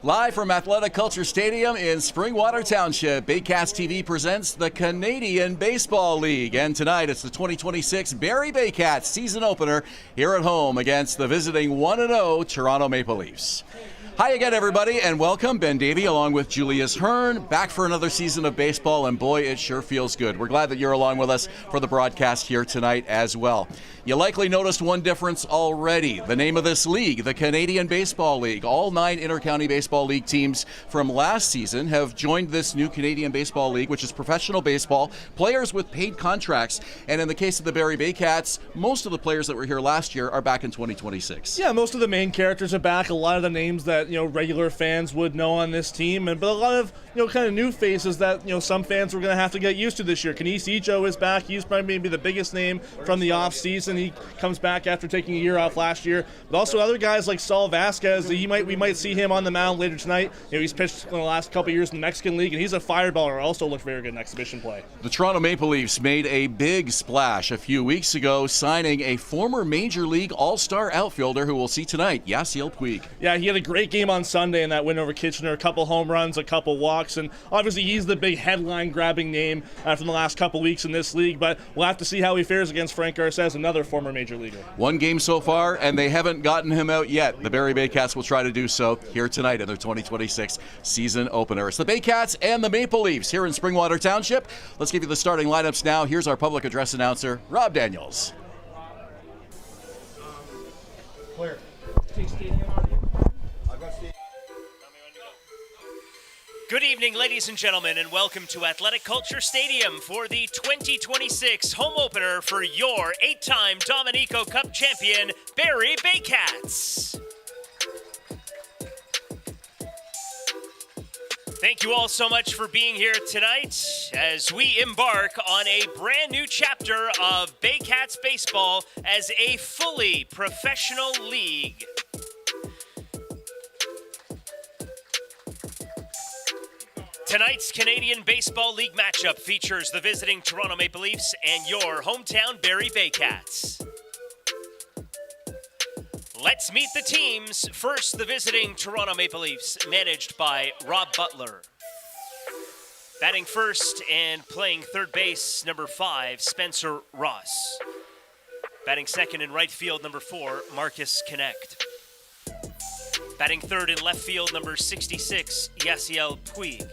Live from Athletic Culture Stadium in Springwater Township, Baycats TV presents the Canadian Baseball League. And tonight it's the 2026 Barrie Baycats season opener here at home against the visiting 1-0 Toronto Maple Leafs. Hi again, everybody, and welcome. Ben Davy along with Julius Hern, back for another season of baseball, and boy, it sure feels good. We're glad that you're along with us for the broadcast here tonight as well. You likely noticed one difference already. The name of this league, the Canadian Baseball League. All 9 Intercounty Baseball League teams from last season have joined this new Canadian Baseball League, which is professional baseball, players with paid contracts. And in the case of the Barrie Baycats, most of the players that were here last year are back in 2026. Yeah, most of the main characters are back. A lot of the names that regular fans would know on this team, but a lot of kind of new faces that some fans were going to have to get used to this year. Kenice Icho is back. He's probably maybe the biggest name from the off season. He comes back after taking a year off last year. But also other guys like Saul Vasquez. We might see him on the mound later tonight. He's pitched in the last couple years in the Mexican League, and he's a fireballer. Also looked very good in exhibition play. The Toronto Maple Leafs made a big splash a few weeks ago, signing a former Major League All-Star outfielder who we'll see tonight, Yasiel Puig. Yeah, he had a great game on Sunday in that win over Kitchener. A couple home runs, a couple walks, and obviously he's the big headline-grabbing name from the last couple weeks in this league, but we'll have to see how he fares against Frank Garces, another former Major Leaguer. One game so far, and they haven't gotten him out yet. The Barrie Baycats will try to do so here tonight in their 2026 season opener. It's the Baycats and the Maple Leafs here in Springwater Township. Let's give you the starting lineups now. Here's our public address announcer, Rob Daniels. Clear. Good evening, ladies and gentlemen, and welcome to Athletic Culture Stadium for the 2026 home opener for your 8-time Dominico Cup champion, Barrie Baycats. Thank you all so much for being here tonight as we embark on a brand new chapter of Baycats baseball as a fully professional league. Tonight's Canadian Baseball League matchup features the visiting Toronto Maple Leafs and your hometown Barrie Baycats. Let's meet the teams. First, the visiting Toronto Maple Leafs, managed by Rob Butler. Batting first and playing third base, number 5, Spencer Ross. Batting second in right field, number 4, Marcus Connect. Batting third in left field, number 66, Yasiel Puig.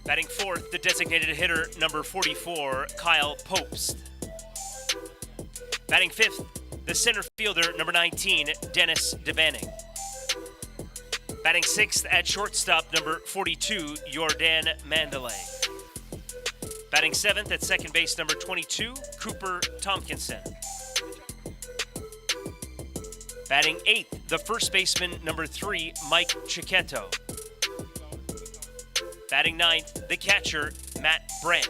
Batting fourth, the designated hitter, number 44, Kyle Popst. Batting fifth, the center fielder, number 19, Dennis DeBanning. Batting sixth at shortstop, number 42, Jordan Mandalay. Batting seventh at second base, number 22, Cooper Tompkinson. Batting eighth, the first baseman, number 3, Mike Chiquetto. Batting ninth, the catcher, Matt Brandt.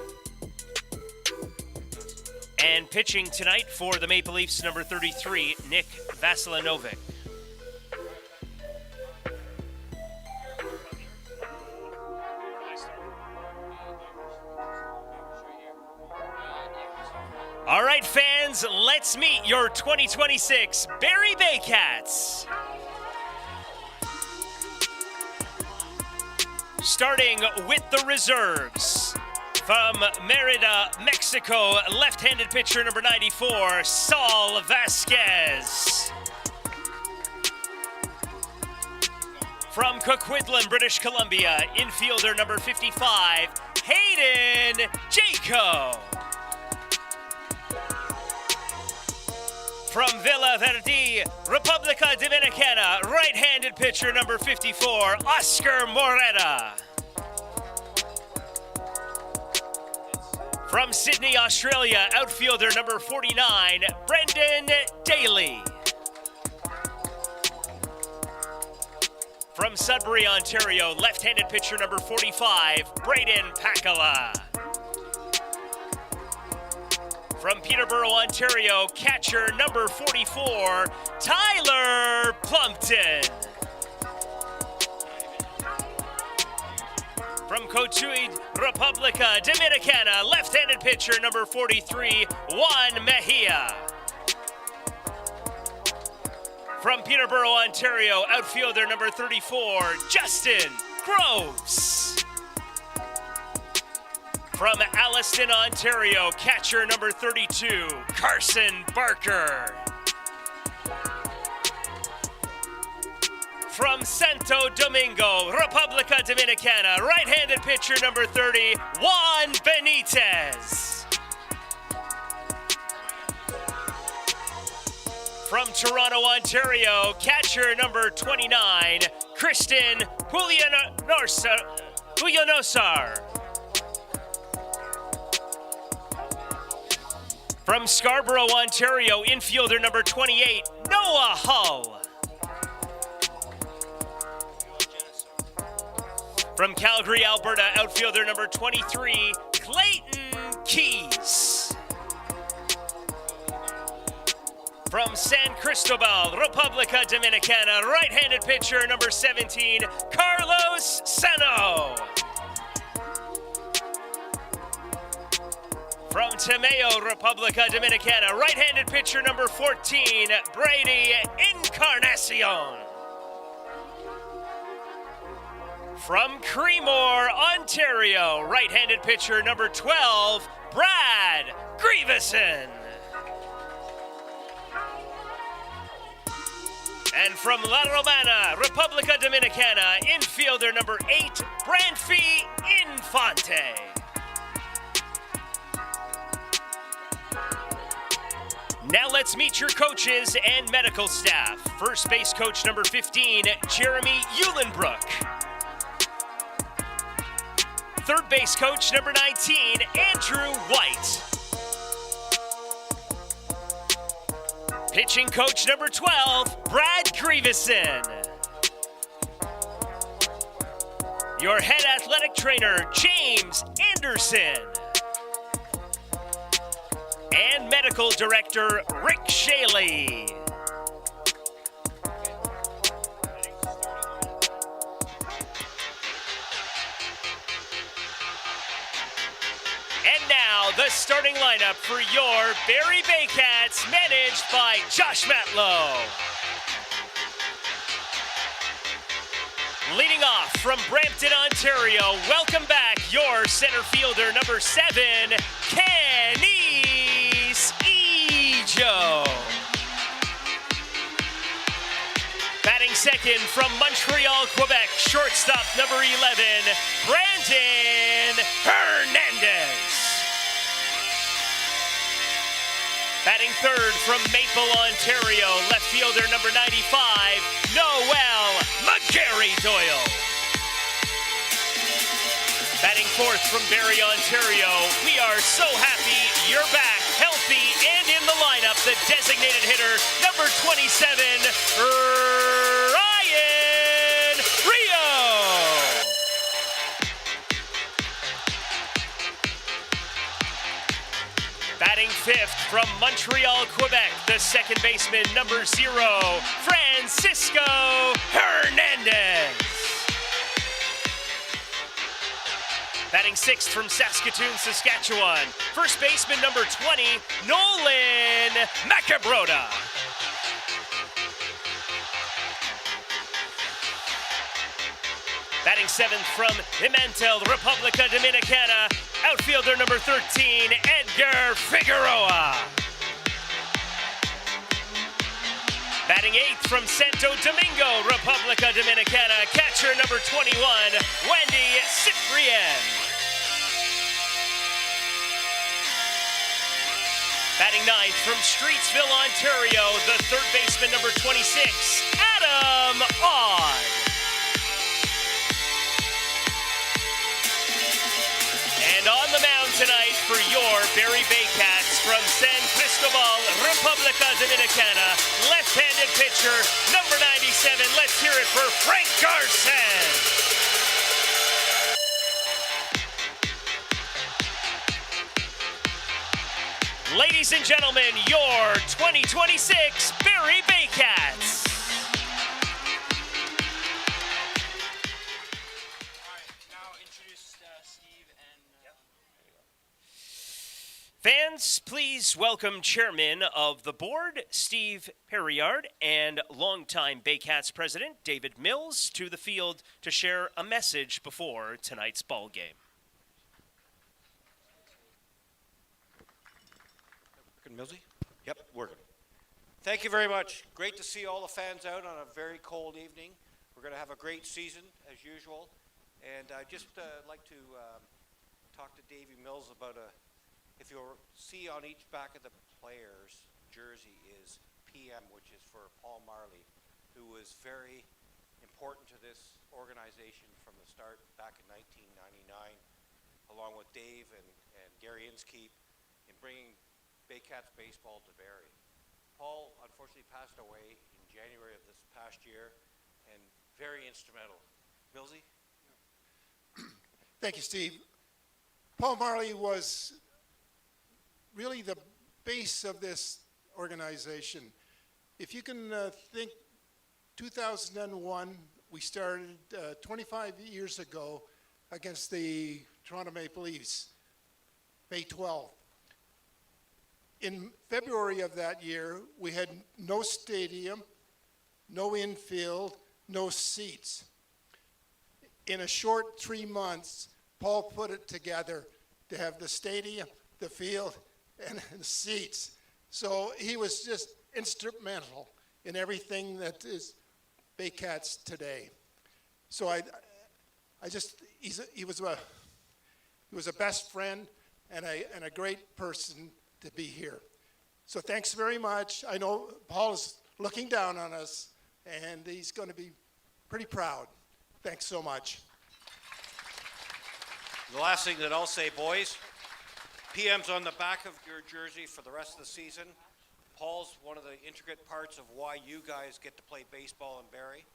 And pitching tonight for the Maple Leafs, number 33, Nick Vasilinovic. All right, fans, let's meet your 2026 Barrie Baycats. Starting with the reserves. From Merida, Mexico, left-handed pitcher number 94, Saul Vasquez. From Coquitlam, British Columbia, infielder number 55, Hayden Jaco. From Villa Verdi, República Dominicana, right-handed pitcher number 54, Oscar Moreta. From Sydney, Australia, outfielder number 49, Brendan Daly. From Sudbury, Ontario, left-handed pitcher number 45, Braden Pakala. From Peterborough, Ontario, catcher number 44, Tyler Plumpton. From Cotuí, República Dominicana, left-handed pitcher number 43, Juan Mejia. From Peterborough, Ontario, outfielder number 34, Justin Groves. From Alliston, Ontario, catcher number 32, Carson Barker. From Santo Domingo, República Dominicana, right-handed pitcher number 30, Juan Benitez. From Toronto, Ontario, catcher number 29, Kristen Huyanosar. From Scarborough, Ontario, infielder number 28, Noah Hull. From Calgary, Alberta, outfielder number 23, Clayton Keys. From San Cristobal, República Dominicana, right-handed pitcher number 17, Carlos Sano. From Tomeo, República Dominicana, right-handed pitcher number 14, Brady Encarnacion. From Creemore, Ontario, right-handed pitcher number 12, Brad Grieveson. And from La Romana, República Dominicana, infielder number 8, Branfi Infante. Now let's meet your coaches and medical staff. First base coach number 15, Jeremy Eulenbrook. Third base coach number 19, Andrew White. Pitching coach number 12, Brad Grieveson. Your head athletic trainer, James Anderson. And medical director, Rick Shaley. And now, the starting lineup for your Barrie Baycats, managed by Josh Matlow. Leading off from Brampton, Ontario, welcome back your center fielder, number 7, Kenise Ejo. Batting second from Montreal, Quebec, shortstop number 11, Brandon Hernandez. Batting third from Maple, Ontario, left fielder number 95, Noel McGarry Doyle. Batting fourth from Barrie, Ontario, we are so happy you're back, healthy, and in the lineup, the designated hitter, number 27, Ryan Rio. Batting fifth from Montreal, Quebec, the second baseman, number 0, Francisco Hernandez. Batting sixth from Saskatoon, Saskatchewan, first baseman, number 20, Nolan Macabroda. Batting seventh from Imantel, República Dominicana, outfielder number 13, Edgar Figueroa. Batting eighth from Santo Domingo, República Dominicana, catcher number 21, Wendy Cyprien. Batting ninth from Streetsville, Ontario, the third baseman number 26, Adam Odd. And on the mound tonight for your Barrie Baycats from San Cristobal, República Dominicana, left-handed pitcher, number 97. Let's hear it for Frank Garson. Ladies and gentlemen, your 2026 Barrie Baycats. Fans, please Please welcome Chairman of the Board, Steve Perriard, and longtime Baycats President, David Mills, to the field to share a message before tonight's ball game. Working, Millsy? Yep, working. Thank you very much. Great to see all the fans out on a very cold evening. We're going to have a great season, as usual. And I'd just like to talk to Davy Mills about if you'll see on each back of the player's jersey is PM, which is for Paul Marley, who was very important to this organization from the start back in 1999, along with Dave and Gary Inskeep, in bringing Baycats baseball to Barrie. Paul unfortunately passed away in January of this past year, and very instrumental. Millsy? Thank you, Steve. Paul Marley was really the base of this organization. If you can think 2001, we started 25 years ago against the Toronto Maple Leafs, May 12th. In February of that year, we had no stadium, no infield, no seats. In a short 3 months, Paul put it together to have the stadium, the field, and the seats. So he was just instrumental in everything that is Baycats today. So he was a best friend and a great person to be here. So thanks very much. I know Paul is looking down on us, and he's going to be pretty proud. Thanks so much. The last thing that I'll say, boys, PM's on the back of your jersey for the rest of the season. Paul's one of the intricate parts of why you guys get to play baseball in Barrie.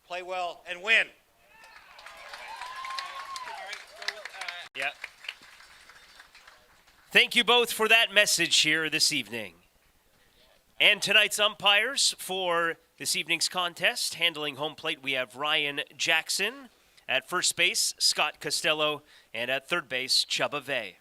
Play well and win. Yeah. Thank you both for that message here this evening. And tonight's umpires for this evening's contest, handling home plate, we have Ryan Jackson. At first base, Scott Costello. And at third base, Chubba Vey.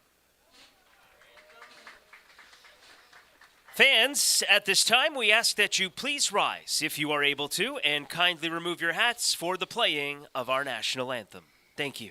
Fans, at this time, we ask that you please rise, if you are able to, and kindly remove your hats for the playing of our national anthem. Thank you.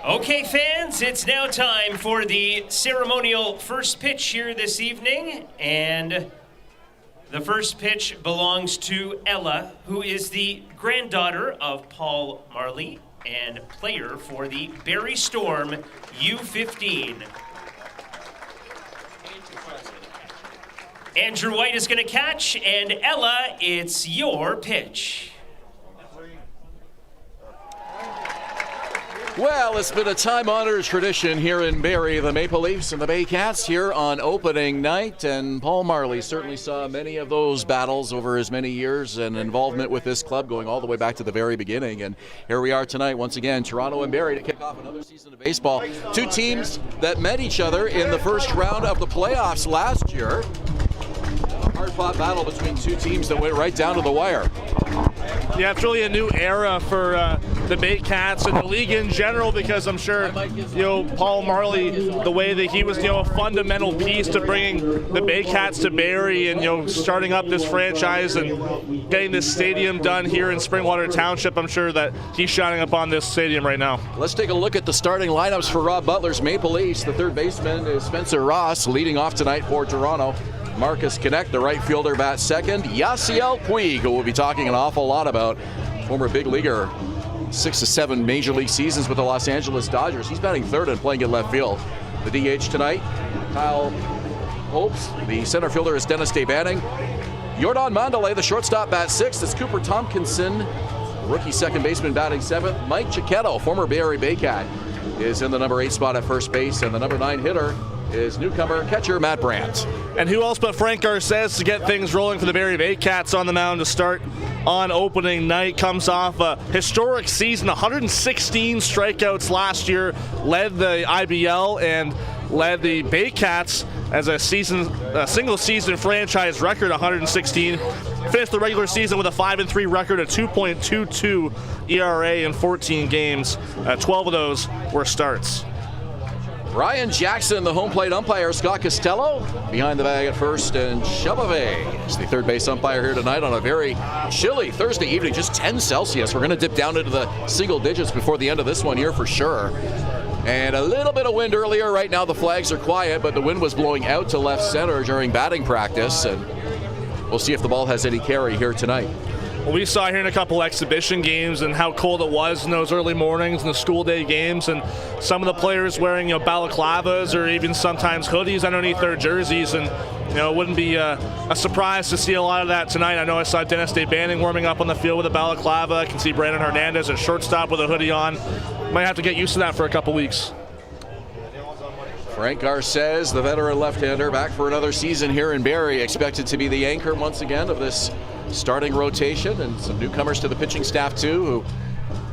Okay, fans, it's now time for the ceremonial first pitch here this evening, and the first pitch belongs to Ella, who is the granddaughter of Paul Marley and player for the Barrie Storm U15. Andrew White is going to catch, and Ella, it's your pitch. Well, it's been a time-honored tradition here in Barrie, the Maple Leafs and the Baycats here on opening night, and Paul Marley certainly saw many of those battles over his many years and involvement with this club going all the way back to the very beginning. And here we are tonight, once again, Toronto and Barrie to kick off another season of baseball. Two teams that met each other in the first round of the playoffs last year. A hard-fought battle between two teams that went right down to the wire. Yeah, it's really a new era for the Baycats and the league in general, because I'm sure, Paul Marley, the way that he was, a fundamental piece to bringing the Baycats to Barrie and, starting up this franchise and getting this stadium done here in Springwater Township. I'm sure that he's shining up on this stadium right now. Let's take a look at the starting lineups for Rob Butler's Maple Leafs. The third baseman is Spencer Ross, leading off tonight for Toronto. Marcus Connect, the right fielder, bats second. Yasiel Puig, who we'll be talking an awful lot about, former big leaguer, 6 to 7 major league seasons with the Los Angeles Dodgers. He's batting third and playing at left field. The DH tonight, Kyle Hopes. The center fielder is Dennis Devanning. Jordan Mandalay, the shortstop, bats sixth. It's Cooper Tompkinson, rookie second baseman, batting seventh. Mike Chiquetto, former Barrie Baycat, is in the number 8 spot at first base, and the number 9 hitter is newcomer catcher Matt Brandt. And who else but Frank Garces to get things rolling for the Barrie Baycats on the mound to start on opening night. Comes off a historic season, 116 strikeouts last year, led the IBL and led the Baycats as a single season franchise record, 116. Finished the regular season with a 5-3 record, a 2.22 ERA in 14 games. 12 of those were starts. Ryan Jackson, the home plate umpire. Scott Costello behind the bag at first, and Shabave is the third base umpire here tonight on a very chilly Thursday evening, just 10 Celsius. We're going to dip down into the single digits before the end of this one here for sure. And a little bit of wind earlier. Right now the flags are quiet, but the wind was blowing out to left center during batting practice, and we'll see if the ball has any carry here tonight. Well, we saw here in a couple exhibition games and how cold it was in those early mornings and the school day games, and some of the players wearing balaclavas or even sometimes hoodies underneath their jerseys, and it wouldn't be a surprise to see a lot of that tonight. I know I saw Dennis Devanning warming up on the field with a balaclava. I can see Brandon Hernandez at shortstop with a hoodie on. Might have to get used to that for a couple weeks. Frank Garces, the veteran left-hander, back for another season here in Barrie, expected to be the anchor once again of this starting rotation, and some newcomers to the pitching staff too, who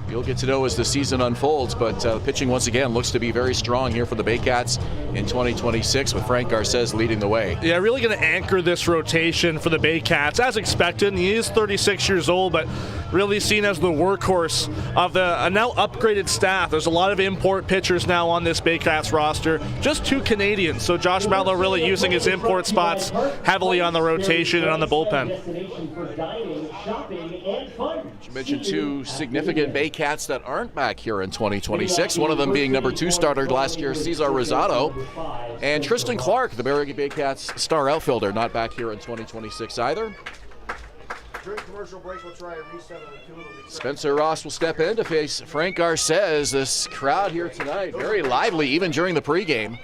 you'll get to know as the season unfolds. But pitching once again looks to be very strong here for the Baycats in 2026, with Frank Garces leading the way. Yeah, really going to anchor this rotation for the Baycats as expected. He is 36 years old, but really seen as the workhorse of the now upgraded staff. There's a lot of import pitchers now on this Baycats roster, just 2 Canadians. So Josh Matlow really using his import spots heavily on the rotation and on the bullpen. You mentioned 2 significant Baycats that aren't back here in 2026, one of them being number 2 starter last year, Cesar Rosado, and Tristan Clark, the Barrie Baycats star outfielder, not back here in 2026 either. During commercial breaks, we'll try a reset on the 2. Spencer Ross will step in to face Frank Garces. This crowd here tonight, very lively, even during the pregame.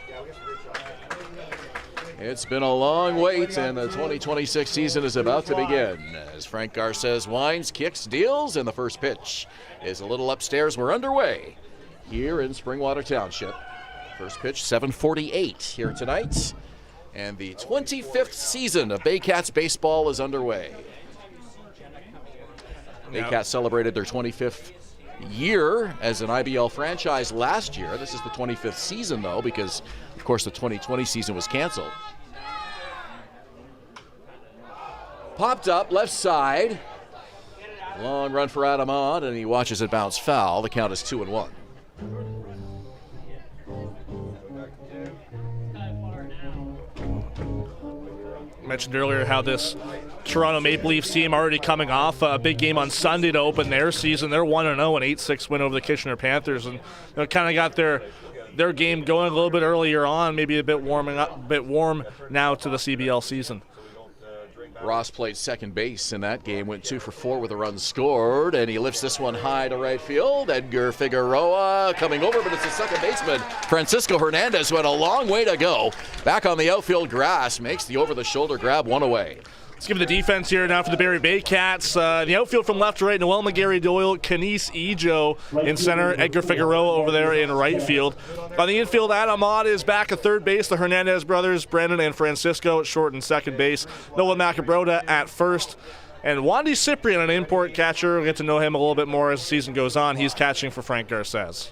It's been a long wait, and the 2026 season is about to begin as Frank Garces winds, kicks, deals, and the first pitch is a little upstairs. We're underway here in Springwater Township. First pitch, 7:48 here tonight, and the 25th season of Baycats baseball is underway. Baycats celebrated their 25th year as an IBL franchise last year. This is the 25th season, though, because, of course, the 2020 season was canceled. Popped up, left side. Long run for Adam Ott, and he watches it bounce foul. The count is 2-1. Mentioned earlier how this Toronto Maple Leafs team already coming off a big game on Sunday to open their season. They're 1-0, an 8-6 win over the Kitchener Panthers, and kind of got their game going a little bit earlier on, maybe a bit warm now to the CBL season. Ross played second base in that game, went 2 for 4 with a run scored, and he lifts this one high to right field. Edgar Figueroa coming over, but it's the second baseman, Francisco Hernandez, who had a long way to go. Back on the outfield grass, makes the over-the-shoulder grab, one away. Let's give the defense here now for the Barrie Baycats. The outfield from left to right, Noel McGarry-Doyle, Kenise Ejo in center, Edgar Figueroa over there in right field. On the infield, Adam Ott is back at third base, the Hernandez brothers, Brandon and Francisco at short and second base, Noah Macabroda at first, and Wandy Cyprian, an import catcher. We'll get to know him a little bit more as the season goes on. He's catching for Frank Garces.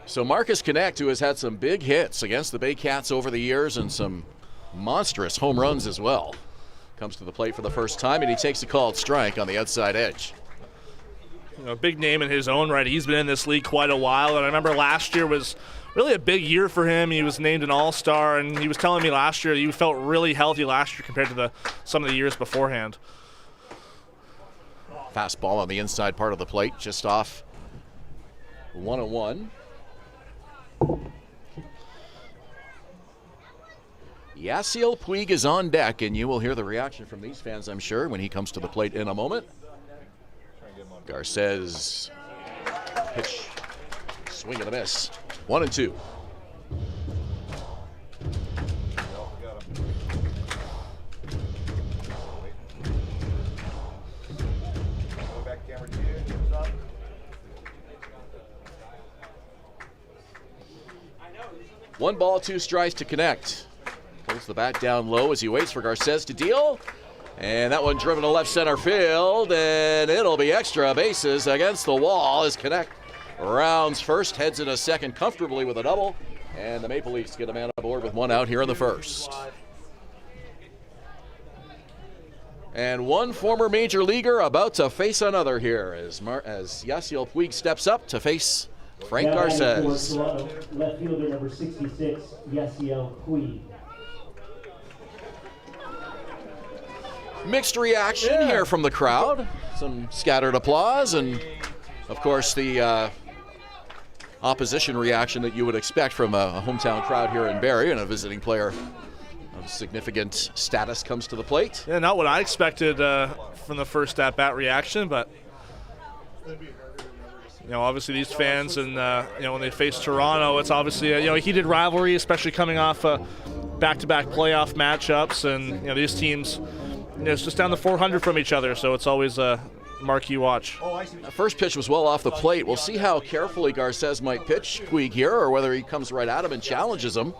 So Marcus Connect, who has had some big hits against the Baycats over the years and some monstrous home runs as well, comes to the plate for the first time, and he takes a called strike on the outside edge. You know, big name in his own right. He's been in this league quite a while, and I remember last year was really a big year for him. He was named an all-star, and he was telling me last year he felt really healthy last year compared to some of the years beforehand. Fastball on the inside part of the plate, just off 1-1. Yasiel Puig is on deck, and you will hear the reaction from these fans, I'm sure, when he comes to the plate in a moment. Garces, pitch, swing and a miss. 1-2. One ball, two strikes to Connect. Pulls the bat down low as he waits for Garces to deal. And that one driven to left center field, and it'll be extra bases against the wall as Connect rounds first, heads into second comfortably with a double, and the Maple Leafs get a man aboard with one out here in the first. And one former major leaguer about to face another here as Yasiel Puig steps up to face Frank Garces. Left fielder number 66, Yasiel Puig. Mixed reaction here from the crowd. Some scattered applause, and of course the opposition reaction that you would expect from a hometown crowd here in Barrie, and a visiting player of significant status comes to the plate. Yeah, not what I expected from the first at-bat reaction, but you know, obviously these fans, and you know, when they face Toronto, it's obviously a heated rivalry, especially coming off back-to-back playoff matchups, and you know, these teams, you know, it's just down to 400 from each other, so it's always a marquee watch. The first pitch was well off the plate. We'll see how carefully Garces might pitch Puig here, or whether he comes right at him and challenges him.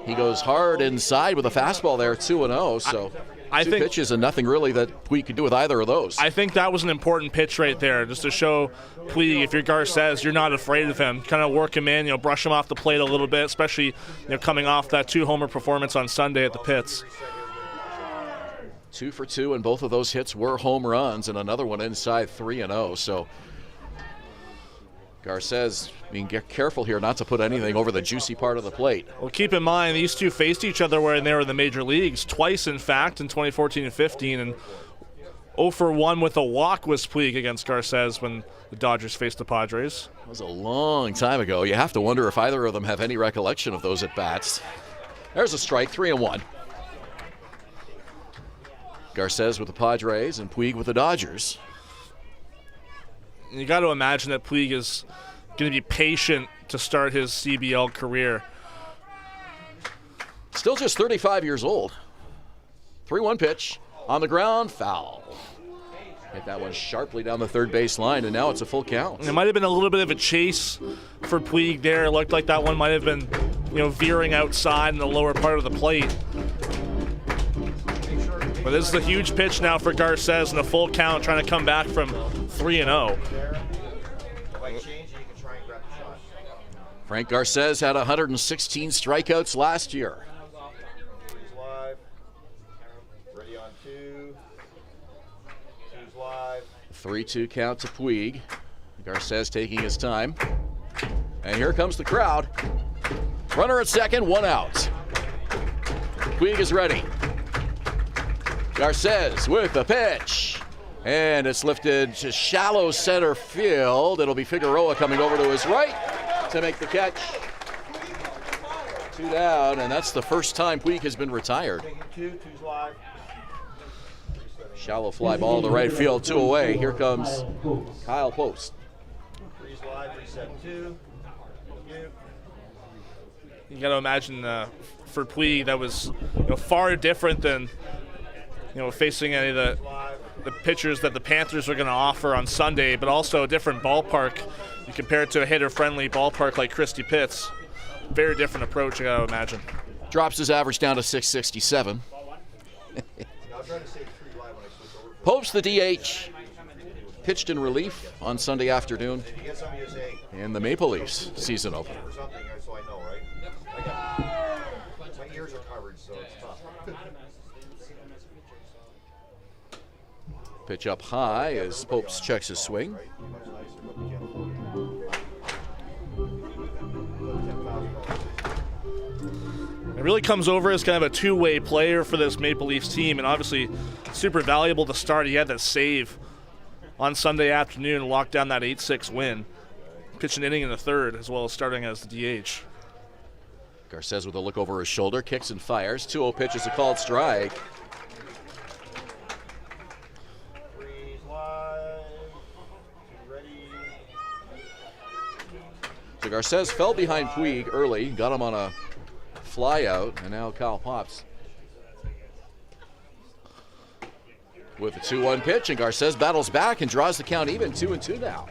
He goes hard inside with a fastball there, 2-0, so I two think pitches and nothing really that Puig could do with either of those. I think that was an important pitch right there, just to show Puig, if you're Garces, you're not afraid of him. Kind of work him in, brush him off the plate a little bit, especially coming off that 2-homer performance on Sunday at the pits. 2 for 2, and both of those hits were home runs, and another one inside 3-0. So Garces being careful here not to put anything over the juicy part of the plate. Well, keep in mind, these two faced each other when they were in the major leagues, twice in fact, in 2014 and 15, and 0 for 1 with a walk was Puig against Garces when the Dodgers faced the Padres. That was a long time ago. You have to wonder if either of them have any recollection of those at-bats. There's a strike, 3-1. Garces with the Padres and Puig with the Dodgers. You got to imagine that Puig is going to be patient to start his CBL career. Still just 35 years old. 3-1 pitch on the ground, foul. Hit that one sharply down the third base line, and now it's a full count. It might have been a little bit of a chase for Puig there. It looked like that one might have been, veering outside in the lower part of the plate. But this is a huge pitch now for Garces and a full count, trying to come back from 3-0. Frank Garces had 116 strikeouts last year. 3-2 count to Puig. Garces taking his time. And here comes the crowd. Runner at second, one out. Puig is ready. Garces with the pitch. And it's lifted to shallow center field. It'll be Figueroa coming over to his right to make the catch. 2 down, and that's the first time Puig has been retired. Shallow fly ball to right field, 2 away. Here comes Kyle Post. you got to imagine for Puig that was far different than facing any of the pitchers that the Panthers are going to offer on Sunday, but also a different ballpark. You compare it to a hitter-friendly ballpark like Christie Pitts. Very different approach, I got to imagine. Drops his average down to 667. Pope's the DH. Pitched in relief on Sunday afternoon in the Maple Leafs season opener. My ears are covered, so it's tough. Pitch up high as Popes checks his swing. It really comes over as kind of a two-way player for this Maple Leafs team, and obviously super valuable to start. He had that save on Sunday afternoon and locked down that 8-6 win. Pitched an inning in the third, as well as starting as the DH. Garces with a look over his shoulder, kicks and fires. 2-0 pitch is a called strike. So Garces fell behind Puig early, got him on a fly out, and now Kyle Pops with a 2-1 pitch, and Garces battles back and draws the count even, 2-2 now.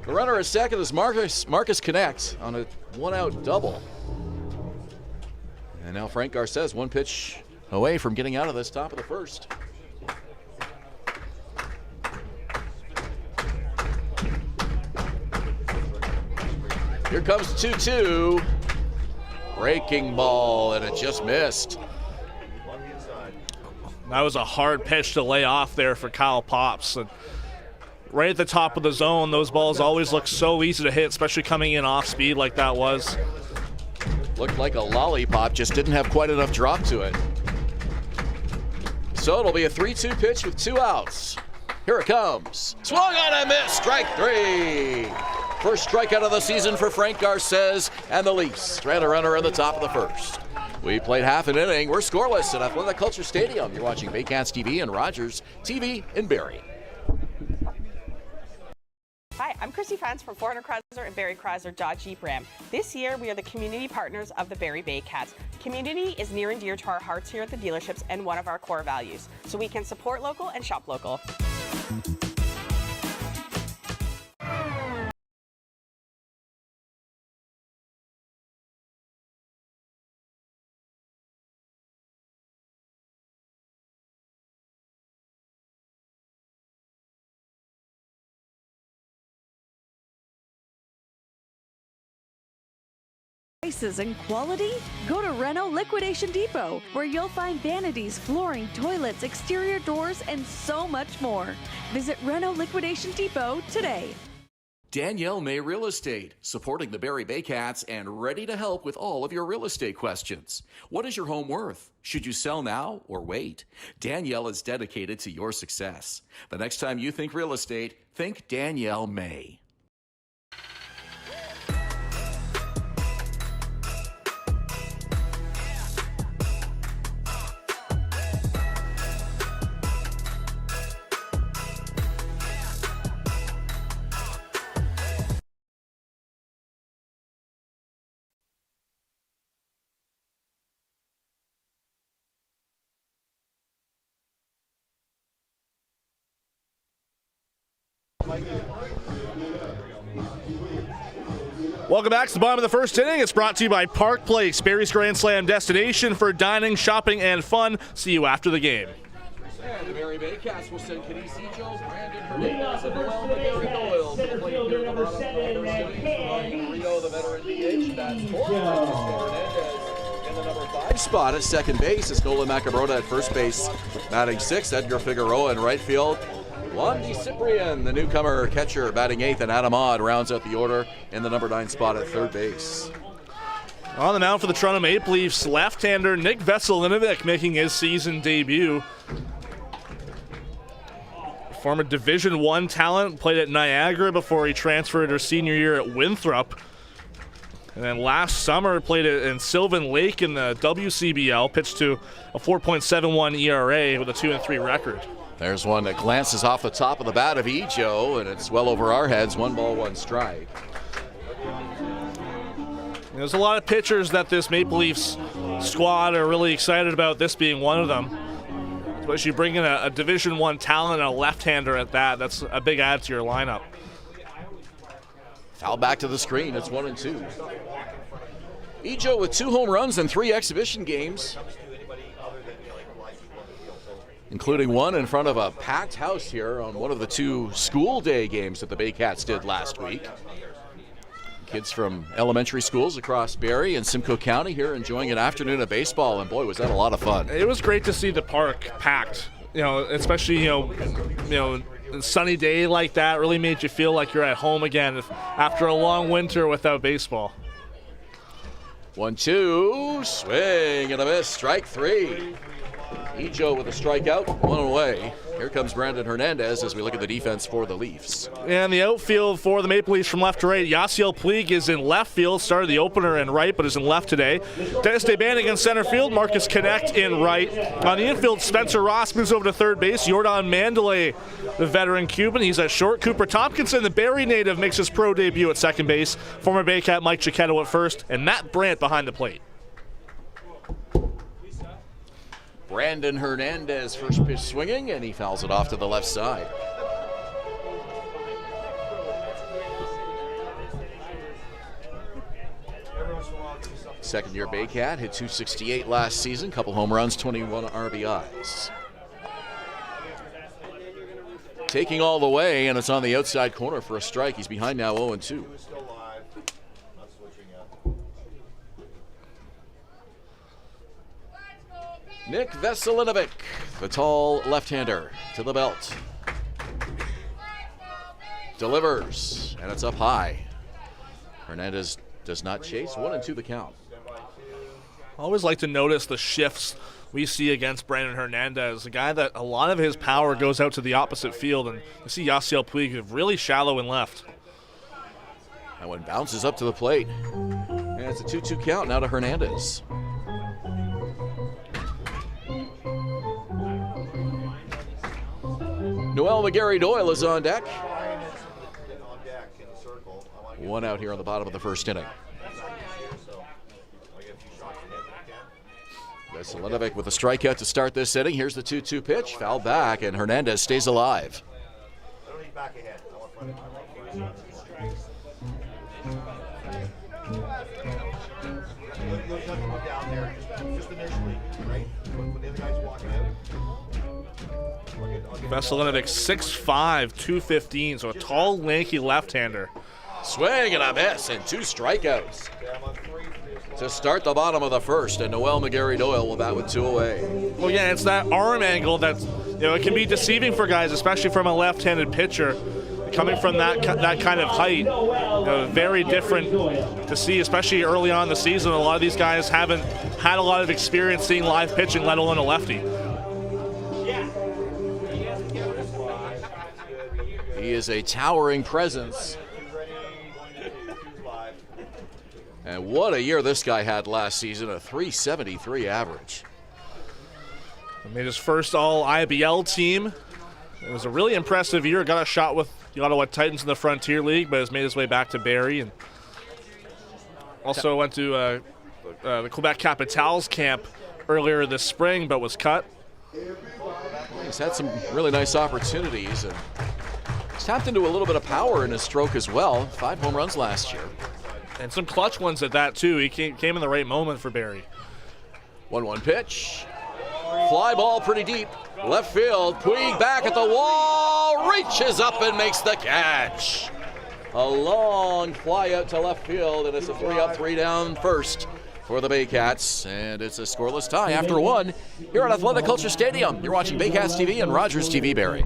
The runner at second is Marcus connects on a one-out double. And now Frank Garces, one pitch away from getting out of this top of the first. Here comes 2-2. Breaking ball, and it just missed. That was a hard pitch to lay off there for Kyle Pops. And right at the top of the zone, those balls always look so easy to hit, especially coming in off speed like that was. Looked like a lollipop, just didn't have quite enough drop to it. So it'll be a 3-2 pitch with 2 outs. Here it comes. Swung on and missed. Strike 3. First strikeout of the season for Frank Garces and the Leafs. Strand a runner in the top of the first. We played half an inning. We're scoreless at Athletic Culture Stadium. You're watching Baycats TV and Rogers TV in Barrie. Hi, I'm Chrissy Fans from 400 Chrysler and Barrie Chrysler Dodge Jeep Ram. This year, we are the community partners of the Barrie Baycats. Community is near and dear to our hearts here at the dealerships and one of our core values, so we can support local and shop local. Prices and quality? Go to Reno Liquidation Depot, where you'll find vanities, flooring, toilets, exterior doors, and so much more. Visit Reno Liquidation Depot today. Danielle May Real Estate, supporting the Barrie Baycats and ready to help with all of your real estate questions. What is your home worth? Should you sell now or wait? Danielle is dedicated to your success. The next time you think real estate, think Danielle May. Welcome back to the bottom of the first inning. It's brought to you by Park Place, Barrie's Grand Slam destination for dining, shopping, and fun. See you after the game. And the Barrie Baycats will send Kenisi Jones, Brandon Hernandez, and Noel McGarry Doyle to the plate here at the bottom of the first inning. Rio, the veteran DH, that's Hernandez in the number 5 spot at second base. It's Nolan Macabrota at first base, batting 6th. Edgar Figueroa in right field. Juan Ciprian, the newcomer catcher, batting 8th, and Adam Odd rounds out the order in the number 9 spot at third base. On the mound for the Toronto Maple Leafs, left-hander Nick Veselinovic making his season debut. Former Division I talent, played at Niagara before he transferred her senior year at Winthrop. And then last summer played in Sylvan Lake in the WCBL, pitched to a 4.71 ERA with a 2-3 record. There's one that glances off the top of the bat of Ejo, and it's well over our heads. 1 ball, 1 strike. There's a lot of pitchers that this Maple Leafs squad are really excited about, this being one of them. Especially bringing a Division I talent and a left-hander at that. That's a big add to your lineup. Foul back to the screen. It's 1-2. Ejo with 2 home runs and 3 exhibition games, including one in front of a packed house here on one of the 2 school day games that the Baycats did last week. Kids from elementary schools across Barrie and Simcoe County here enjoying an afternoon of baseball, and boy, was that a lot of fun. It was great to see the park packed, especially, a sunny day like that really made you feel like you're at home again after a long winter without baseball. 1-2, swing and a miss, strike 3. Ejo with a strikeout, 1 away. Here comes Brandon Hernandez as we look at the defense for the Leafs. And the outfield for the Maple Leafs from left to right. Yasiel Puig is in left field, started the opener in right, but is in left today. Dennis Debanig in center field, Marcus Connect in right. On the infield, Spencer Ross moves over to third base. Jordan Mandalay, the veteran Cuban, he's at short. Cooper Tompkinson, the Barrie native, makes his pro debut at second base. Former Baycat Mike Chiquetto at first, and Matt Brandt behind the plate. Brandon Hernandez, first pitch swinging, and he fouls it off to the left side. Second-year Baycat, hit .268 last season, couple home runs, 21 RBIs. Taking all the way, and it's on the outside corner for a strike. He's behind now, 0-2. Nick Veselinovic, the tall left-hander, to the belt. Delivers, and it's up high. Hernandez does not chase. 1-2 the count. I always like to notice the shifts we see against Brandon Hernandez, a guy that a lot of his power goes out to the opposite field, and you see Yasiel Puig really shallow in left. That one bounces up to the plate, and it's a 2-2 count now to Hernandez. Noel McGarry-Doyle is on deck. One out here on the bottom of the first inning. Veselinovic with a strikeout to start this inning. Here's the 2-2 pitch. Foul back, and Hernandez stays alive. Veselinovic 6'5", 215, so a tall, lanky left-hander. Swing and a miss, and 2 strikeouts to start the bottom of the first, and Noel McGarry-Doyle will bat with 2 away. Well, yeah, it's that arm angle that it can be deceiving for guys, especially from a left-handed pitcher. Coming from that kind of height, very different to see, especially early on in the season. A lot of these guys haven't had a lot of experience seeing live pitching, let alone a lefty. He is a towering presence. And what a year this guy had last season, a .373 average. He made his first all-IBL team. It was a really impressive year. Got a shot with the Ottawa Titans in the Frontier League, but has made his way back to Barrie. And also went to the Quebec Capitals camp earlier this spring, but was cut. He's had some really nice opportunities, and he's tapped into a little bit of power in his stroke as well. 5 home runs last year. And some clutch ones at that, too. He came in the right moment for Barrie. 1-1 pitch. Fly ball pretty deep. Left field. Puig back at the wall. Reaches up and makes the catch. A long fly out to left field, and it's a 3-up, 3-down first for the Baycats. And it's a scoreless tie after 1 here at Athletic Culture Stadium. You're watching Baycats TV and Rogers TV Barrie.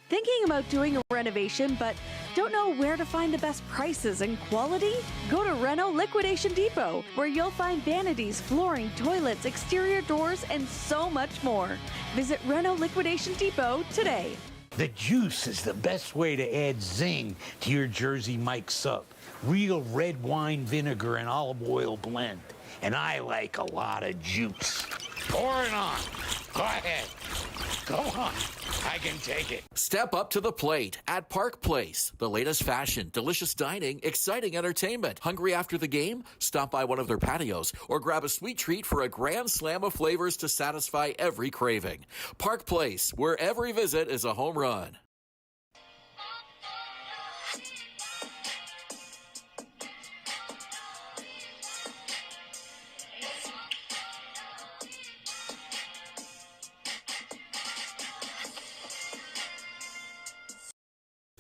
Thinking about doing a renovation but don't know where to find the best prices and quality? Go to Reno Liquidation Depot, where you'll find vanities, flooring, toilets, exterior doors, and so much more. Visit Reno Liquidation Depot today. The juice is the best way to add zing to your Jersey Mike sub. Real red wine vinegar and olive oil blend. And I like a lot of juice. Pour it on. Go ahead. Come on, I can take it. Step up to the plate at Park Place. The latest fashion, delicious dining, exciting entertainment. Hungry after the game? Stop by one of their patios or grab a sweet treat for a grand slam of flavors to satisfy every craving. Park Place, where every visit is a home run.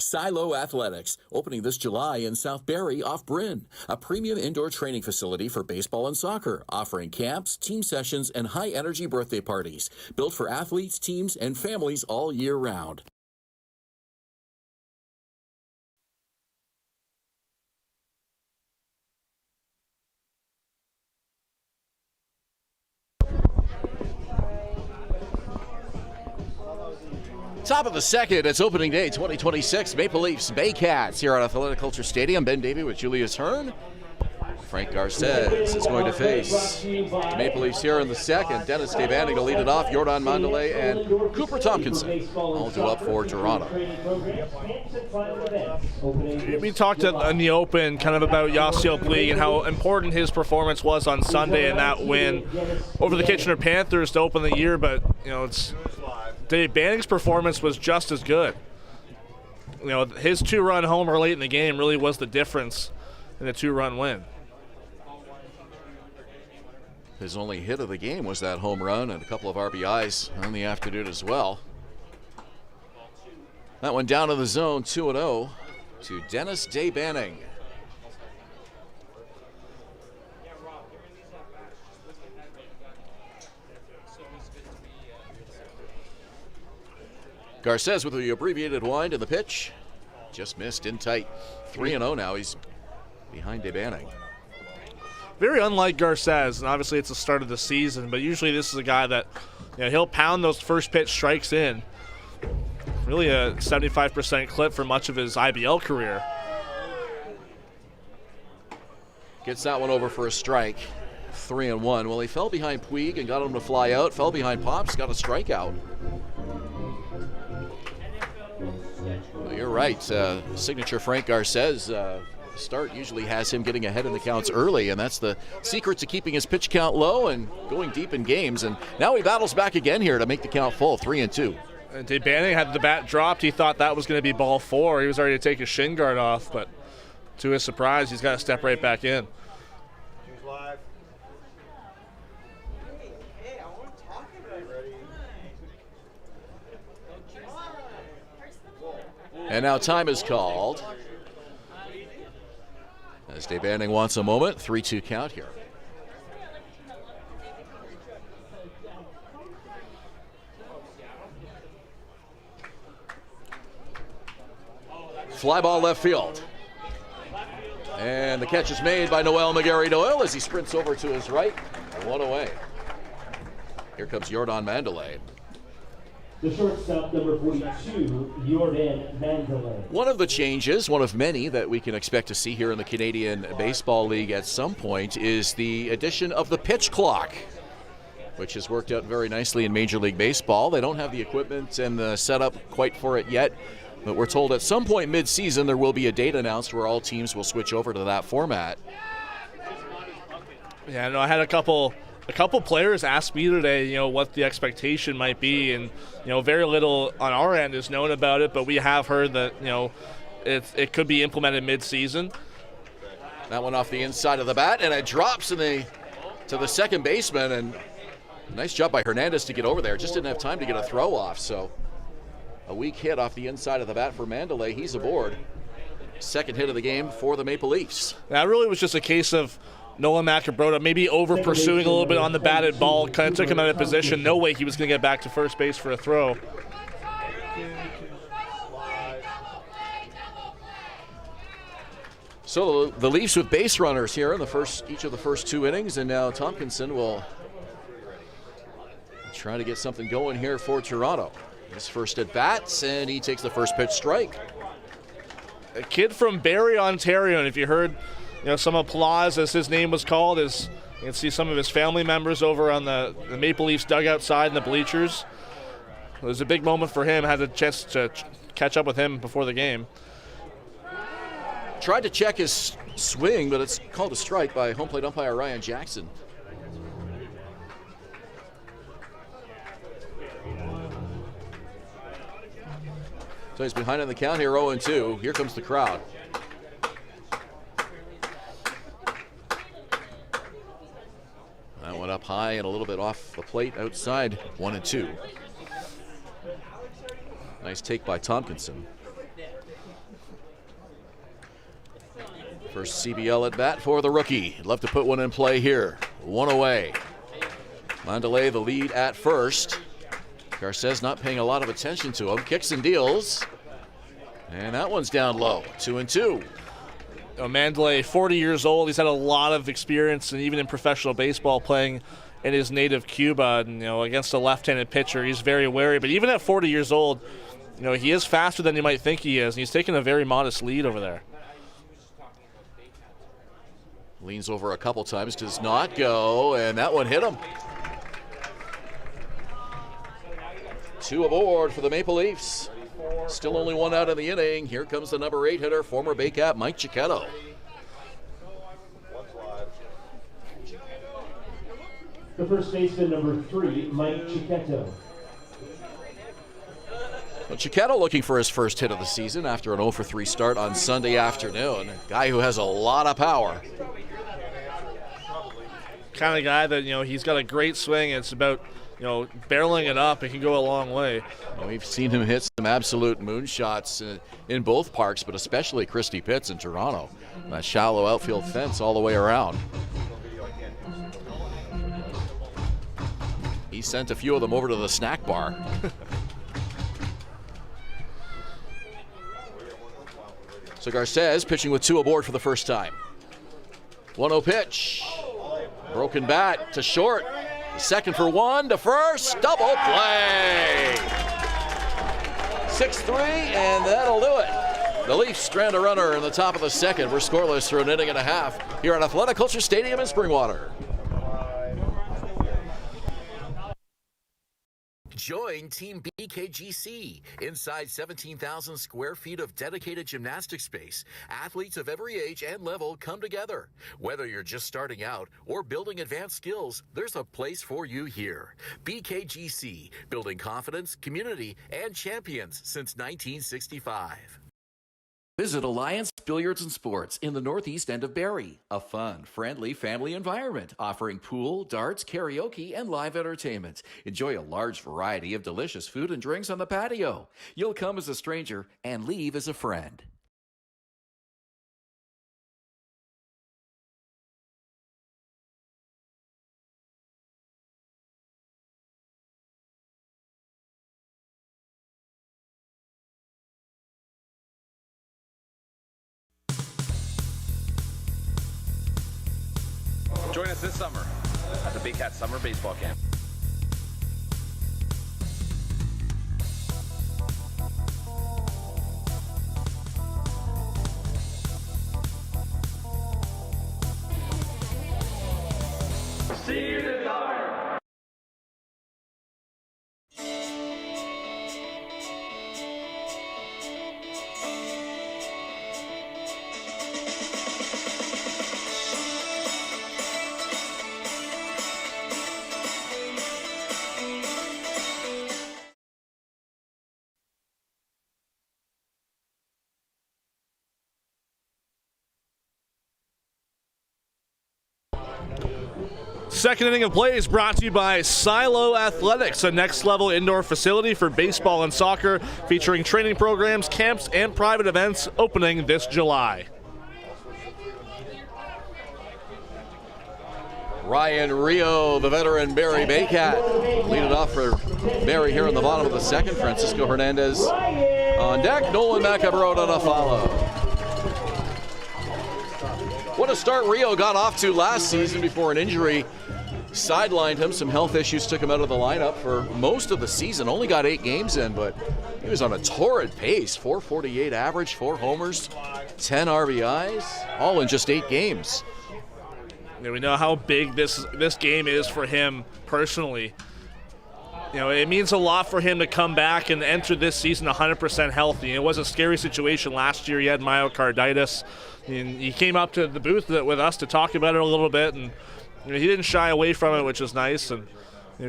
Silo Athletics, opening this July in South Barrie off Bryn, a premium indoor training facility for baseball and soccer, offering camps, team sessions, and high-energy birthday parties, built for athletes, teams, and families all year round. Top of the second, it's opening day 2026 Maple Leafs Baycats here at Athletic Culture Stadium. Ben Davy with Julius Hern. Frank Garces is going to face the Maple Leafs here in the second. Dennis Davy to lead it off. Jordan Mandalay and Cooper Tompkinson all due up for Toronto. We talked in the open kind of about Yasiel Puig and how important his performance was on Sunday in that win over the Kitchener Panthers to open the year, but Dave Banning's performance was just as good. His two-run homer late in the game really was the difference in the two-run win. His only hit of the game was that home run and a couple of RBIs on the afternoon as well. That one down to the zone, 2-0 to Dennis Banning. Garces with the abbreviated wind in the pitch. Just missed in tight. 3-0 now. He's behind Banning. Very unlike Garces, and obviously it's the start of the season, but usually this is a guy that he'll pound those first pitch strikes in. Really a 75% clip for much of his IBL career. Gets that one over for a strike. 3-1. Well, he fell behind Puig and got him to fly out. Fell behind Pops, got a strikeout. Well, you're right. Signature Frank Garces start usually has him getting ahead in the counts early, and that's the secret to keeping his pitch count low and going deep in games. And now he battles back again here to make the count full, 3-2. And Dave Banning had the bat dropped. He thought that was going to be ball four. He was ready to take his shin guard off, but to his surprise, he's got to step right back in. And now time is called. As Dave Banning wants a moment, 3-2 count here. Fly ball left field. And the catch is made by Noel McGarry-Doyle as he sprints over to his right. And one away. Here comes Jordan Mandalay. The shortstop, number 42, Jordan Mandalay. One of the changes, one of many that we can expect to see here in the Canadian Baseball League at some point, is the addition of the pitch clock, which has worked out very nicely in Major League Baseball. They don't have the equipment and the setup quite for it yet, but we're told at some point mid-season there will be a date announced where all teams will switch over to that format. Yeah, I had a couple players ask me today, what the expectation might be, and very little on our end is known about it, but we have heard that it could be implemented mid-season. That one off the inside of the bat, and it drops to the second baseman, and nice job by Hernandez to get over there. Just didn't have time to get a throw off, so a weak hit off the inside of the bat for Mandalay. He's aboard. Second hit of the game for the Maple Leafs. That really was just a case of Nolan Macabrota maybe over-pursuing a little bit on the batted ball, kind of took him out of position. No way he was going to get back to first base for a throw. So the Leafs with base runners here in each of the first two innings, and now Tompkinson will try to get something going here for Toronto. His first at bats, and he takes the first pitch strike. A kid from Barrie, Ontario, and if you heard some applause as his name was called, as you can see some of his family members over on the Maple Leafs dugout side in the bleachers. It was a big moment for him. Had a chance to catch up with him before the game. Tried to check his swing, but it's called a strike by home plate umpire Ryan Jackson. So he's behind on the count here, 0-2. Here comes the crowd. That went up high and a little bit off the plate outside, 1-2. Nice take by Tompkinson. First CBL at bat for the rookie. He'd love to put one in play here. One away. Mandalay the lead at first. Garces not paying a lot of attention to him. Kicks and deals. And that one's down low. 2-2. Mandalay, 40 years old. He's had a lot of experience, and even in professional baseball, playing in his native Cuba. And, against a left-handed pitcher, he's very wary. But even at 40 years old, he is faster than you might think he is. And he's taking a very modest lead over there. Leans over a couple times, does not go, and that one hit him. 2 aboard for the Maple Leafs. Still only 1 out in the inning. Here comes the number 8 hitter, former Baycat Mike Cicchetto. The first baseman, number 3, Mike Cicchetto. Well, Cicchetto looking for his first hit of the season after an 0-for-3 start on Sunday afternoon. A guy who has a lot of power. Kind of guy that, he's got a great swing. It's about, barreling it up. It can go a long way. Well, we've seen him hit some absolute moonshots in both parks, but especially Christie Pitts in Toronto. That shallow outfield fence all the way around. He sent a few of them over to the snack bar. So Garces pitching with 2 aboard for the first time. 1-0 pitch. Broken bat to short. Second for 1 to first. Double play. 6-3, and that'll do it. The Leafs strand a runner in the top of the second. We're scoreless through an inning and a half here at Athletic Culture Stadium in Springwater. Join Team BKGC. Inside 17,000 square feet of dedicated gymnastic space, athletes of every age and level come together. Whether you're just starting out or building advanced skills, there's a place for you here. BKGC, building confidence, community, and champions since 1965. Visit Alliance Billiards and Sports in the northeast end of Barrie. A fun, friendly family environment offering pool, darts, karaoke, and live entertainment. Enjoy a large variety of delicious food and drinks on the patio. You'll come as a stranger and leave as a friend. Join us this summer at the Baycats Summer Baseball Camp. See you this summer. Second inning of play is brought to you by Silo Athletics, a next-level indoor facility for baseball and soccer, featuring training programs, camps, and private events opening this July. Ryan Rio, the veteran Barrie Baycat, lead it off for Barrie here in the bottom of the second. Francisco Hernandez on deck. Nolan Macabro on a follow. What a start Rio got off to last season before an injury sidelined him. Some health issues took him out of the lineup for most of the season. Only got 8 games in, but he was on a torrid pace. 448 average, 4 homers, 10 RBIs, all in just 8 games. Yeah, we know how big this game is for him personally. it means a lot for him to come back and enter this season 100% healthy. It was a scary situation last year. He had myocarditis. And he came up to the booth with us to talk about it a little bit, and he didn't shy away from it, which is nice. And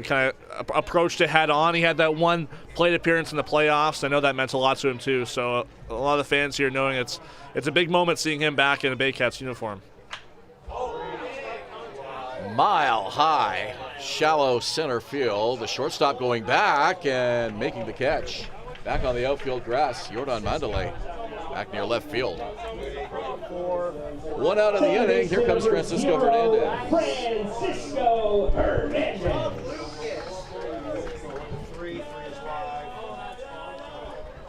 kind of approached it head on. He had that one plate appearance in the playoffs. I know that meant a lot to him too. So a lot of the fans here knowing it's a big moment seeing him back in a Baycats uniform. Mile high, shallow center field. The shortstop going back and making the catch. Back on the outfield grass, Jordan Mandalay back near left field. 1 out of the inning. Here comes Francisco Hernandez.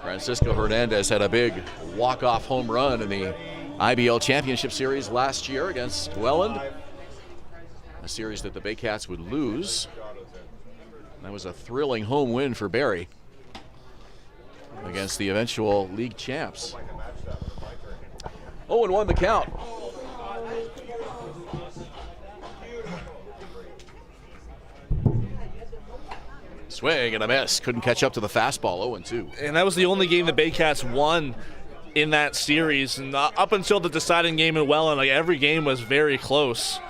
Francisco Hernandez had a big walk-off home run in the IBL Championship Series last year against Welland. A series that the Baycats would lose. That was a thrilling home win for Barrie against the eventual league champs. 0-1 the count. Swing and a miss. Couldn't catch up to the fastball. 0-2. And that was the only game the Baycats won in that series. And up until the deciding game in Welland, every game was very close.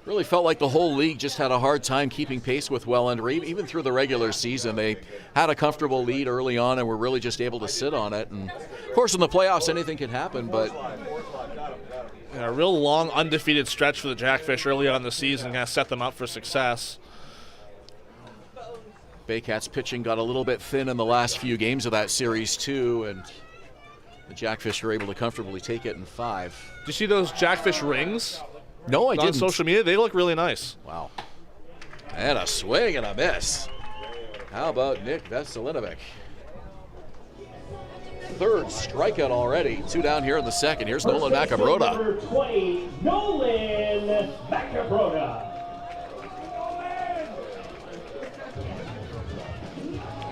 Really felt like the whole league just had a hard time keeping pace with Welland. Even through the regular season, they had a comfortable lead early on and were really just able to sit on it. And of course, in the playoffs, anything can happen, but a real long undefeated stretch for the Jackfish early on in the season kind of set them up for success. Baycats pitching got a little bit thin in the last few games of that series too, and the Jackfish were able to comfortably take it in 5. Did you see those Jackfish rings? No, I didn't. On social media, they look really nice. Wow. And a swing and a miss. How about Nick Veselinovic? Third strikeout already. 2 down here in the second. Here's Nolan Macabroda. Number 20, Nolan Macabroda.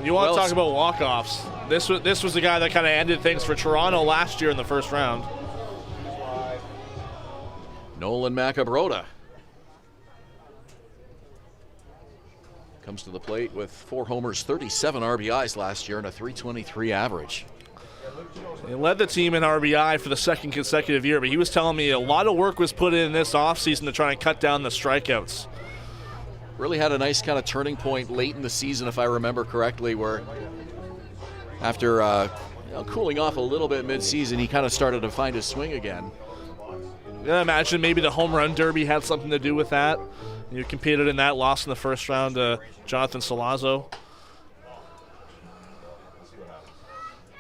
You want to talk about walk-offs. This was the guy that kind of ended things for Toronto last year in the first round. Nolan Macabroda comes to the plate with 4 homers, 37 RBIs last year, and a .323 average. He led the team in RBI for the second consecutive year, but he was telling me a lot of work was put in this offseason to try and cut down the strikeouts. Really had a nice kind of turning point late in the season, if I remember correctly, where after cooling off a little bit mid-season, he kind of started to find his swing again. I imagine maybe the home run derby had something to do with that. You competed in that, lost in the first round to Jonathan Salazzo.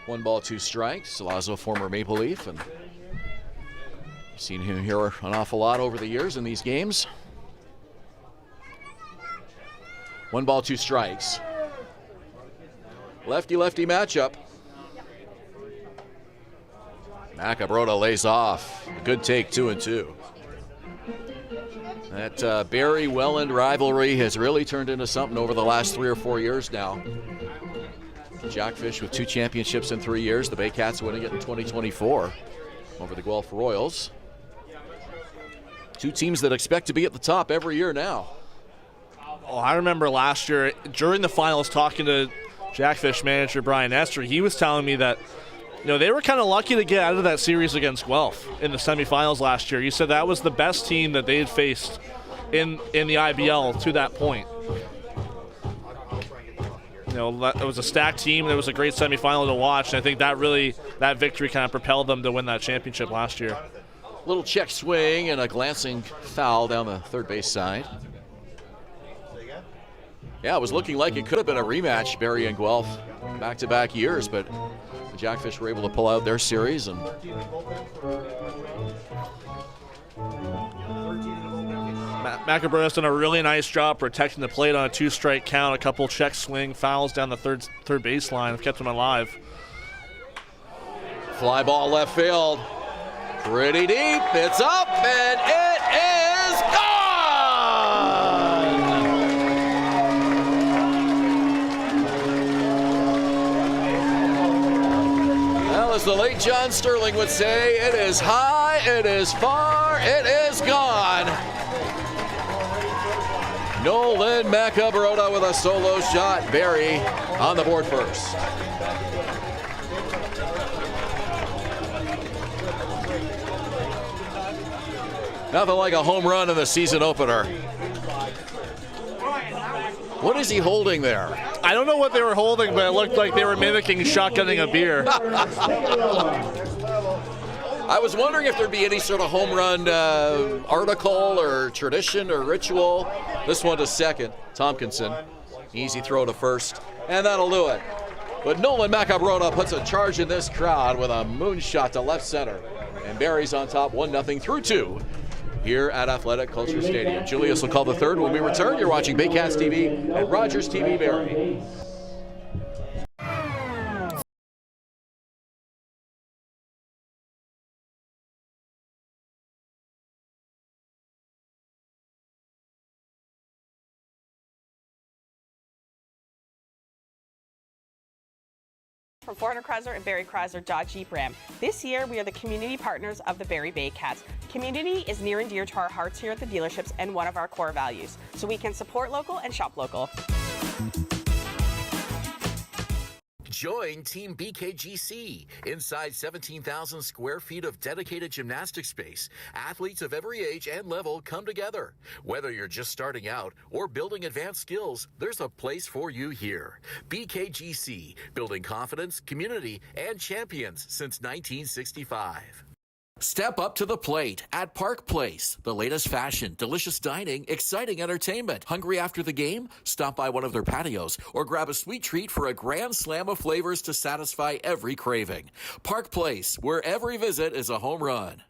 1 ball, 2 strikes. Salazzo, former Maple Leaf, and you've seen him here an awful lot over the years in these games. 1 ball, 2 strikes. Lefty-lefty matchup. Macabroda lays off. A good take, 2-2. That Barrie-Welland rivalry has really turned into something over the last 3 or 4 years now. Jackfish with 2 championships in 3 years. The Baycats winning it in 2024 over the Guelph Royals. 2 teams that expect to be at the top every year now. Oh, I remember last year during the finals talking to Jackfish manager Brian Esther. He was telling me that they were kind of lucky to get out of that series against Guelph in the semifinals last year. He said that was the best team that they had faced in the IBL to that point. It was a stacked team. It was a great semifinal to watch, and I think that victory kind of propelled them to win that championship last year. Little check swing and a glancing foul down the third base side. Yeah, it was looking like it could have been a rematch, Barrie and Guelph, back-to-back years, but the Jackfish were able to pull out their series. And Macabroda's done a really nice job protecting the plate on a 2-strike count. A couple check swing fouls down the third baseline have kept him alive. Fly ball left field. Pretty deep. It's up, and it is gone! Well, as the late John Sterling would say, it is high, it is far, it is gone. Nolan Macabrota with a solo shot. Barrie on the board first. Nothing like a home run in the season opener. What is he holding there? I don't know what they were holding, but it looked like they were mimicking shotgunning a beer. I was wondering if there'd be any sort of home run article or tradition or ritual. This one to second. Tompkinson. Easy throw to first. And that'll do it. But Nolan Macabrota puts a charge in this crowd with a moonshot to left center. And Barrie's on top 1-0 through 2 here at Athletic Culture Stadium. Julius will call the third when we return. You're watching Baycats TV at Rogers TV Barrie. From Foreigner Chrysler and Barrie Chrysler Dodge Jeep Ram. This year, we are the community partners of the Barrie Baycats. Community is near and dear to our hearts here at the dealerships and one of our core values, so we can support local and shop local. Join Team BKGC. Inside 17,000 square feet of dedicated gymnastic space, athletes of every age and level come together. Whether you're just starting out or building advanced skills, there's a place for you here. BKGC, building confidence, community, and champions since 1965. Step up to the plate at Park Place. The latest fashion, delicious dining, exciting entertainment. Hungry after the game? Stop by one of their patios or grab a sweet treat for a grand slam of flavors to satisfy every craving. Park Place, where every visit is a home run.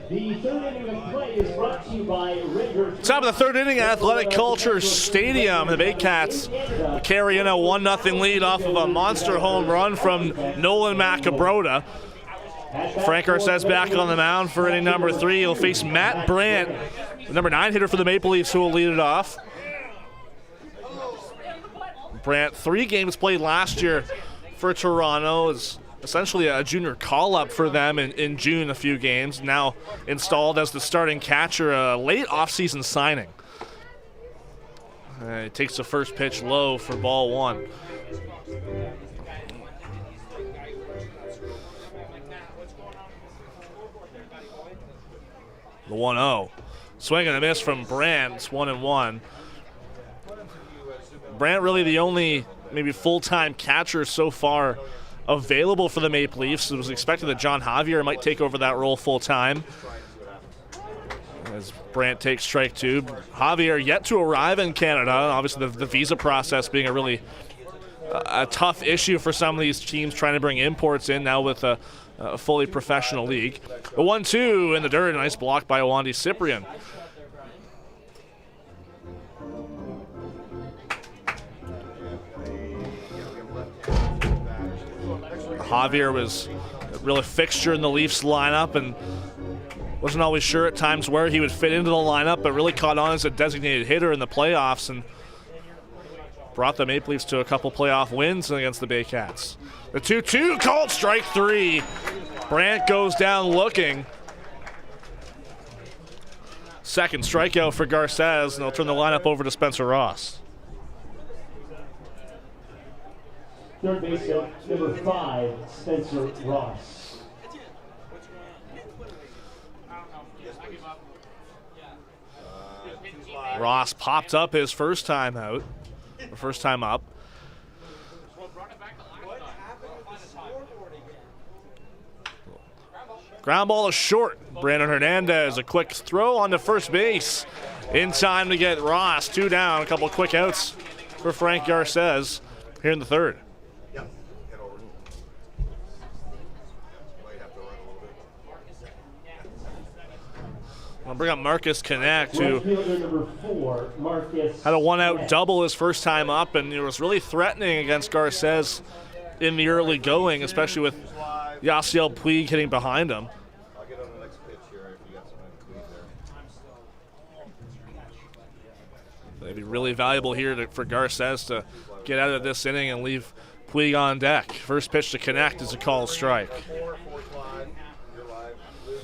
The third inning of play is brought to you by Ranger. Top of the third inning, Athletic Culture Stadium. The Baycats carry in a 1-0 lead off of a monster home run from Nolan Macabrota. Frank Garces back on the mound for inning number 3. He'll face Matt Brandt, the number 9 hitter for the Maple Leafs, who will lead it off. Brandt, 3 games played last year for Toronto, is essentially a junior call-up for them in June, a few games. Now installed as the starting catcher, a late offseason signing. He takes the first pitch low for ball 1. The 1-0. Swing and a miss from Brandt. It's 1-1. Brandt really the only maybe full-time catcher so far available for the Maple Leafs. It was expected that John Javier might take over that role full-time. As Brandt takes strike 2. Javier yet to arrive in Canada. Obviously the visa process being a really tough issue for some of these teams trying to bring imports in now with a fully professional league. A 1-2 in the dirt. Nice block by Wandy Cyprian. Javier was really a fixture in the Leafs lineup and wasn't always sure at times where he would fit into the lineup, but really caught on as a designated hitter in the playoffs and brought the Maple Leafs to a couple playoff wins against the Baycats. The 2-2 called strike 3. Brandt goes down looking. Second strikeout for Garces, and they'll turn the lineup over to Spencer Ross. Third baseman, number 5, Spencer Ross. Ross popped up his first time out, or first time up. Ground ball is short. Brandon Hernandez, a quick throw onto first base. In time to get Ross 2 down. A couple of quick outs for Frank Garces here in the third. I'll bring up Marcus Connect, who Fielder number 4, Marcus had a one-out Connect. double his first time up, and it was really threatening against Garces in the early going, especially with Yasiel Puig hitting behind him. I'll get on the next pitch here if you got something there. It'd be really valuable here for Garces to get out of this inning and leave Puig on deck. First pitch to Connect is a called strike. 4, 4's live. You're live. Blue.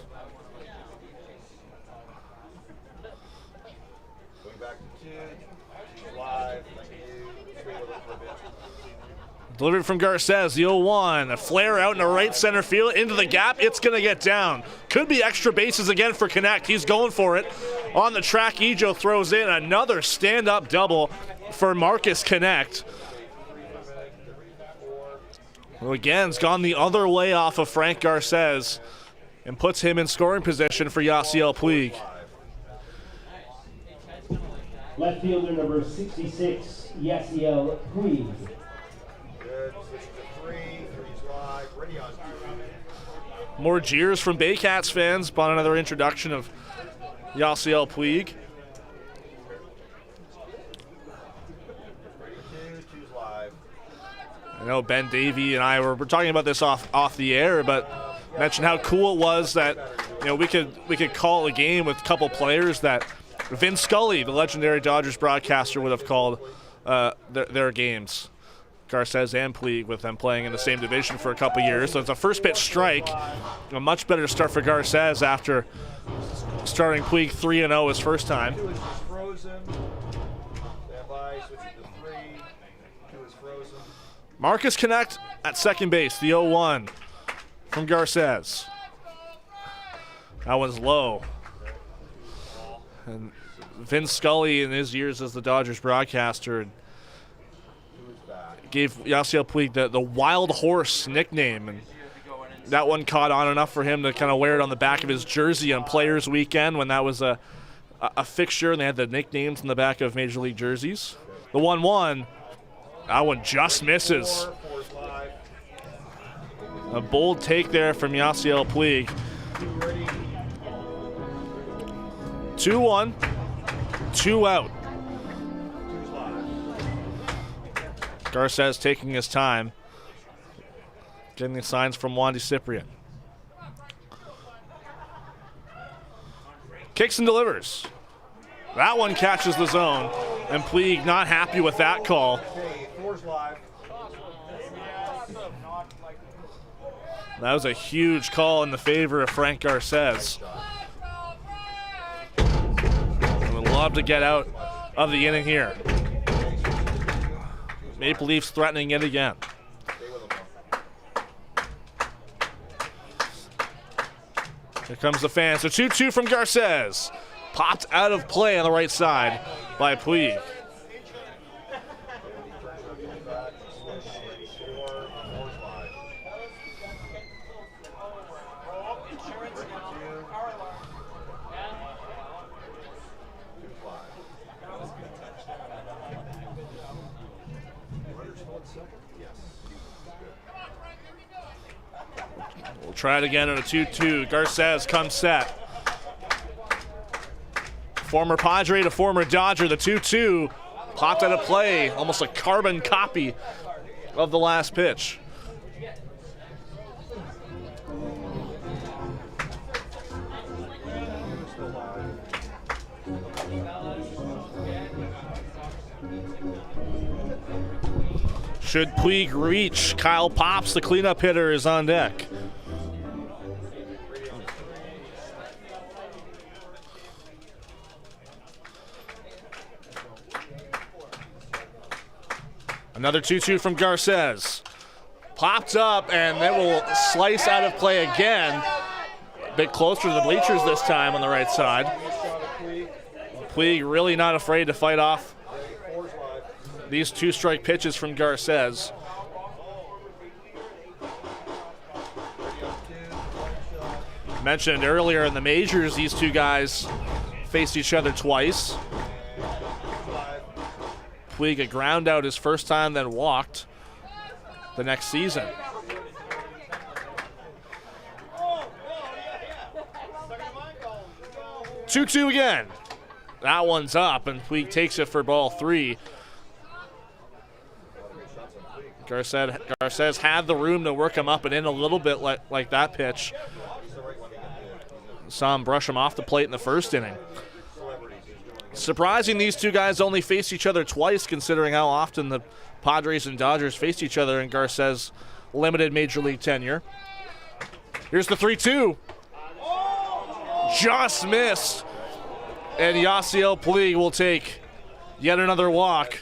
Going back to 2. 2's live. Thank you. Stay with us for a bit. Delivered from Garces, the 0-1. A flare out in the right center field into the gap. It's going to get down. Could be extra bases again for Connect. He's going for it. On the track, Ejo throws in another stand-up double for Marcus Connect. Who again has gone the other way off of Frank Garces and puts him in scoring position for Yasiel Puig. Left fielder number 66, Yasiel Puig. Good. Switching to 3. 3's live. Ready on 2. More jeers from Baycats fans upon another introduction of Yasiel Puig. Ready 2. 2's live. I know Ben Davy and I were talking about this off the air, but mentioned how cool it was that we could call a game with a couple players that Vince Scully, the legendary Dodgers broadcaster, would have called their games. Garces and Puig, with them playing in the same division for a couple years. So it's a first pitch strike. A much better start for Garces after starting Puig 3-0 his first time. 2 is frozen. Stand by. Switching to 3. 2 is frozen. Marcus Connect at second base, the 0-1 from Garces. That one's low. And Vince Scully, in his years as the Dodgers broadcaster, gave Yasiel Puig the Wild Horse nickname, and that one caught on enough for him to kind of wear it on the back of his jersey on Players Weekend when that was a fixture, and they had the nicknames in the back of Major League jerseys. The 1-1, that one just misses. 4's live. A bold take there from Yasiel Puig. 2 ready. 2-1, 2 out. 2's live. Garces taking his time, getting the signs from Wandy Cyprian. Kicks and delivers. That one catches the zone, and Puig not happy with that call. Okay, 4's live. That was a huge call in the favor of Frank Garces. I would love to get out of the inning here. Maple Leafs threatening it again. Here comes the fans. A 2-2 from Garces. Popped out of play on the right side by Puig. We'll try it again on a 2-2. Garces comes set. Former Padre to former Dodger. The 2-2 popped out of play. Almost a carbon copy of the last pitch. Should Puig reach, Kyle Pops, the cleanup hitter, is on deck. Another 2-2 from Garces. Popped up, and it will slice out of play again. A bit closer to the bleachers this time on the right side. Puig really not afraid to fight off these 2-strike pitches from Garces. Mentioned earlier in the majors, these two guys faced each other twice. Puig a ground out his first time, then walked the next season. 2-2 again. That one's up, and Puig takes it for ball 3. Garces had the room to work him up and in a little bit like that pitch. Saw him brush him off the plate in the first inning. Surprising these two guys only faced each other twice, considering how often the Padres and Dodgers faced each other in Garces' limited major league tenure. Here's the 3-2. Just missed. And Yasiel Puig will take yet another walk.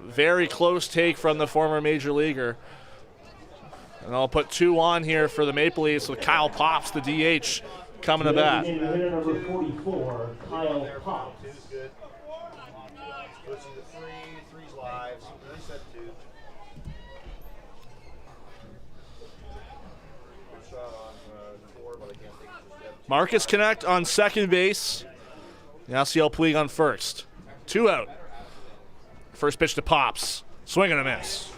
Very close take from the former major leaguer. And I'll put 2 on here for the Maple Leafs with Kyle Pops, the DH, coming to bat. Hitter number 44, Kyle Pops. Marcus Connect on second base. Yasiel Puig on first. 2 out. First pitch to Pops. Swing and a miss.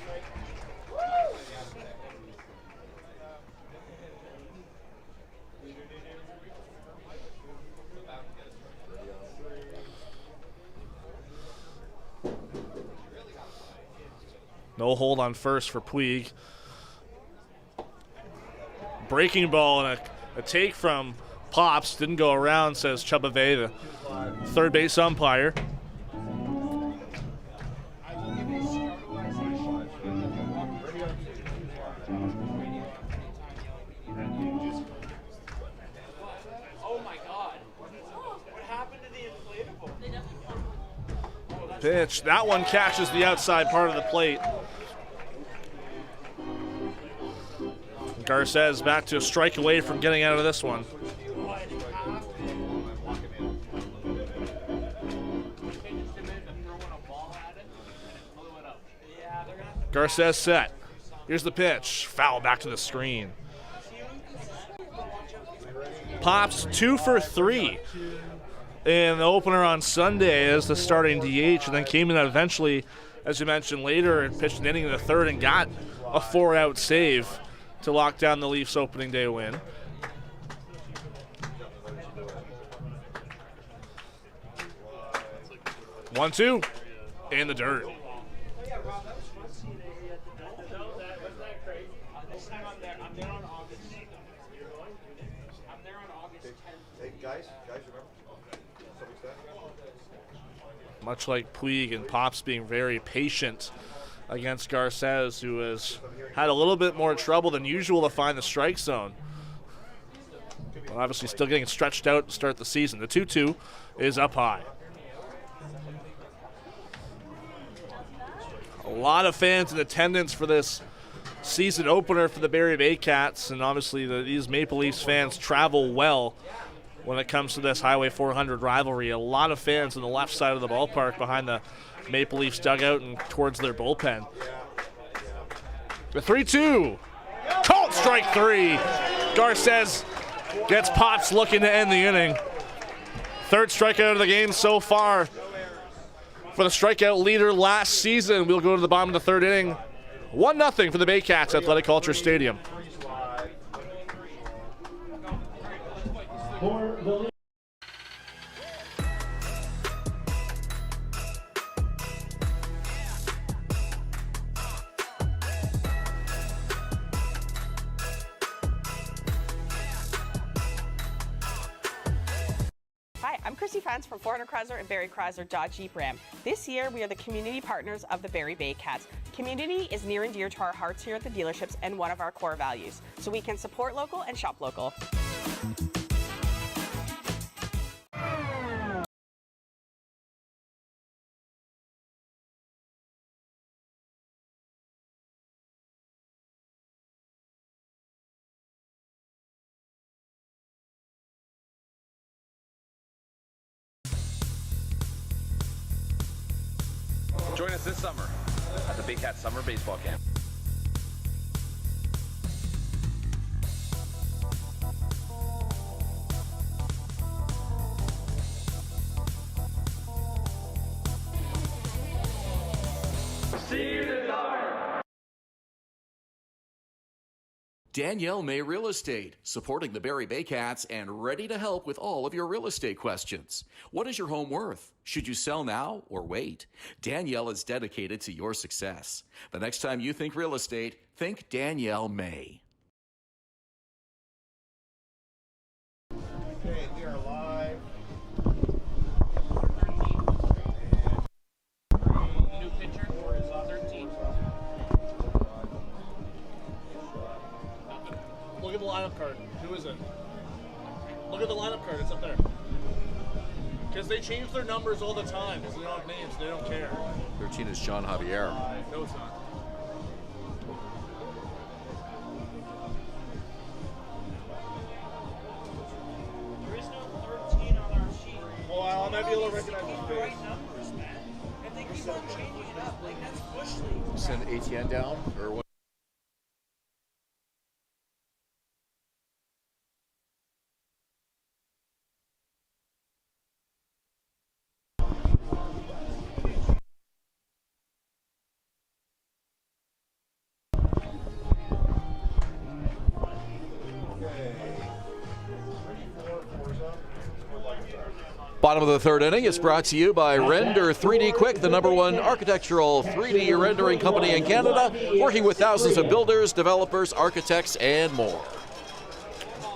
No hold on first for Puig. Breaking ball and a take from Pops. Didn't go around, says Chubave, the third base umpire. Pitch. That one catches the outside part of the plate. Garces back to a strike away from getting out of this one. Garces set. Here's the pitch. Foul back to the screen. Pops 2 for 3 in the opener on Sunday as the starting DH, and then came in eventually, as you mentioned later, and pitched an inning in the third and got a 4-out save to lock down the Leafs' opening day win. One, 2 in the dirt. Much like Puig and Pops being very patient against Garces, who has had a little bit more trouble than usual to find the strike zone. But obviously still getting stretched out to start the season. The 2-2 is up high. A lot of fans in attendance for this season opener for the Barrie Baycats, and obviously these Maple Leafs fans travel well when it comes to this Highway 400 rivalry. A lot of fans on the left side of the ballpark behind the Maple Leafs dugout and towards their bullpen. The 3-2. Called strike 3. Garces gets Pops looking to end the inning. Third strikeout of the game so far for the strikeout leader last season. We'll go to the bottom of the third inning. 1-0 for the Baycats at Athletic Culture Stadium. For the Hi, I'm Chrissy Fans from 400 Chrysler and Barrie Chrysler Dodge Jeep Ram. This year, we are the community partners of the Barrie Baycats. Community is near and dear to our hearts here at the dealerships and one of our core values, so we can support local and shop local. Join us this summer at the Baycats Summer Baseball Camp. Danielle May Real Estate, supporting the Barrie Baycats and ready to help with all of your real estate questions. What is your home worth? Should you sell now or wait? Danielle is dedicated to your success. The next time you think real estate, think Danielle May. Okay, we are live. New pitcher is 13. Look at the lineup card. Who is it? Look at the lineup card. It's up there. Because they change their numbers all the time. Because they don't have names. They don't care. 13 is John Javier. No, it's not. There is no 13 on our sheet. Well, I might be able to recognize the his face. right numbers, man. And they keep on changing it up. Like, that's Bush League. Send ATN down or what? Bottom of the third inning is brought to you by Render 3D Quick, the #1 architectural 3D rendering company in Canada, working with thousands of builders, developers, architects, and more.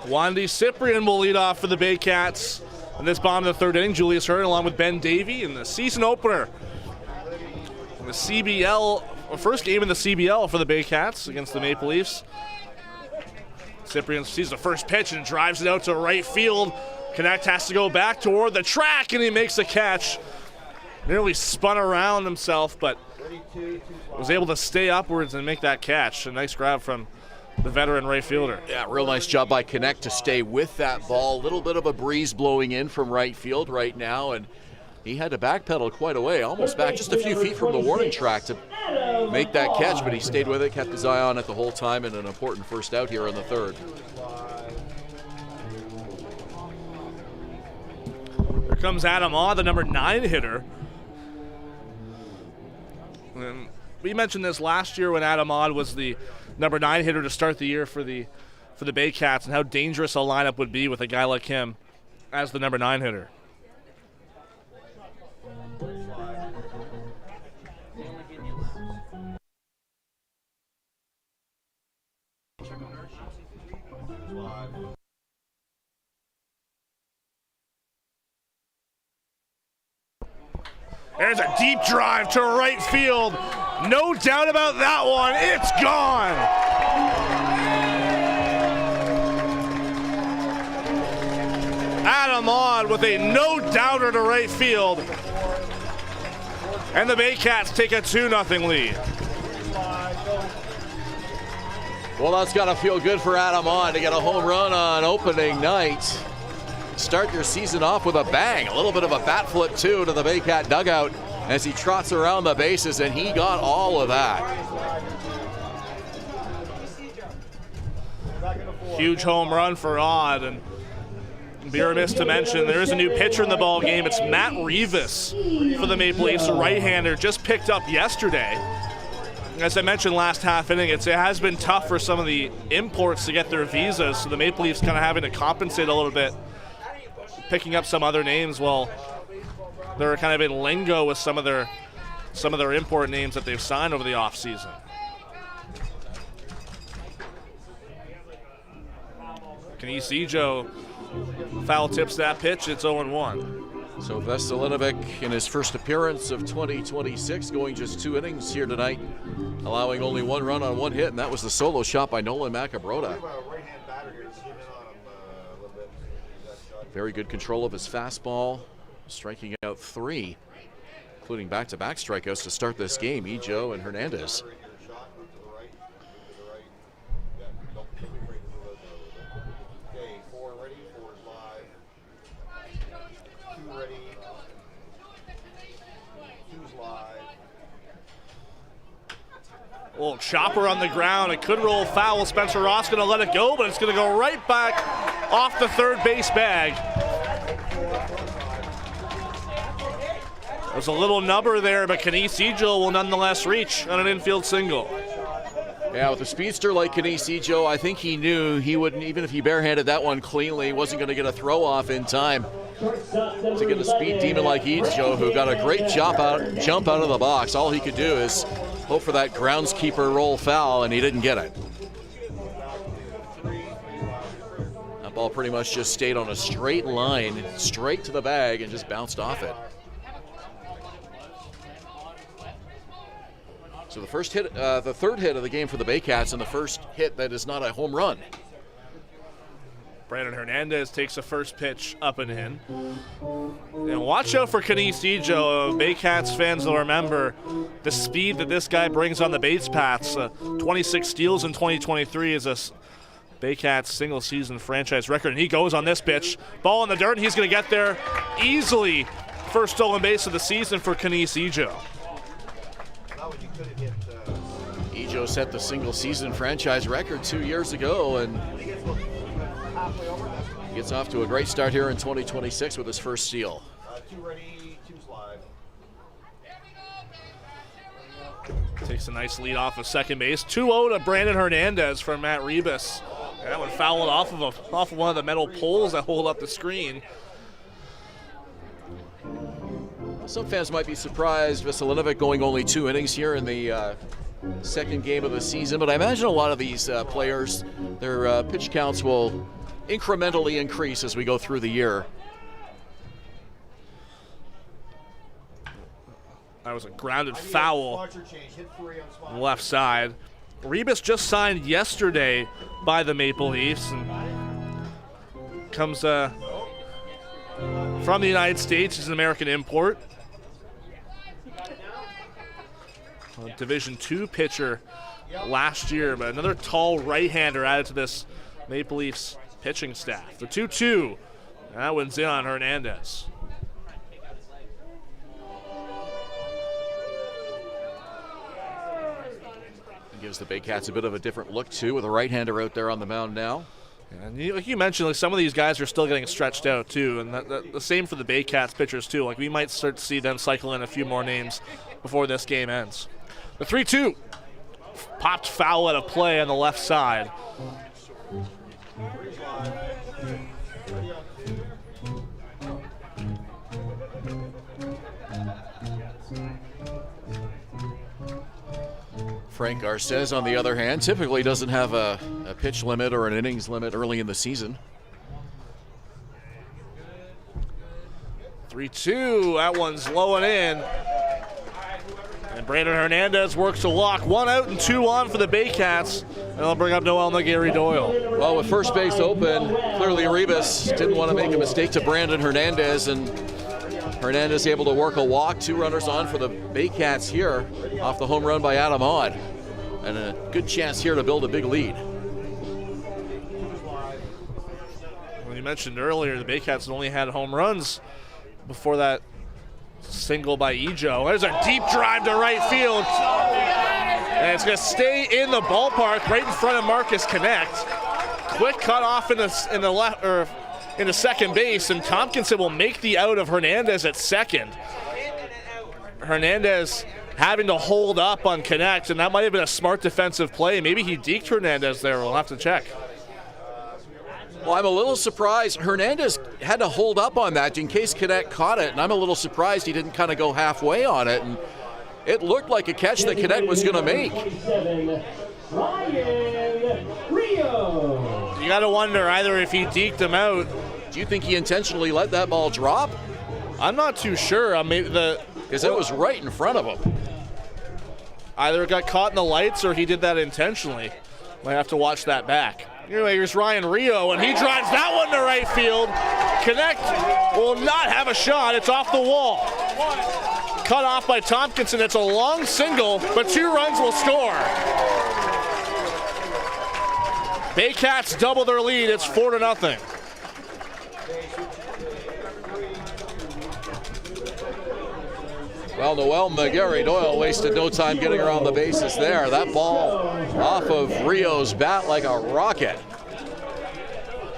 Wandy Cyprian will lead off for the Baycats in this bottom of the third inning. Julius Hern along with Ben Davy in the season opener. In the CBL, first game in the CBL for the Baycats against the Maple Leafs. Cyprian sees the first pitch and drives it out to right field. Connect has to go back toward the track, and he makes a catch. Nearly spun around himself, but was able to stay upwards and make that catch. A nice grab from the veteran right fielder. Yeah, real nice job by Connect to stay with that ball. A little bit of a breeze blowing in from right field right now, and he had to backpedal quite a way, almost back just a few feet from the warning track to make that catch, but he stayed with it, kept his eye on it the whole time, and an important first out here in the third. Here comes Adam Aud, the #9 hitter. And we mentioned this last year when Adam Aud was the #9 hitter to start the year for the Baycats, and how dangerous a lineup would be with a guy like him as the #9 hitter. There's a deep drive to right field. No doubt about that one. It's gone. Adam Aud with a no-doubter to right field. And the Baycats take a 2-0 lead. Well, that's got to feel good for Adam Aud to get a home run on opening night. Start your season off with a bang. A little bit of a bat flip, too, to the Baycat dugout as he trots around the bases, and he got all of that. Huge home run for Aud, and be remiss to mention there is a new pitcher in the ball game. It's Matt Rivas for the Maple Leafs, a right-hander, just picked up yesterday. As I mentioned last half inning, it has been tough for some of the imports to get their visas, so the Maple Leafs kind of having to compensate a little bit, picking up some other names while they're kind of in lingo with some of their import names that they've signed over the offseason. Kinesijo foul tips that pitch. It's 0-1. So Veselinovic in his first appearance of 2026, going just 2 innings here tonight, allowing only 1 run on 1 hit, and that was the solo shot by Nolan Macabrota. Very good control of his fastball, striking out 3, including back-to-back strikeouts to start this game, Ejo and Hernandez. Little chopper on the ground. It could roll foul. Spencer Ross going to let it go, but it's going to go right back off the third base bag. There's a little nubber there, but Kinesijo will nonetheless reach on an infield single. Yeah, with a speedster like Kenisi Joe, I think he knew he wouldn't, even if he barehanded that one cleanly, he wasn't going to get a throw off in time to get a speed demon like Joe, who got a great jump out of the box. All he could do is hope for that groundskeeper roll foul, and he didn't get it. That ball pretty much just stayed on a straight line, straight to the bag, and just bounced off it. So the first hit, the third hit of the game for the Baycats, and the first hit that is not a home run. Brandon Hernandez takes the first pitch up and in. And watch out for Kenisi Joe. Baycats fans will remember the speed that this guy brings on the base paths. 26 steals in 2023 is a Baycats single season franchise record. And he goes on this pitch. Ball in the dirt, and he's going to get there easily. First stolen base of the season for Kenisi Joe. Ejo set the single season franchise record 2 years ago, and he gets off to a great start here in 2026 with his first steal. 2 ready, 2 slide. Takes a nice lead off of second base. 2-0 to Brandon Hernandez from Matt Rebus. That one fouled off of one of the metal poles that hold up the screen. Some fans might be surprised Veselinovic going only 2 innings here in the second game of the season, but I imagine a lot of these players, their pitch counts will incrementally increase as we go through the year. That was a grounded foul on the left side. Rebus just signed yesterday by the Maple Leafs and comes from the United States. He's an American import. Division II pitcher last year, but another tall right-hander added to this Maple Leafs pitching staff. The 2-2. That one's in on Hernandez. Gives the Baycats a bit of a different look, too, with a right-hander out there on the mound now. And like you mentioned, like some of these guys are still getting stretched out, too, and the same for the Baycats pitchers, too. Like we might start to see them cycle in a few more names before this game ends. The 3-2. Popped foul at a play on the left side. Frank Garces, on the other hand, typically doesn't have a pitch limit or an innings limit early in the season. 3-2. That one's low and in. And Brandon Hernandez works to lock 1 out and 2 on for the Baycats. And they'll bring up Noel McGarry-Doyle. Well, with first base open, clearly Rebus didn't want to make a mistake to Brandon Hernandez, and Hernandez able to work a walk. 2 runners on for the Baycats here off the home run by Adam Odd. And a good chance here to build a big lead. Well, you mentioned earlier the Baycats only had home runs before that single by Ejo. There's a deep drive to right field. And it's going to stay in the ballpark right in front of Marcus Connect. Quick cut off in the left or into second base, and Tompkinson will make the out of Hernandez at second. Hernandez having to hold up on Connect, and that might have been a smart defensive play. Maybe he deked Hernandez there. We'll have to check. Well, I'm a little surprised. Hernandez had to hold up on that in case Connect caught it, and I'm a little surprised he didn't kind of go halfway on it. And it looked like a catch that Connect was going to make. You got to wonder either if he deked him out. Do you think he intentionally let that ball drop? I'm not too sure. Because it was right in front of him. Either it got caught in the lights or he did that intentionally. Might have to watch that back. Anyway, here's Ryan Rio, and he drives that one to right field. Connect will not have a shot. It's off the wall. Cut off by Tompkinson. It's a long single, but 2 runs will score. Baycats double their lead. It's 4-0. Well, Noel McGarry-Doyle wasted no time getting around the bases there. That ball off of Rio's bat like a rocket.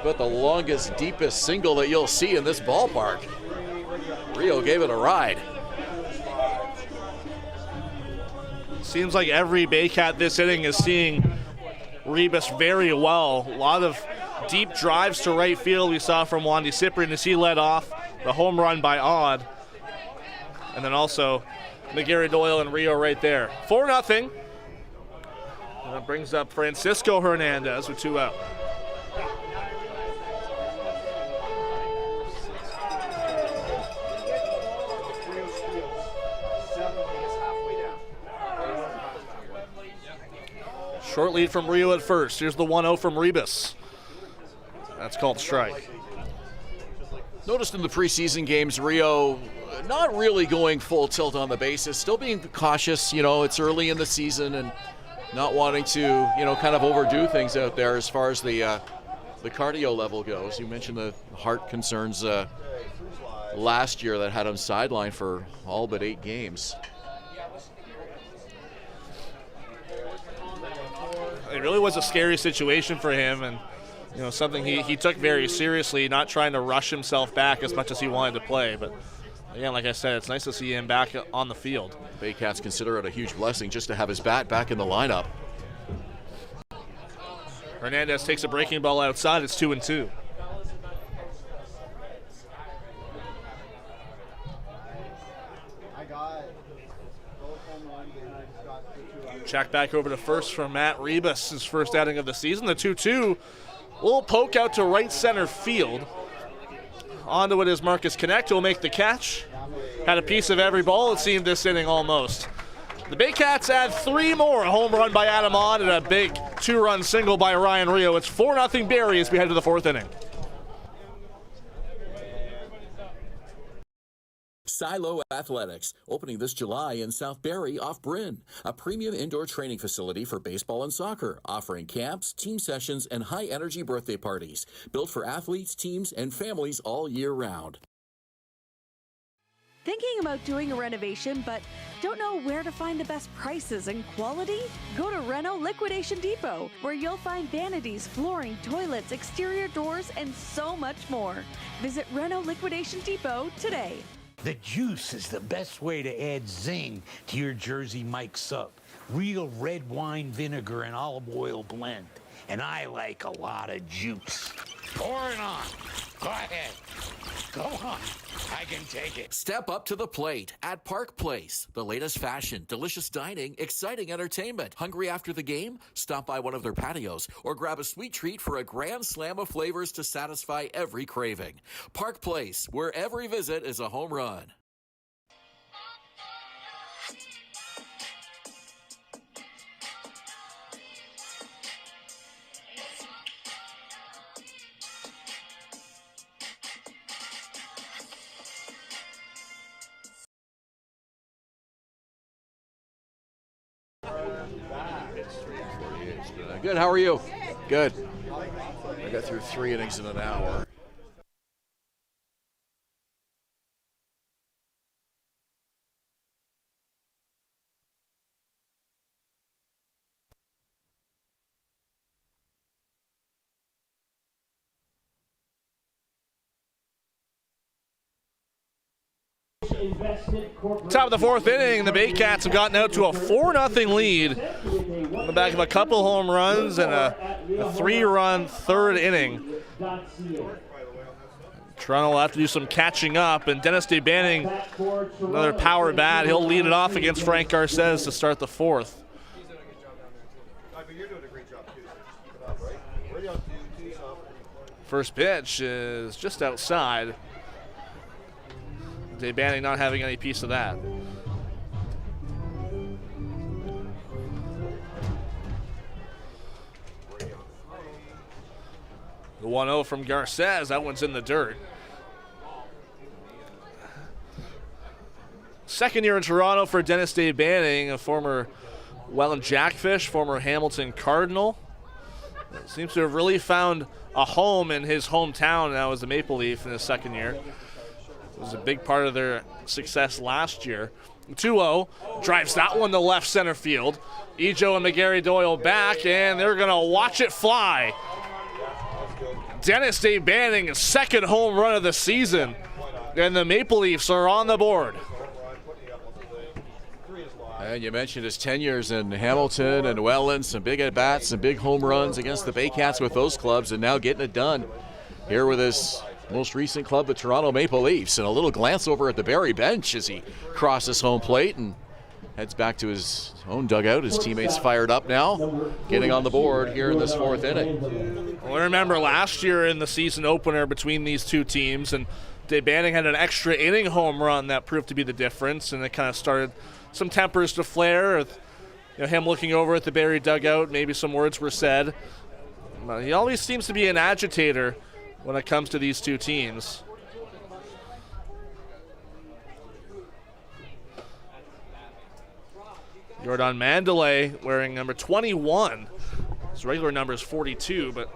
But the longest, deepest single that you'll see in this ballpark. Rio gave it a ride. Seems like every Baycat this inning is seeing Rebus very well. A lot of deep drives to right field we saw from Wandy Cyprian as he led off the home run by Odd. And then also McGarry Doyle and Rio right there. 4-0. That brings up Francisco Hernandez with 2 out. Short lead from Rio at first. Here's the 1-0 from Rebus. That's called strike. Noticed in the preseason games, Rio not really going full tilt on the bases, still being cautious. It's early in the season and not wanting to, kind of overdo things out there as far as the cardio level goes. You mentioned the heart concerns last year that had him sidelined for all but 8 games. It really was a scary situation for him, and something he took very seriously, not trying to rush himself back as much as he wanted to play. But again, like I said, it's nice to see him back on the field. Baycats consider it a huge blessing just to have his bat back in the lineup. Hernandez takes a breaking ball outside. It's 2-2. Check back over to first from Matt Rebus, his first outing of the season. The 2-2. Little poke out to right center field. Onto it is Marcus Connect, who will make the catch. Had a piece of every ball, it seemed, this inning almost. The Baycats add 3 more. A home run by Adam Ott and a big 2-run single by Ryan Rio. It's 4-0 Barrie as we head to the 4th inning. Silo Athletics, opening this July in South Barrie off Bryn, a premium indoor training facility for baseball and soccer, offering camps, team sessions, and high-energy birthday parties, built for athletes, teams, and families all year round. Thinking about doing a renovation but don't know where to find the best prices and quality? Go to Reno Liquidation Depot, where you'll find vanities, flooring, toilets, exterior doors, and so much more. Visit Reno Liquidation Depot today. The juice is the best way to add zing to your Jersey Mike's Up. Real red wine vinegar and olive oil blend. And I like a lot of juice. Pour it on. Go ahead. Go on. I can take it. Step up to the plate at Park Place. The latest fashion, delicious dining, exciting entertainment. Hungry after the game? Stop by one of their patios or grab a sweet treat for a grand slam of flavors to satisfy every craving. Park Place, where every visit is a home run. Good, how are you? Good. I got through 3 innings in an hour. Top of the 4th inning, the Baycats have gotten out to a 4-0 lead on the back of a couple home runs and a 3-run 3rd inning. Toronto will have to do some catching up, and Dennis DeBanning, another power bat, he'll lead it off against Frank Garces to start the 4th. First pitch is just outside. DeBanning not having any piece of that. The 1-0 from Garces, that one's in the dirt. Second year in Toronto for Dennis DeBanning, a former Welland Jackfish, former Hamilton Cardinal. Seems to have really found a home in his hometown now as a Maple Leaf in his second year. It was a big part of their success last year. 2-0, drives that one to left center field. Ejo and McGarry Doyle back, and they're going to watch it fly. Dennis DeBanning, second home run of the season, and the Maple Leafs are on the board. And you mentioned his tenures in Hamilton and Welland, some big at-bats, some big home runs against the Baycats with those clubs, and now getting it done here with his most recent club, the Toronto Maple Leafs. And a little glance over at the Barrie bench as he crosses home plate and heads back to his own dugout. His teammates fired up now, getting on the board here in this fourth inning. Well, I remember last year in the season opener between these two teams, and Dave Banning had an extra inning home run that proved to be the difference, and it kind of started some tempers to flare. With, him looking over at the Barrie dugout, maybe some words were said. He always seems to be an agitator when it comes to these two teams. Jordan Mandalay wearing number 21. His regular number is 42, but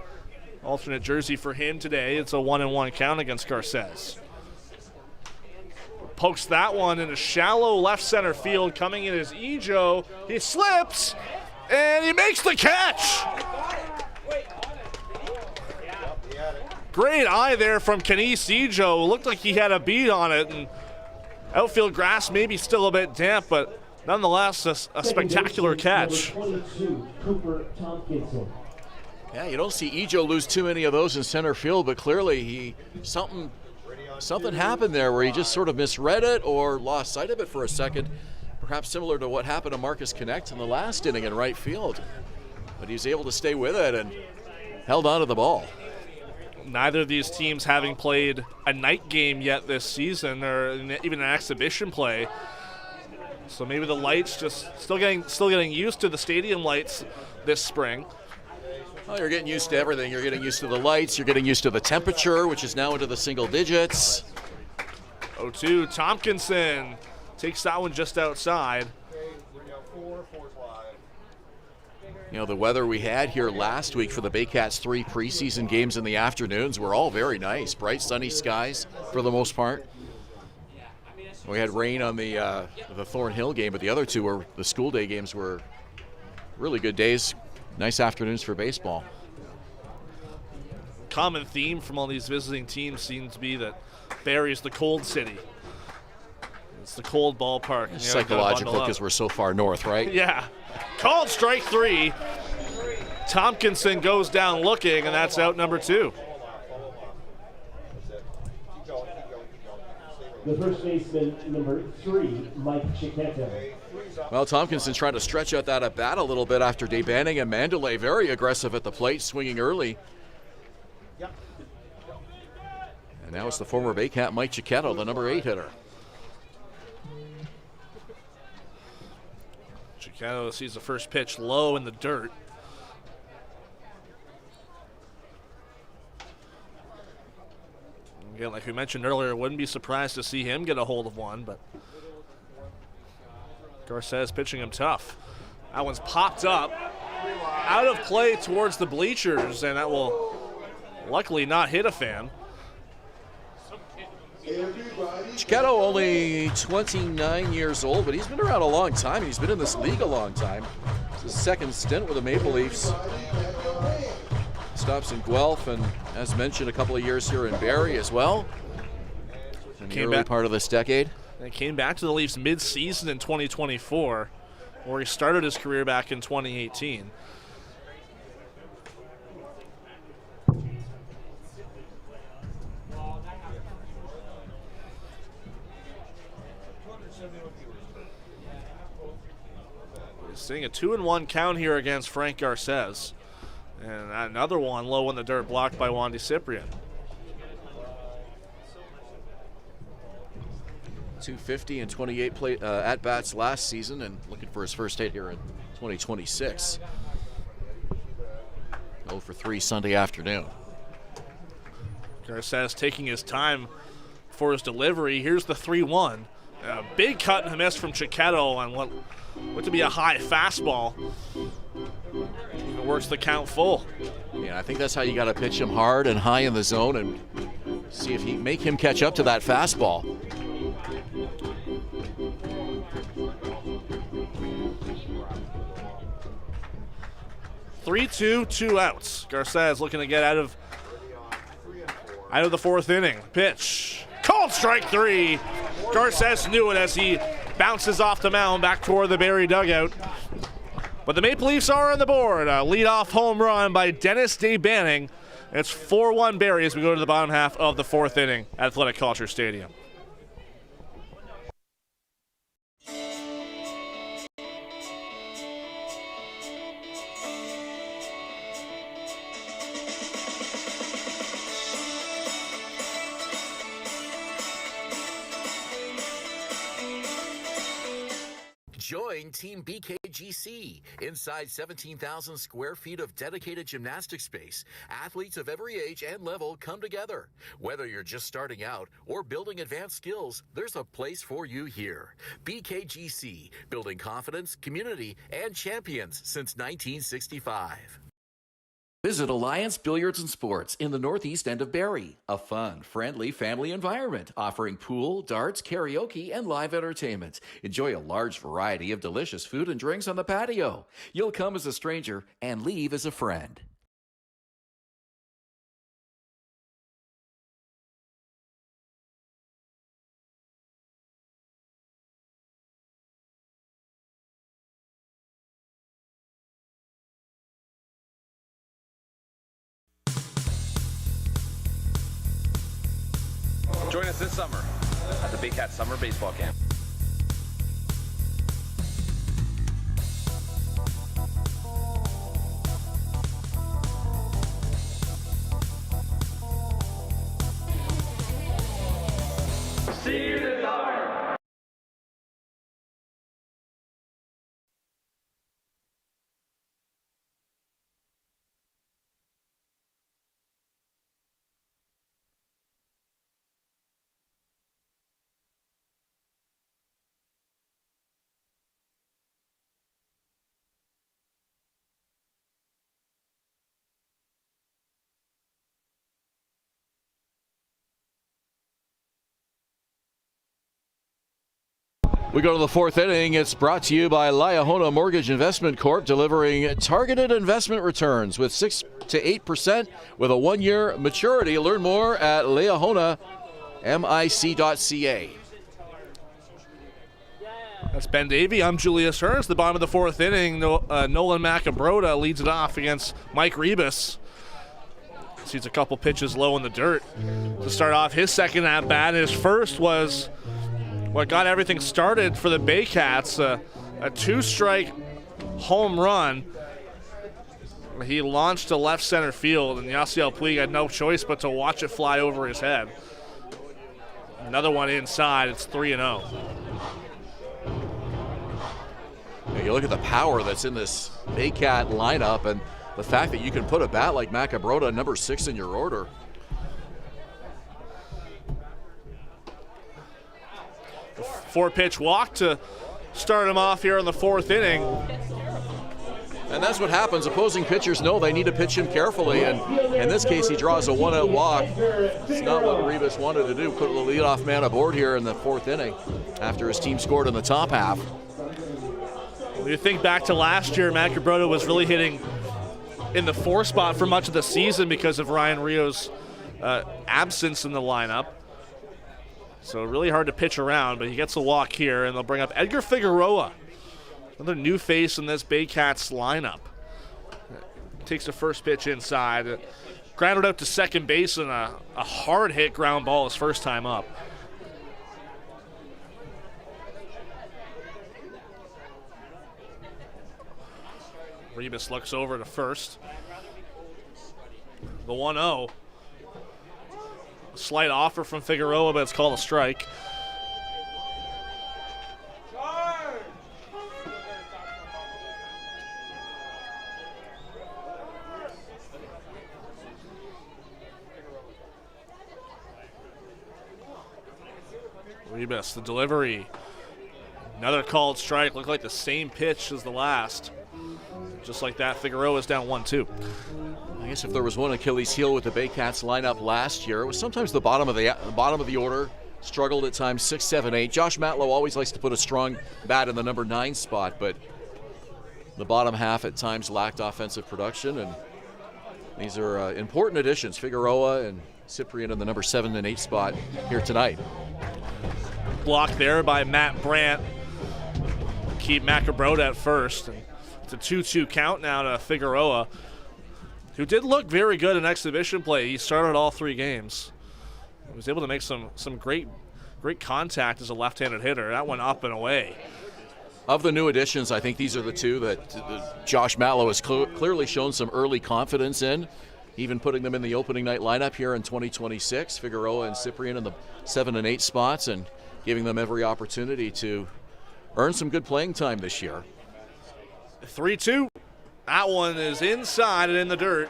alternate jersey for him today. It's a 1-1 count against Garces. Pokes that one in a shallow left center field. Coming in is Ejo. He slips, and he makes the catch. Great eye there from Kenise Ejo. Looked like he had a beat on it, and outfield grass maybe still a bit damp, but nonetheless a spectacular catch. Yeah, you don't see Ejo lose too many of those in center field, but clearly something happened there where he just sort of misread it or lost sight of it for a second, perhaps similar to what happened to Marcus Connect in the last inning in right field. But he was able to stay with it and held on to the ball. Neither of these teams having played a night game yet this season, or even an exhibition play. So maybe the lights just still getting used to the stadium lights this spring. Well, you're getting used to everything. You're getting used to the lights. You're getting used to the temperature, which is now into the single digits. 0-2, Tompkinson takes that one just outside. The weather we had here last week for the Baycats 3 preseason games in the afternoons were all very nice. Bright, sunny skies for the most part. We had rain on the Thornhill game, but the other two were the school day games were really good days. Nice afternoons for baseball. Common theme from all these visiting teams seems to be that Barrie is the cold city. It's the cold ballpark. It's psychological because we're so far north, right? Yeah. Called strike 3. Tompkinson goes down looking, and that's out number 2. The first baseman, number 3, Mike Chiquetto. Well, Tompkinson trying to stretch out that at-bat a little bit after Dave Banning, and Mandalay very aggressive at the plate, swinging early. And now it's the former Baycat Mike Chiquetto, the number 8 hitter. Chiquetto sees the first pitch low in the dirt. Again, like we mentioned earlier, wouldn't be surprised to see him get a hold of one, but Garces pitching him tough. That one's popped up, out of play towards the bleachers, and that will luckily not hit a fan. Chiquetto only 29 years old, but he's been around a long time. He's been in this league a long time. It's his second stint with the Maple Leafs. Stops in Guelph, and as mentioned, a couple of years here in Barrie as well. In the early part of this decade. And came back to the Leafs mid-season in 2024, where he started his career back in 2018. Seeing a 2-1 count here against Frank Garces. And another one low in the dirt, blocked by Wandy Cyprian. 250 and 28 at-bats last season, and looking for his first hit here in 2026. 0 for 3 Sunday afternoon. Garces taking his time for his delivery. Here's the 3-1. A big cut and a miss from Chiquetto on what looked to be a high fastball. It works the count full. Yeah, I think that's how you got to pitch him hard and high in the zone and see if make him catch up to that fastball. (3-2), 2 outs. Garces looking to get out of the fourth inning. Pitch. Called strike 3. Garces knew it as he bounces off the mound back toward the Barrie dugout. But the Maple Leafs are on the board. A leadoff home run by Dennis Day-Banning. It's 4-1 Barrie as we go to the bottom half of the fourth inning at Athletic Culture Stadium. Join Team BKGC. Inside 17,000 square feet of dedicated gymnastic space, athletes of every age and level come together. Whether you're just starting out or building advanced skills, there's a place for you here. BKGC, building confidence, community, and champions since 1965. Visit Alliance Billiards and Sports in the northeast end of Barrie. A fun, friendly family environment offering pool, darts, karaoke, and live entertainment. Enjoy a large variety of delicious food and drinks on the patio. You'll come as a stranger and leave as a friend. Join us this summer at the Baycats Summer Baseball Camp. See you this summer. We go to the fourth inning. It's brought to you by Liahona Mortgage Investment Corp, delivering targeted investment returns with 6 to 8% with a 1-year maturity. Learn more at liahonamic.ca. That's Ben Davy. I'm Julius Hern. It's the bottom of the fourth inning. Nolan Macabroda leads it off against Mike Rebus. Sees a couple pitches low in the dirt to start off his second at bat. His first was what got everything started for the Baycats, a 2-strike home run. He launched to left center field, and Yasiel Puig had no choice but to watch it fly over his head. Another one inside. It's 3-0. You look at the power that's in this Baycat lineup and the fact that you can put a bat like Macabroda, number 6 in your order. Four-pitch walk to start him off here in the fourth inning. And that's what happens. Opposing pitchers know they need to pitch him carefully, and in this case, he draws a 1-out walk. It's not what Rebus wanted to do, put the leadoff man aboard here in the fourth inning after his team scored in the top half. When you think back to last year, Macabroda was really hitting in the 4 spot for much of the season because of Ryan Rio's absence in the lineup. So really hard to pitch around, but he gets a walk here, and they'll bring up Edgar Figueroa, another new face in this Baycats lineup. Takes the first pitch inside, grounded out to second base, and a hard hit ground ball his first time up. Rebus looks over to first. The 1-0. Slight offer from Figueroa, but it's called a strike. Rebus, the delivery. Another called strike. Looked like the same pitch as the last. Just like that, Figueroa's down 1-2. I guess if there was one Achilles heel with the Baycats lineup last year, it was sometimes the bottom of the order. Struggled at times 6, 7, 8. Josh Matlow always likes to put a strong bat in the number 9 spot, but the bottom half at times lacked offensive production, and these are important additions. Figueroa and Cyprian in the number 7 and 8 spot here tonight. Blocked there by Matt Brandt. keep Macabrota at first. And it's a 2-2 count now to Figueroa, who did look very good in exhibition play. He started all 3 games. He was able to make some great contact as a left-handed hitter. That went up and away. Of the new additions, I think these are the two that Josh Matlow has clearly shown some early confidence in, even putting them in the opening night lineup here in 2026. Figueroa and Cyprian in the 7 and 8 spots, and giving them every opportunity to earn some good playing time this year. 3-2. That one is inside and in the dirt.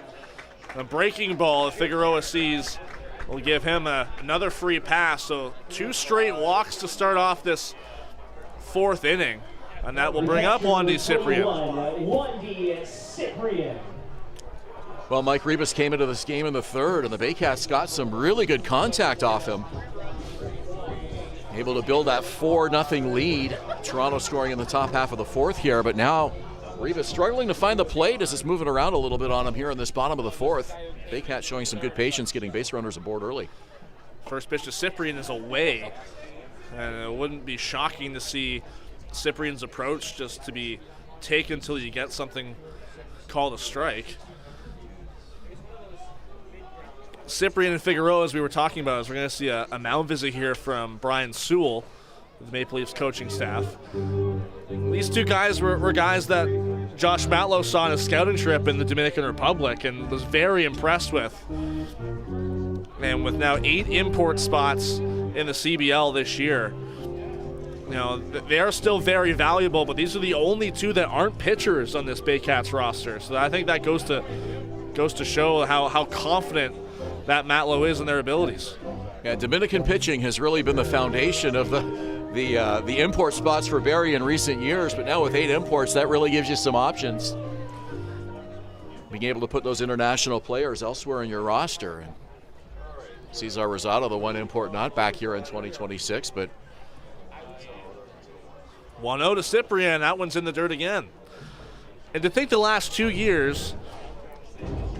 A breaking ball that Figueroa sees will give him another free pass. So 2 straight walks to start off this 4th inning. And that will bring up Wandy Cyprian. Wandy Cyprian. Well, Mike Rebus came into this game in the 3rd, and the Baycats got some really good contact off him. Able to build that 4-0 lead. Toronto scoring in the top half of the 4th here, but now Rebus struggling to find the plate as it's moving around a little bit on him here in this bottom of the 4th. Baycats showing some good patience, getting base runners aboard early. First pitch to Cyprian is away, and it wouldn't be shocking to see Cyprian's approach just to be taken until you get something called a strike. Cyprian and Figueroa, as we were talking about, is we're going to see a mound visit here from Brian Sewell, the Maple Leafs coaching staff. These 2 guys were guys that Josh Matlow saw on a scouting trip in the Dominican Republic and was very impressed with. And with now 8 import spots in the CBL this year, you know, they are still very valuable, but these are the only 2 that aren't pitchers on this Baycats roster. So I think that goes to show how confident that Matlow is in their abilities. Yeah, Dominican pitching has really been the foundation of the import spots for Barrie in recent years, but now with 8 imports, that really gives you some options. Being able to put those international players elsewhere in your roster. And Cesar Rosado, the 1 import not back here in 2026, but 1-0 to Cyprian. That one's in the dirt again. And to think the last 2 years,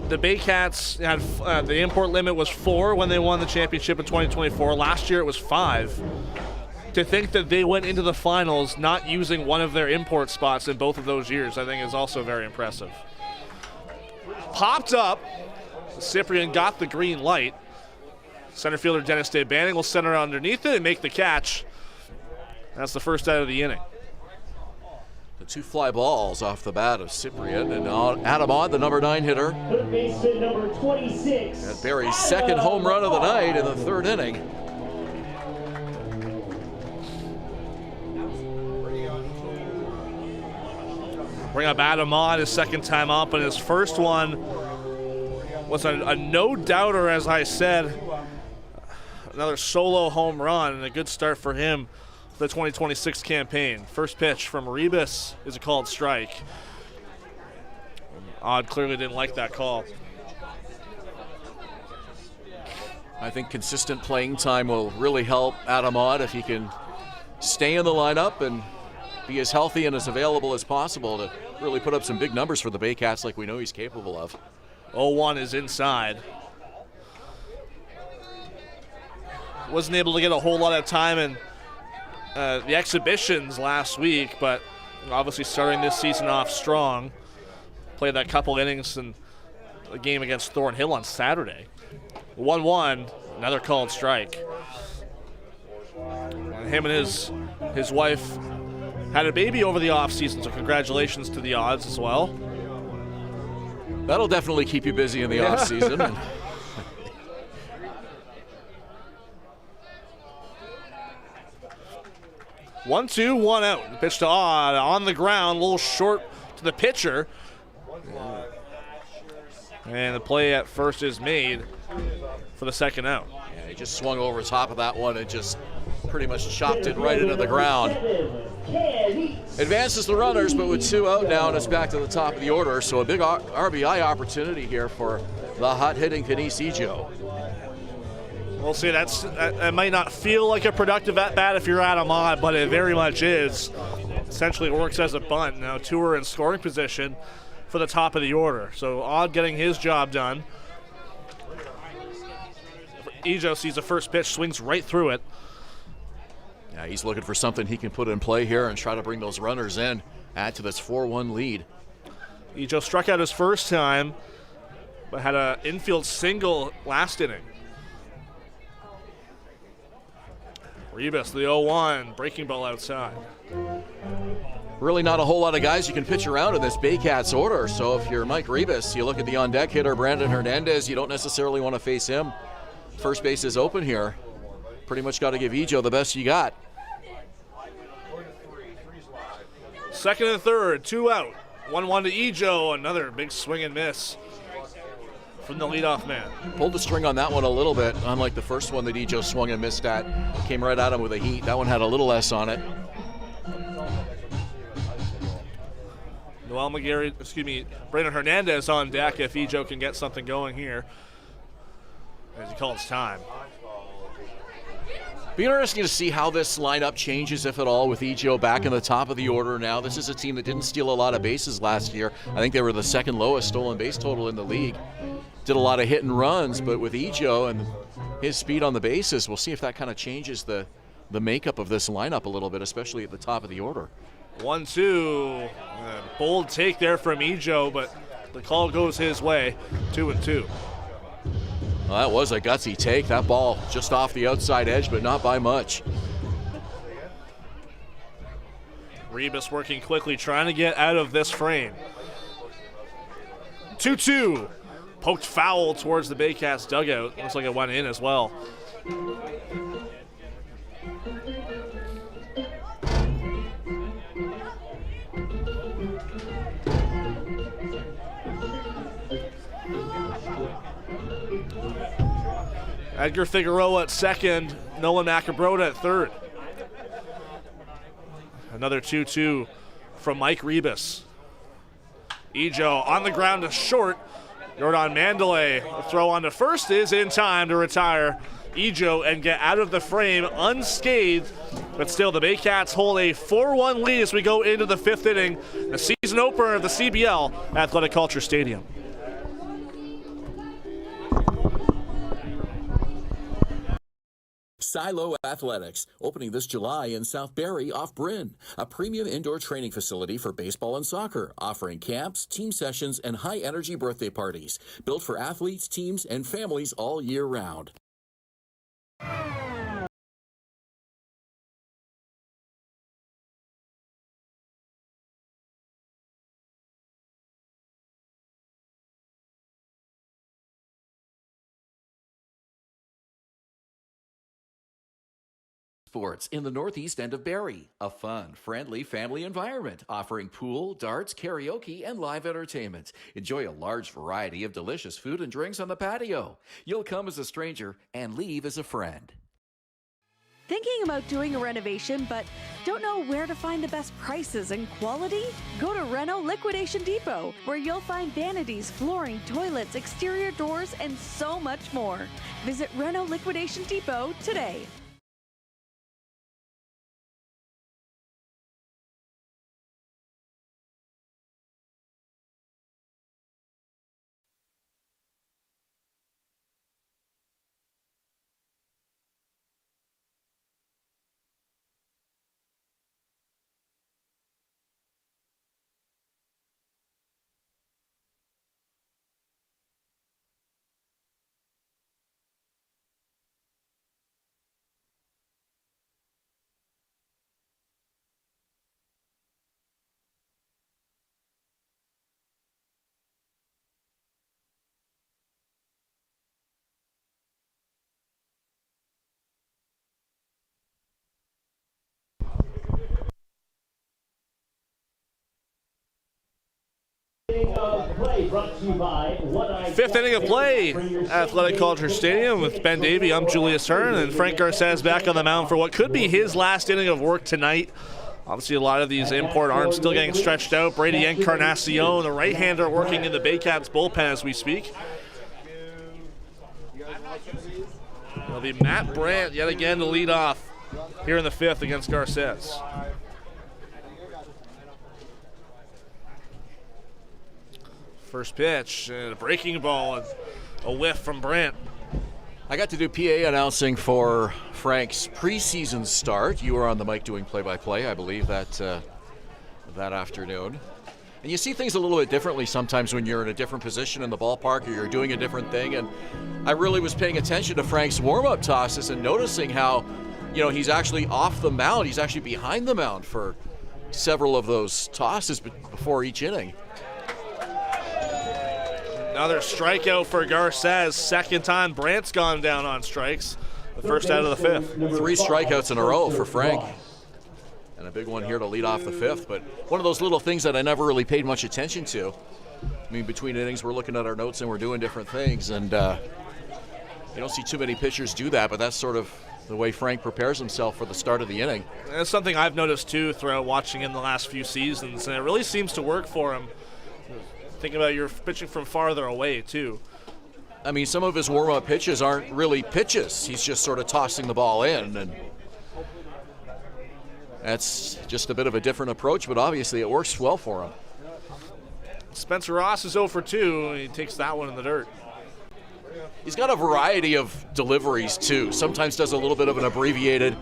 the Baycats had the import limit was 4 when they won the championship in 2024. Last year it was 5. To think that they went into the finals not using one of their import spots in both of those years, I think is also very impressive. Popped up. Cyprian got the green light. Center fielder Dennis Day Banning will center underneath it and make the catch. That's the first out of the inning. The 2 fly balls off the bat of Cyprian, and Adam Odd, the number 9 hitter. Third baseman number 26. At Barrie's 2nd home run of the night in the 3rd inning. Bring up Adam Odd his 2nd time up, and his first one was a no-doubter, as I said. Another solo home run, and a good start for him. The 2026 campaign. First pitch from Rebus is a called strike. Odd clearly didn't like that call. I think consistent playing time will really help Adam Odd if he can stay in the lineup and be as healthy and as available as possible to really put up some big numbers for the Baycats like we know he's capable of. 0-1 is inside. Wasn't able to get a whole lot of time in the exhibitions last week, but obviously starting this season off strong. Played that couple innings in the game against Thornhill on Saturday. 1-1, another called strike. And him and his wife had a baby over the offseason, so congratulations to the Odds as well. That'll definitely keep you busy in the offseason. 1-2, 1 out. The pitch to Odd on the ground, a little short to the pitcher. And the play at first is made for the 2nd out. Yeah, he just swung over the top of that one and just pretty much chopped it right into the ground. Advances the runners, but with 2 out now, and it's back to the top of the order. So a big RBI opportunity here for the hot-hitting Kenise Ijo. We'll see. That might not feel like a productive at-bat if you're Adam Odd, but it very much is. Essentially, it works as a bunt. Now, 2 are in scoring position for the top of the order. So Odd getting his job done. Ijo sees the first pitch, swings right through it. Yeah, he's looking for something he can put in play here and try to bring those runners in, add to this 4-1 lead. Ejo struck out his first time, but had an infield single last inning. Rebus, the 0-1, breaking ball outside. Really not a whole lot of guys you can pitch around in this Baycats order, so if you're Mike Rebus, you look at the on-deck hitter, Brandon Hernandez, you don't necessarily want to face him. First base is open here. Pretty much got to give Ejo the best you got. Second and third, 2 out. 1-1 to Ejo, another big swing and miss from the leadoff man. Pulled the string on that one a little bit, unlike the first one that Ejo swung and missed at. Came right at him with a heat. That one had a little less on it. Noel McGarry, Brandon Hernandez on deck if Ejo can get something going here as he calls time. Be interesting to see how this lineup changes, if at all, with Ejo back in the top of the order now. This is a team that didn't steal a lot of bases last year. I think they were the second lowest stolen base total in the league. Did a lot of hit and runs, but with Ejo and his speed on the bases, we'll see if that kind of changes the makeup of this lineup a little bit, especially at the top of the order. 1-2. Bold take there from Ejo, but the call goes his way. 2-2. Well, that was a gutsy take. That ball just off the outside edge, but not by much. Rebus working quickly, trying to get out of this frame. 2-2. Poked foul towards the Baycats dugout. Looks like it went in as well. Edgar Figueroa at second, Nolan Macabrota at third. Another 2-2 from Mike Rebus. Ejo on the ground to short. Jordan Mandalay, the throw on to first is in time to retire Ejo and get out of the frame unscathed. But still, the Baycats hold a 4-1 lead as we go into the fifth inning, the season opener of the CBL Athletic Kulture Stadium. Silo Athletics, opening this July in South Barrie off Bryn, a premium indoor training facility for baseball and soccer, offering camps, team sessions, and high-energy birthday parties, built for athletes, teams, and families all year round. Sports in the northeast end of Barrie. A fun, friendly family environment offering pool, darts, karaoke, and live entertainment. Enjoy a large variety of delicious food and drinks on the patio. You'll come as a stranger and leave as a friend. Thinking about doing a renovation but don't know where to find the best prices and quality? Go to Reno Liquidation Depot, where you'll find vanities, flooring, toilets, exterior doors, and so much more. Visit Reno Liquidation Depot today. Fifth inning of play, Athletic Kulture Stadium with Ben Davy. I'm Julius Hern, and Frank Garces back on the mound for what could be his last inning of work tonight. Obviously, a lot of these import arms still getting stretched out. Brady Encarnacion, the right-hander, working in the Baycats bullpen as we speak. It'll be Matt Brandt yet again to lead off here in the fifth against Garces. First pitch, and a breaking ball, and a whiff from Brandt. I got to do PA announcing for Frank's preseason start. You were on the mic doing play-by-play, I believe, that afternoon. And you see things a little bit differently sometimes when you're in a different position in the ballpark or you're doing a different thing. And I really was paying attention to Frank's warm-up tosses and noticing how, he's actually off the mound. He's actually behind the mound for several of those tosses before each inning. Another strikeout for Garces. Second time Brant's gone down on strikes. The first out of the fifth. 3 strikeouts in a row for Frank. And a big one here to lead off the fifth. But one of those little things that I never really paid much attention to. I mean, between innings, we're looking at our notes and we're doing different things. And you don't see too many pitchers do that, but that's sort of the way Frank prepares himself for the start of the inning. That's something I've noticed, too, throughout watching him the last few seasons. And it really seems to work for him. Think about you're pitching from farther away, too. I mean, some of his warm-up pitches aren't really pitches. He's just sort of tossing the ball in, and that's just a bit of a different approach, but obviously it works well for him. Spencer Ross is 0 for 2, and he takes that one in the dirt. He's got a variety of deliveries, too. Sometimes does a little bit of an abbreviated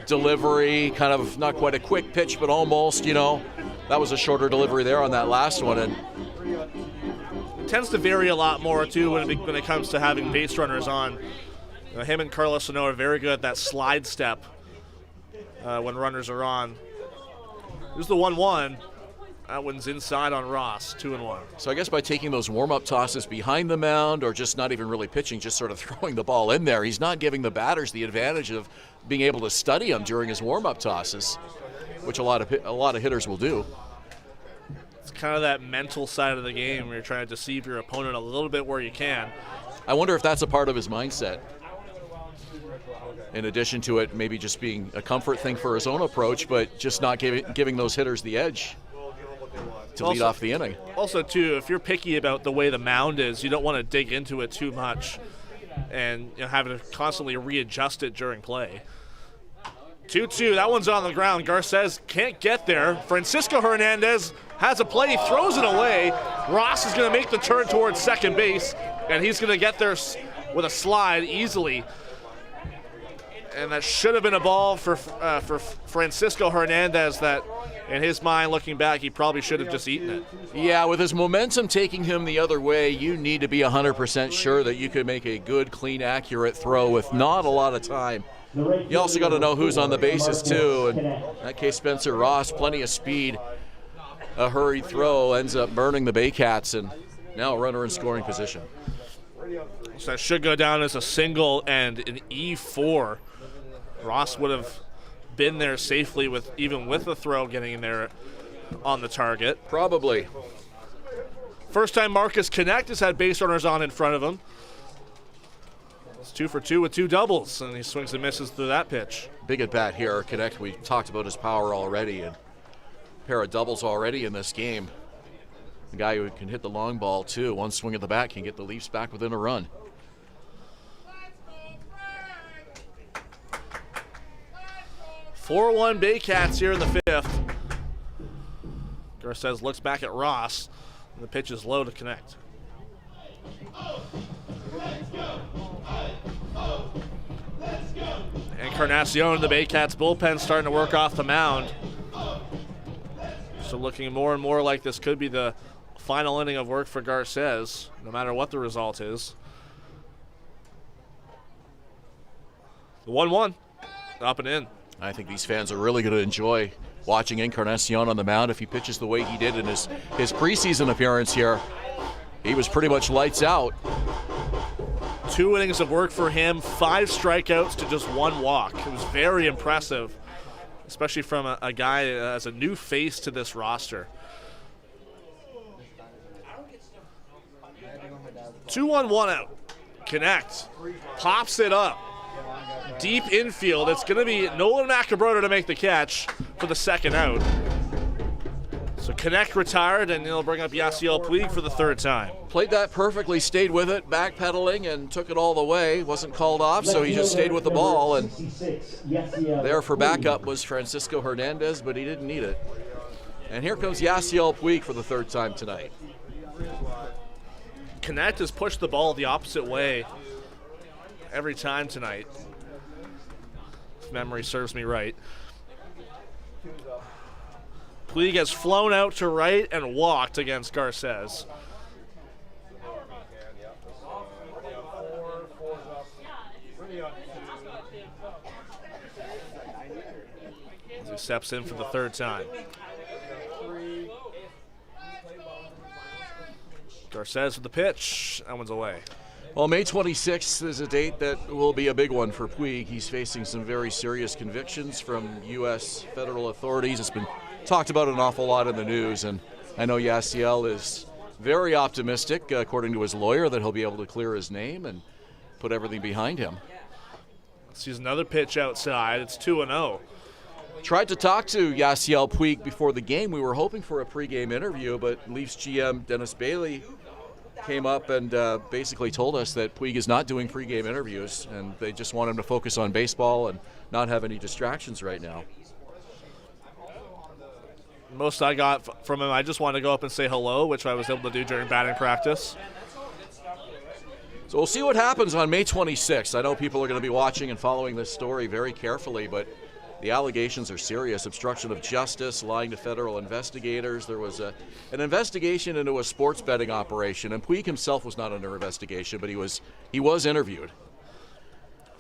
delivery, kind of not quite a quick pitch, but almost, That was a shorter delivery there on that last one. And it tends to vary a lot more, too, when it comes to having base runners on. Him and Carlos Sano are very good at that slide step when runners are on. Here's the 1-1. That one's inside on Ross, 2-1. So I guess by taking those warm-up tosses behind the mound or just not even really pitching, just sort of throwing the ball in there, he's not giving the batters the advantage of being able to study him during his warm-up tosses, which a lot of hitters will do. It's kind of that mental side of the game where you're trying to deceive your opponent a little bit where you can. I wonder if that's a part of his mindset. In addition to it maybe just being a comfort thing for his own approach, but just not giving those hitters the edge to lead off the inning. Also, too, if you're picky about the way the mound is, you don't want to dig into it too much and having to constantly readjust it during play. 2-2, that one's on the ground. Garces can't get there. Francisco Hernandez has a play, he throws it away. Ross is going to make the turn towards second base, and he's going to get there with a slide easily. And that should have been a ball for Francisco Hernandez that, in his mind, looking back, he probably should have just eaten it. Yeah, with his momentum taking him the other way, you need to be 100% sure that you could make a good, clean, accurate throw with not a lot of time. You also got to know who's on the bases, too. And in that case, Spencer Ross, plenty of speed. A hurried throw ends up burning the Baycats, and now a runner in scoring position. So that should go down as a single and an E4. Ross would have been there safely even with the throw getting in there on the target. Probably. First time Marcus Connect has had base runners on in front of him. It's 2 for 2 with 2 doubles, and he swings and misses through that pitch. Big at bat here, Connect. We talked about his power already, and a pair of doubles already in this game. The guy who can hit the long ball, too. One swing at the bat can get the Leafs back within a run. (4-1) Baycats here in the fifth. Garces looks back at Ross, and the pitch is low to Connect. Encarnacion, the Baycats bullpen, starting to work off the mound. So looking more and more like this could be the final inning of work for Garces, no matter what the result is. The 1-1, up and in. I think these fans are really going to enjoy watching Encarnacion on the mound if he pitches the way he did in his preseason appearance here. He was pretty much lights out. 2 innings of work for him, 5 strikeouts to just 1 walk. It was very impressive, especially from a guy as a new face to this roster. 2-1 out. Connect. Pops it up. Deep infield. It's going to be Nolan Macabroda to make the catch for the second out. So Connect retired, and he'll bring up Yasiel Puig for the third time. Played that perfectly, stayed with it, backpedaling, and took it all the way. Wasn't called off, so he just stayed with the ball. And there for backup was Francisco Hernandez, but he didn't need it. And here comes Yasiel Puig for the third time tonight. Connect has pushed the ball the opposite way every time tonight, if memory serves me right. Puig has flown out to right and walked against Garces. As he steps in for the third time. Garces with the pitch. That one's away. Well, May 26th is a date that will be a big one for Puig. He's facing some very serious convictions from U.S. federal authorities. It's been talked about an awful lot in the news, and I know Yasiel is very optimistic, according to his lawyer, that he'll be able to clear his name and put everything behind him. Let's use another pitch outside. It's 2-0. Tried to talk to Yasiel Puig before the game. We were hoping for a pregame interview, but Leafs GM Dennis Bailey came up and basically told us that Puig is not doing pregame interviews, and they just want him to focus on baseball and not have any distractions right now. Most I got from him, I just wanted to go up and say hello, which I was able to do during batting practice. So we'll see what happens on May 26th. I know people are going to be watching and following this story very carefully, but the allegations are serious. Obstruction of justice, lying to federal investigators. There was an investigation into a sports betting operation, and Puig himself was not under investigation, but he was interviewed.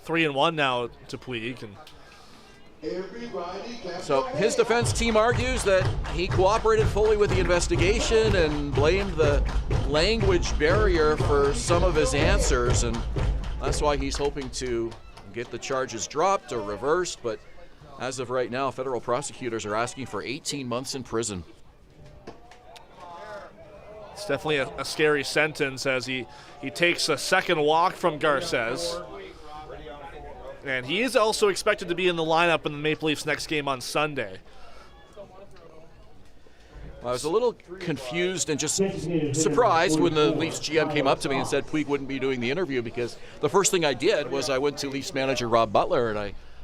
3-1 now to Puig. And so his defense team argues that he cooperated fully with the investigation and blamed the language barrier for some of his answers, and that's why he's hoping to get the charges dropped or reversed, but as of right now, federal prosecutors are asking for 18 months in prison. It's definitely a scary sentence as he takes a second walk from Garces. And he is also expected to be in the lineup in the Maple Leafs next game on Sunday. I was a little confused and just surprised when the Leafs GM came up to me and said Puig wouldn't be doing the interview, because the first thing I did was I went to Leafs manager Rob Butler and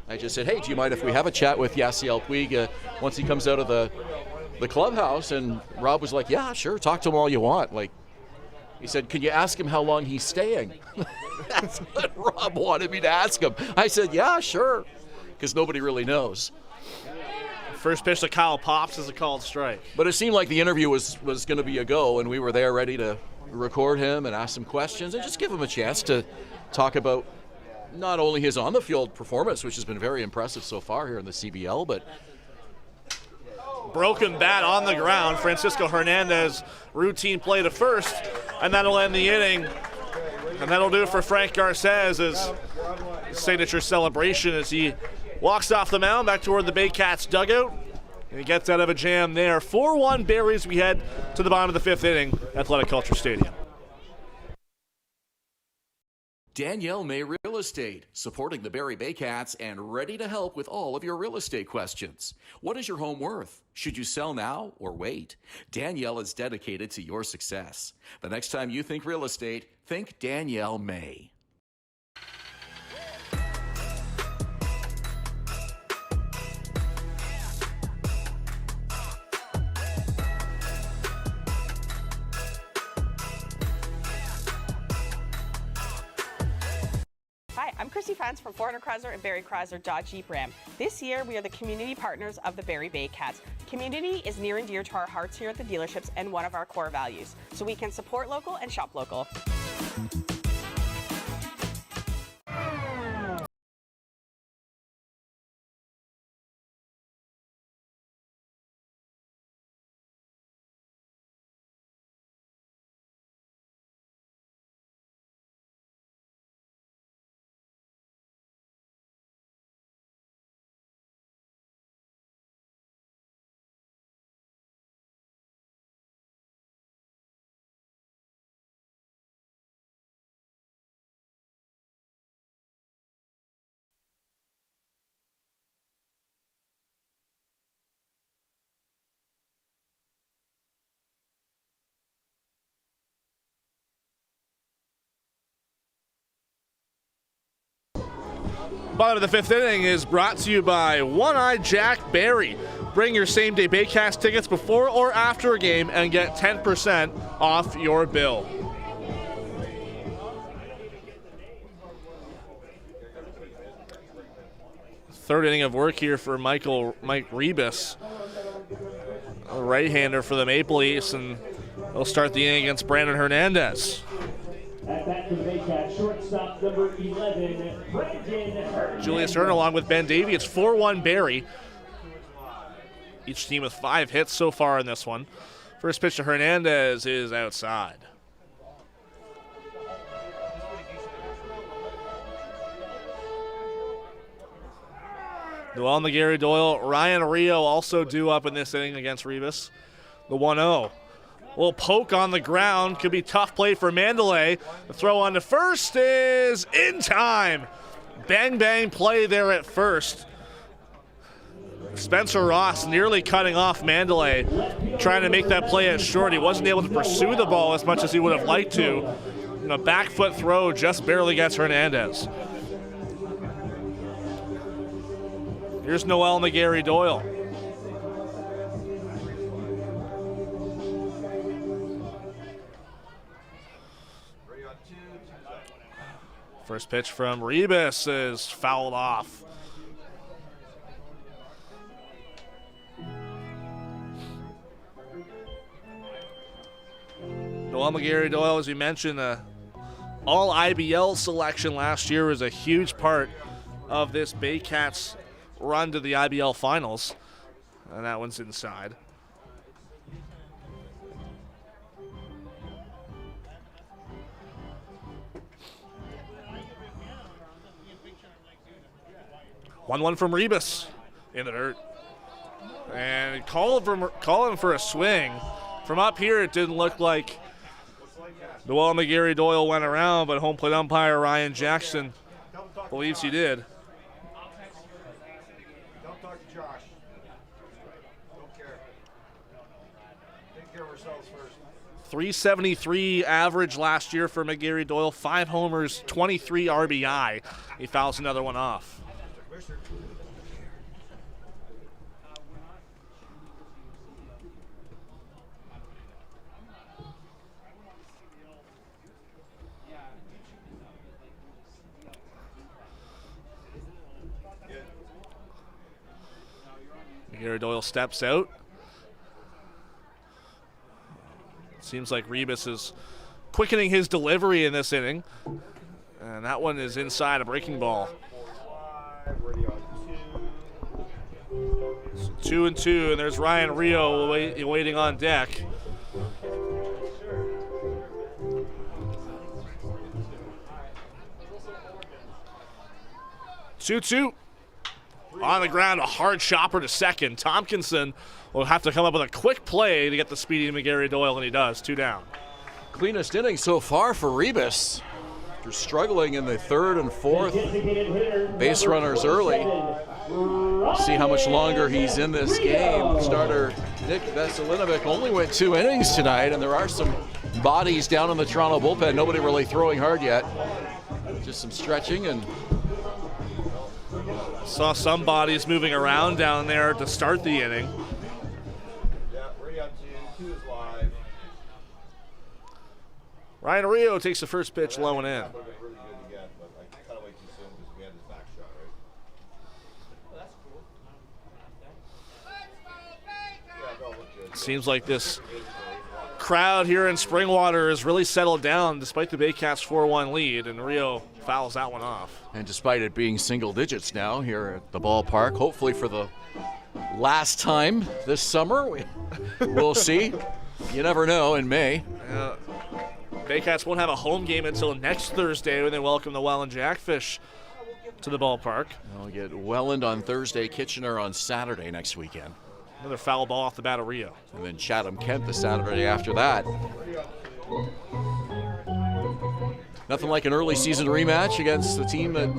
I just said, hey, do you mind if we have a chat with Yasiel Puig once he comes out of the clubhouse? And Rob was like, yeah, sure, talk to him all you want. Like, he said, can you ask him how long he's staying? That's what Rob wanted me to ask him. I said, yeah, sure, because nobody really knows. First pitch to Kyle pops is a called strike. But it seemed like the interview was going to be a go, and we were there ready to record him and ask some questions and just give him a chance to talk about not only his on-the-field performance, which has been very impressive so far here in the CBL, but broken bat on the ground. Francisco Hernandez routine play to first, and that'll end the inning. And that'll do it for Frank Garces, his signature celebration as he walks off the mound back toward the Baycats dugout. And he gets out of a jam there. 4-1 Barries. We head to the bottom of the fifth inning, Athletic Culture Stadium. Danielle May Real Estate, supporting the Barrie Baycats and ready to help with all of your real estate questions. What is your home worth? Should you sell now or wait? Danielle is dedicated to your success. The next time you think real estate, think Danielle May. Hi, I'm Chrissy Fans from 400 Chrysler and Barrie Chrysler Dodge Jeep Ram. This year, we are the community partners of the Barrie Baycats. Community is near and dear to our hearts here at the dealerships and one of our core values, so we can support local and shop local. Bottom of the fifth inning is brought to you by One-Eye Jack Barrie. Bring your same-day Baycats tickets before or after a game and get 10% off your bill. third inning of work here for Mike Rebus, a right-hander for the Maple Leafs, and they'll start the inning against Brandon Hernandez. At bat for the Baycats, shortstop number 11, Brandon Hern. Julius Hern along with Ben Davy. It's 4-1 Barrie. Each team with 5 hits so far in this one. First pitch to Hernandez is outside. Noel McGarry Doyle, Ryan Rio also due up in this inning against Rebus. The 1-0. Little poke on the ground. Could be tough play for Mandalay. The throw on to first is in time. Bang, bang play there at first. Spencer Ross nearly cutting off Mandalay, trying to make that play as short. He wasn't able to pursue the ball as much as he would have liked to. And a back foot throw just barely gets Hernandez. Here's Noel McGarry Doyle. First pitch from Rebus is fouled off. Noel McGarry Doyle, as you mentioned, all IBL selection last year was a huge part of this Baycats run to the IBL finals, and that one's inside. One from Rebus in the dirt, and calling for a swing. From up here, it didn't look like Noel McGarry Doyle went around, but home plate umpire Ryan Jackson believes he did. Don't talk to Josh. Don't care. Take care of ourselves first. 373 average last year for McGarry Doyle, 5 homers, 23 RBI. He fouls another one off. McGarry Doyle steps out. Seems like Rebus is quickening his delivery in this inning. And that one is inside a breaking ball. 2-2, and there's Ryan Rio waiting on deck. Two. On the ground, a hard chopper to second. Tompkinson will have to come up with a quick play to get the speedy McGarry Doyle, and he does. 2 down. Cleanest inning so far for Rebus. They're struggling in the third and fourth. Base runners early. See how much longer he's in this game. Starter Nick Veselinovic only went 2 innings tonight, and there are some bodies down in the Toronto bullpen. Nobody really throwing hard yet. Just some stretching and saw some bodies moving around down there to start the inning. Yeah, ready on 2 is live. Ryan Rio takes the first pitch low and in. That would have been really good to get, but I cut away too soon because we had his back shot, right? Yeah, no, look good. Seems like this crowd here in Springwater has really settled down despite the Baycats 4-1 lead, and Rio fouls that one off. And despite it being single digits now here at the ballpark, hopefully for the last time this summer, we'll see. You never know in May. Baycats won't have a home game until next Thursday when they welcome the Welland Jackfish to the ballpark. We'll get Welland on Thursday, Kitchener on Saturday next weekend. Another foul ball off the bat of Rio. And then Chatham-Kent the Saturday after that. Nothing like an early season rematch against the team that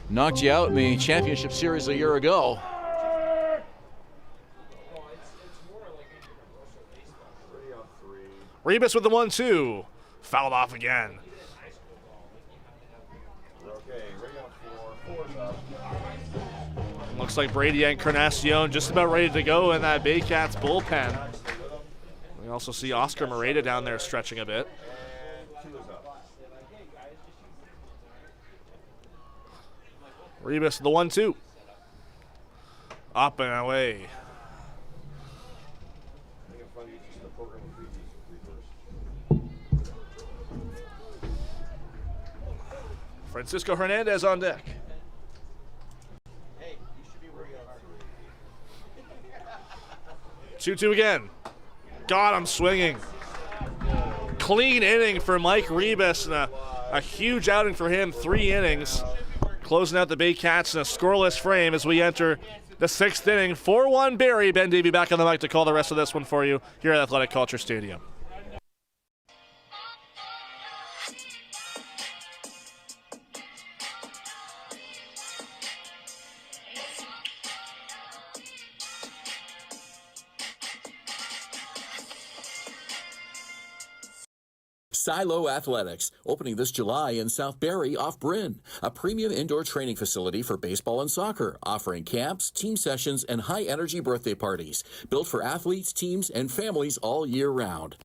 knocked you out in the championship series a year ago. Rebus with the 1-2. Fouled off again. Looks like Brady Encarnacion just about ready to go in that Baycats bullpen. We also see Oscar Moreta down there stretching a bit. Rebus the 1-2. Up and away. Francisco Hernandez on deck. 2-2 again. God, I'm swinging. Clean inning for Mike Rebus and a huge outing for him. 3 innings. Closing out the Baycats in a scoreless frame as we enter the 6th inning. 4-1 Barrie. Ben Davy back on the mic to call the rest of this one for you here at Athletic Culture Stadium. Silo Athletics, opening this July in South Barrie off Bryn, a premium indoor training facility for baseball and soccer, offering camps, team sessions, and high-energy birthday parties, built for athletes, teams, and families all year round.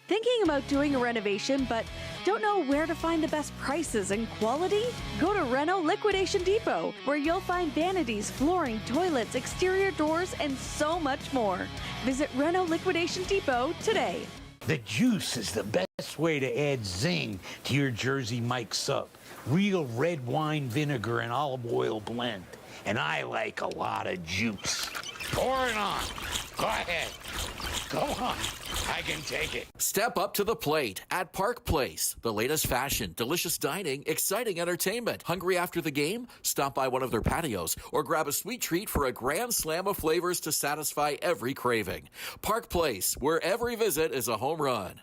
Thinking about doing a renovation but don't know where to find the best prices and quality? Go to Reno Liquidation Depot, where you'll find vanities, flooring, toilets, exterior doors, and so much more. Visit Reno Liquidation Depot today. The juice is the best way to add zing to your Jersey Mike's Up. Real red wine vinegar and olive oil blend. And I like a lot of juice. Pour it on. Go ahead. Go on. I can take it. Step up to the plate at Park Place. The latest fashion, delicious dining, exciting entertainment. Hungry after the game? Stop by one of their patios or grab a sweet treat for a grand slam of flavors to satisfy every craving. Park Place, where every visit is a home run.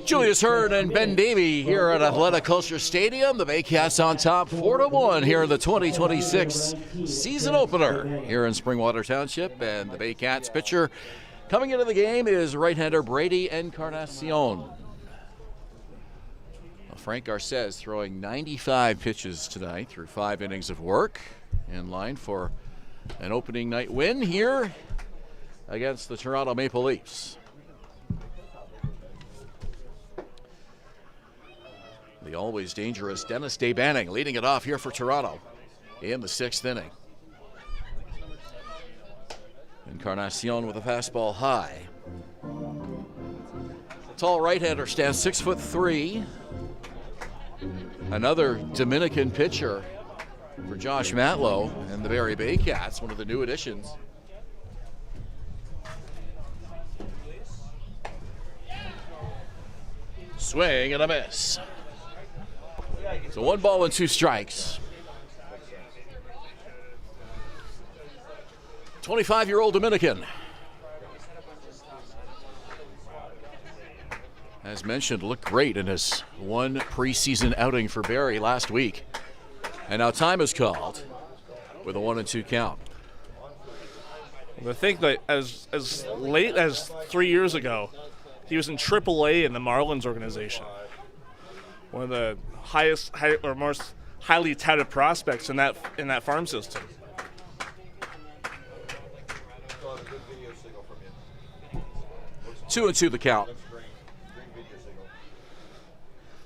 Julius Hern and Ben Davy here at Athletic Culture Stadium. The Baycats on top 4-1 here in the 2026 season opener here in Springwater Township. And the Baycats pitcher coming into the game is right-hander Brady Encarnacion. Frank Garces throwing 95 pitches tonight through 5 innings of work, in line for an opening night win here against the Toronto Maple Leafs. The always dangerous Dennis Day-Banning leading it off here for Toronto in the 6th inning. Encarnacion with a fastball high. The tall right-hander stands 6'3". Another Dominican pitcher for Josh Matlow and the Barrie Baycats, one of the new additions. Swing and a miss. So 1 ball and 2 strikes. 25-year-old Dominican. As mentioned, looked great in his 1 preseason outing for Barrie last week. And now time is called with a 1-2 count. I think that as late as 3 years ago, he was in AAA in the Marlins organization. One of the most highly touted prospects in that farm system. 2-2 the count.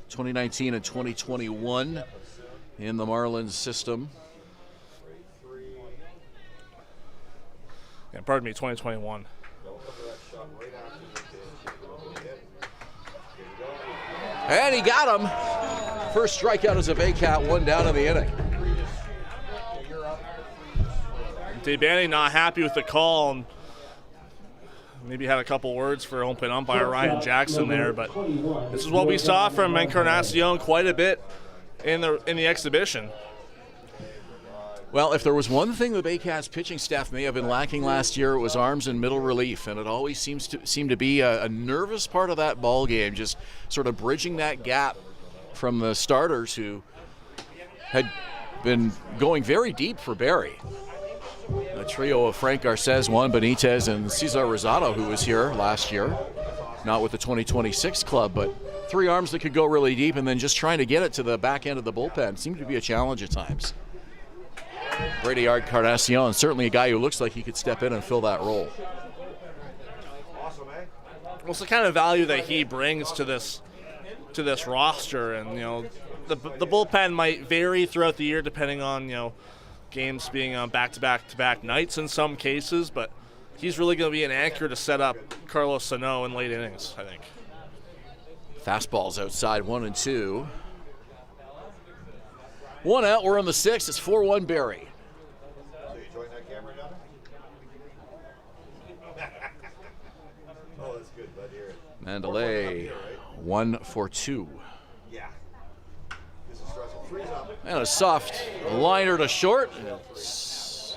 2019 and 2021 in the Marlins system. Yeah, pardon me, 2021. And he got him. First strikeout as a Baycat, 1 down in the inning. Day-Banning not happy with the call, and maybe had a couple words for open umpire Ryan Jackson there, but this is what we saw from Encarnacion quite a bit in the exhibition. Well, if there was one thing the Baycats pitching staff may have been lacking last year, it was arms and middle relief, and it always seems to be a nervous part of that ball game, just sort of bridging that gap from the starters who had been going very deep for Barrie. A trio of Frank Garces, Juan Benitez, and Cesar Rosado, who was here last year, not with the 2026 club, but three arms that could go really deep, and then just trying to get it to the back end of the bullpen seemed to be a challenge at times. Brady Encarnacion, certainly a guy who looks like he could step in and fill that role. Well, it's the kind of value that he brings to this roster, and the bullpen might vary throughout the year depending on games being on back-to-back nights in some cases, but he's really going to be an anchor to set up Carlos Sano in late innings, I think. Fastballs outside, 1-2. One out, we're on the sixth. It's 4-1 Barrie. So you join that camera down there? Oh, that's good. Glad to hear it. Mandalay, 1-2. Yeah. This is stressful. 3's up. And a soft liner to short.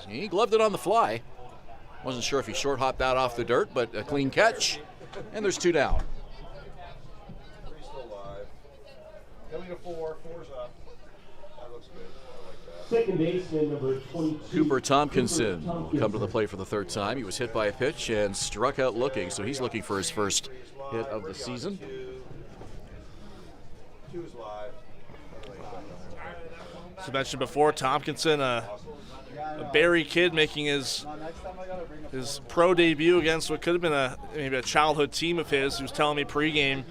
He gloved it on the fly. Wasn't sure if he short hopped that off the dirt, but a clean catch. And there's 2 down. 3's still alive. Coming to 4. 4's up. That looks good. I like that. Second baseman number 22. Cooper Tompkinson will come to the plate for the third time. He was hit by a pitch and struck out looking, so he's looking for his first hit of the season. 2's live. As I mentioned before, Tompkinson, a Barrie kid making his pro debut against what could have been maybe a childhood team of his. He was telling me pregame,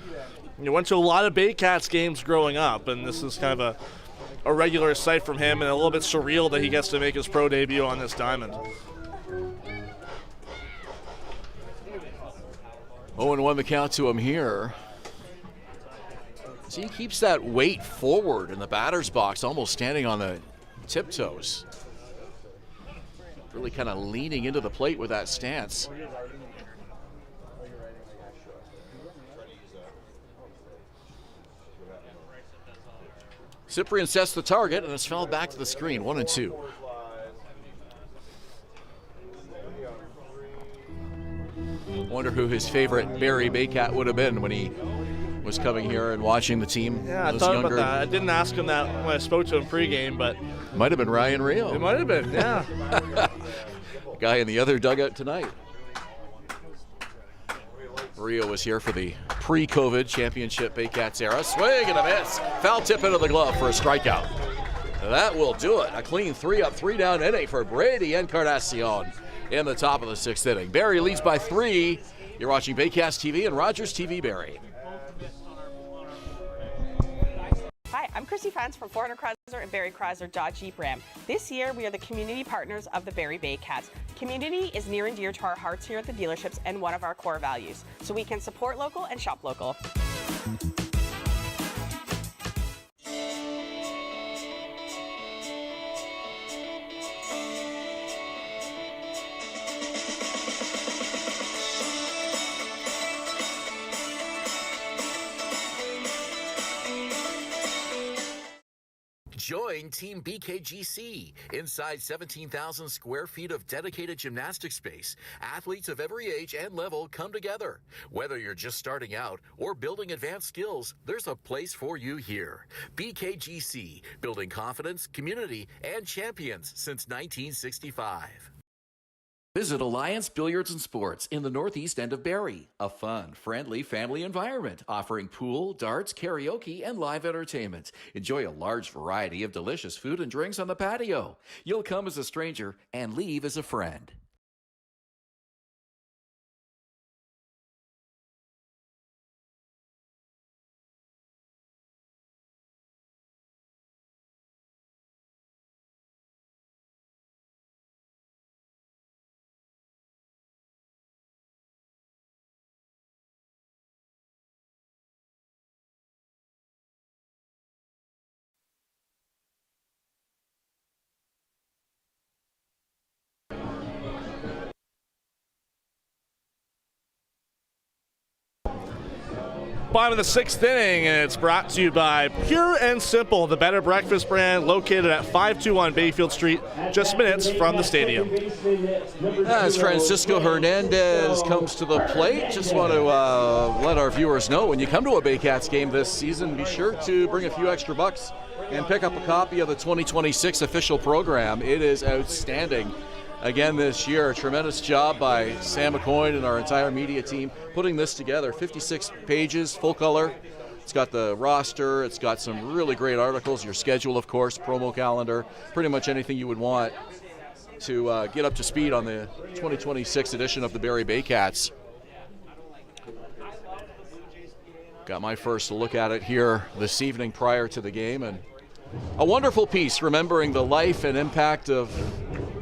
went to a lot of Baycats games growing up, and this is kind of a regular sight from him, and a little bit surreal that he gets to make his pro debut on this diamond. 0-1 the count to him here. See, he keeps that weight forward in the batter's box, almost standing on the tiptoes. Really kind of leaning into the plate with that stance. Cyprian sets the target, and it's fouled back to the screen, 1-2. Wonder who his favorite Barrie Baycat would have been when he was coming here and watching the team. Yeah, I thought about that. I didn't ask him that when I spoke to him pregame, but might have been Ryan Rio. It might have been, yeah. Guy in the other dugout tonight. Rio was here for the pre-COVID championship Baycats era. Swing and a miss. Foul tip into the glove for a strikeout. That will do it. A clean 3-up, 3-down inning for Brady Encarnacion in the top of the sixth inning. Barrie leads by 3. You're watching Baycats TV and Rogers TV Barrie. Hi, I'm Chrissy Fans from 400 Chrysler and Barrie Chrysler Dodge Jeep Ram. This year, we are the community partners of the Barrie Baycats. Community is near and dear to our hearts here at the dealerships and one of our core values, so we can support local and shop local. Join Team BKGC. Inside 17,000 square feet of dedicated gymnastic space, athletes of every age and level come together. Whether you're just starting out or building advanced skills, there's a place for you here. BKGC, building confidence, community, and champions since 1965. Visit Alliance Billiards and Sports in the northeast end of Barrie. A fun, friendly family environment offering pool, darts, karaoke, and live entertainment. Enjoy a large variety of delicious food and drinks on the patio. You'll come as a stranger and leave as a friend. bottom of the 6th inning, and it's brought to you by Pure and Simple, the better breakfast brand located at 521 Bayfield Street, just minutes from the stadium. As Francisco Hernandez comes to the plate, just want to let our viewers know, when you come to a Baycats game this season, be sure to bring a few extra bucks and pick up a copy of the 2026 official program. It is outstanding. Again this year, a tremendous job by Sam McCoy and our entire media team putting this together. 56 pages, full color. It's got the roster, it's got some really great articles, your schedule, of course, promo calendar, pretty much anything you would want to get up to speed on the 2026 edition of the Barrie Baycats. Got my first look at it here this evening prior to the game, and a wonderful piece remembering the life and impact of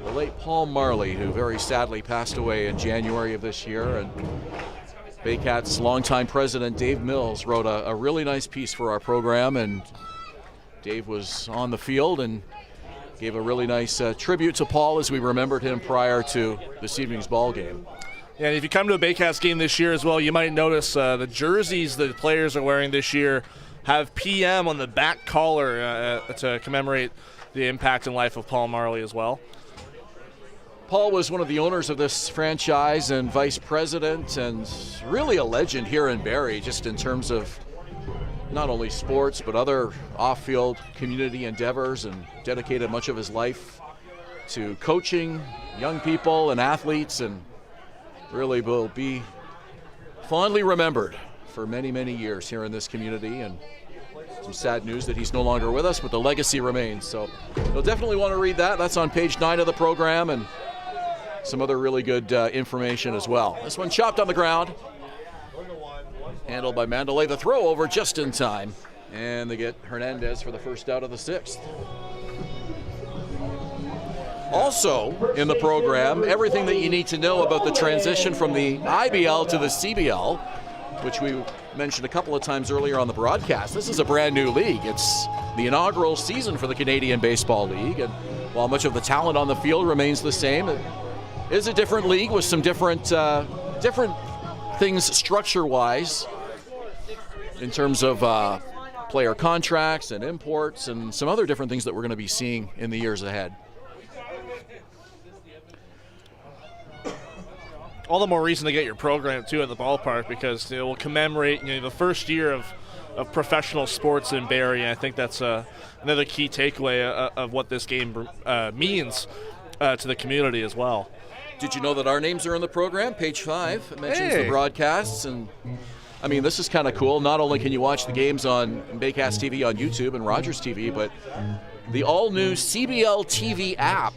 the late Paul Marley, who very sadly passed away in January of this year. And Baycats' longtime president Dave Mills wrote a really nice piece for our program, and Dave was on the field and gave a really nice tribute to Paul as we remembered him prior to this evening's ball game. Yeah, and if you come to a Baycats game this year as well, you might notice the jerseys the players are wearing this year have PM on the back collar to commemorate the impact and life of Paul Marley as well. Paul was one of the owners of this franchise and vice president, and really a legend here in Barrie, just in terms of not only sports but other off-field community endeavors, and dedicated much of his life to coaching young people and athletes, and really will be fondly remembered for many, many years here in this community. And some sad news that he's no longer with us, but the legacy remains. So you'll definitely want to read that. That's on page 9 of the program, and some other really good information as well. This one chopped on the ground, handled by Mandalay. The throw over just in time, and they get Hernandez for the first out of the 6th. Also in the program, everything that you need to know about the transition from the IBL to the CBL, which we mentioned a couple of times earlier on the broadcast. This is a brand new league. It's the inaugural season for the Canadian Baseball League, and while much of the talent on the field remains the same, it is a different league with some different things structure-wise in terms of player contracts and imports and some other different things that we're going to be seeing in the years ahead. All the more reason to get your program too at the ballpark, because it will commemorate the first year of professional sports in Barrie. And I think that's another key takeaway of what this game means to the community as well. Did you know that our names are in the program? Page 5 it mentions the broadcasts, and I mean, this is kind of cool. Not only can you watch the games on Baycats TV on YouTube and Rogers TV, but the all-new CBL TV app.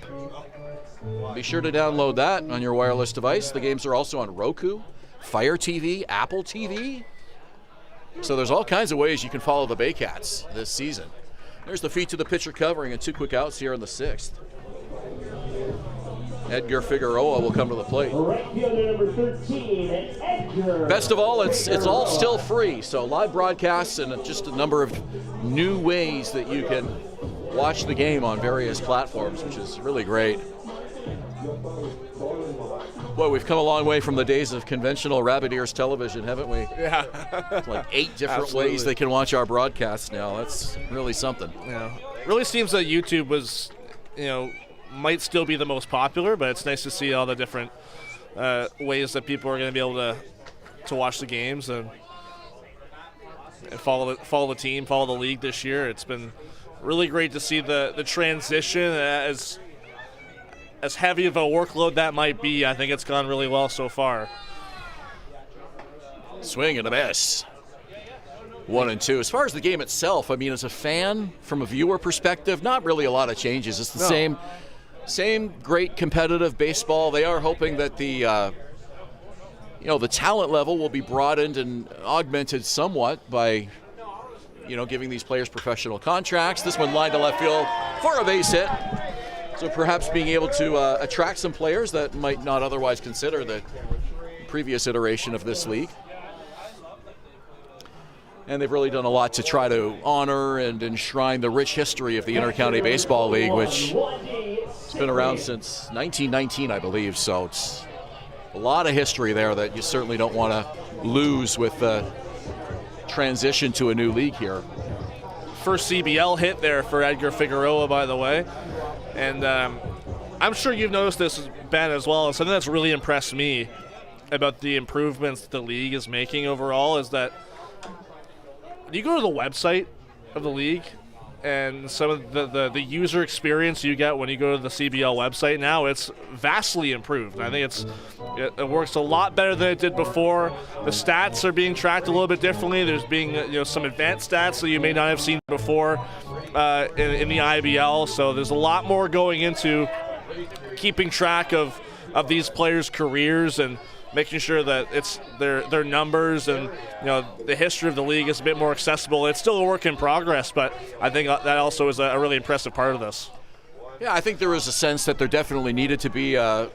Be sure to download that on your wireless device. The games are also on Roku, Fire TV, Apple TV. So there's all kinds of ways you can follow the Baycats this season. There's the feet to the pitcher covering and 2 quick outs here in the 6th. Edgar Figueroa will come to the plate. Right fielder number 13, Edgar. Best of all, it's all still free. So live broadcasts and just a number of new ways that you can watch the game on various platforms, which is really great. Boy, we've come a long way from the days of conventional rabbit ears television, haven't we? Yeah. Like 8 different ways they can watch our broadcasts now. That's really something. Yeah. Really seems that YouTube was, might still be the most popular, but it's nice to see all the different ways that people are going to be able to watch the games and follow the team, follow the league this year. It's been really great to see the transition. As heavy of a workload that might be, I think it's gone really well so far. Swing and a miss. 1-2. As far as the game itself, I mean, as a fan, from a viewer perspective, not really a lot of changes. It's the same great competitive baseball. They are hoping that the talent level will be broadened and augmented somewhat by, giving these players professional contracts. This one lined to left field for a base hit. So perhaps being able to attract some players that might not otherwise consider the previous iteration of this league. And they've really done a lot to try to honor and enshrine the rich history of the Intercounty Baseball League, which has been around since 1919, I believe. So it's a lot of history there that you certainly don't want to lose with transition to a new league here. First CBL hit there for Edgar Figueroa, by the way. And I'm sure you've noticed this, Ben, as well. And something that's really impressed me about the improvements the league is making overall is that you go to the website of the league and some of the user experience you get when you go to the CBL website now, it's vastly improved. I think it works a lot better than it did before. The stats are being tracked a little bit differently. There's being some advanced stats that you may not have seen before in the IBL. So there's a lot more going into keeping track of these players' careers and making sure that it's their numbers and the history of the league is a bit more accessible. It's still a work in progress, but I think that also is a really impressive part of this. Yeah, I think there was a sense that there definitely needed to be a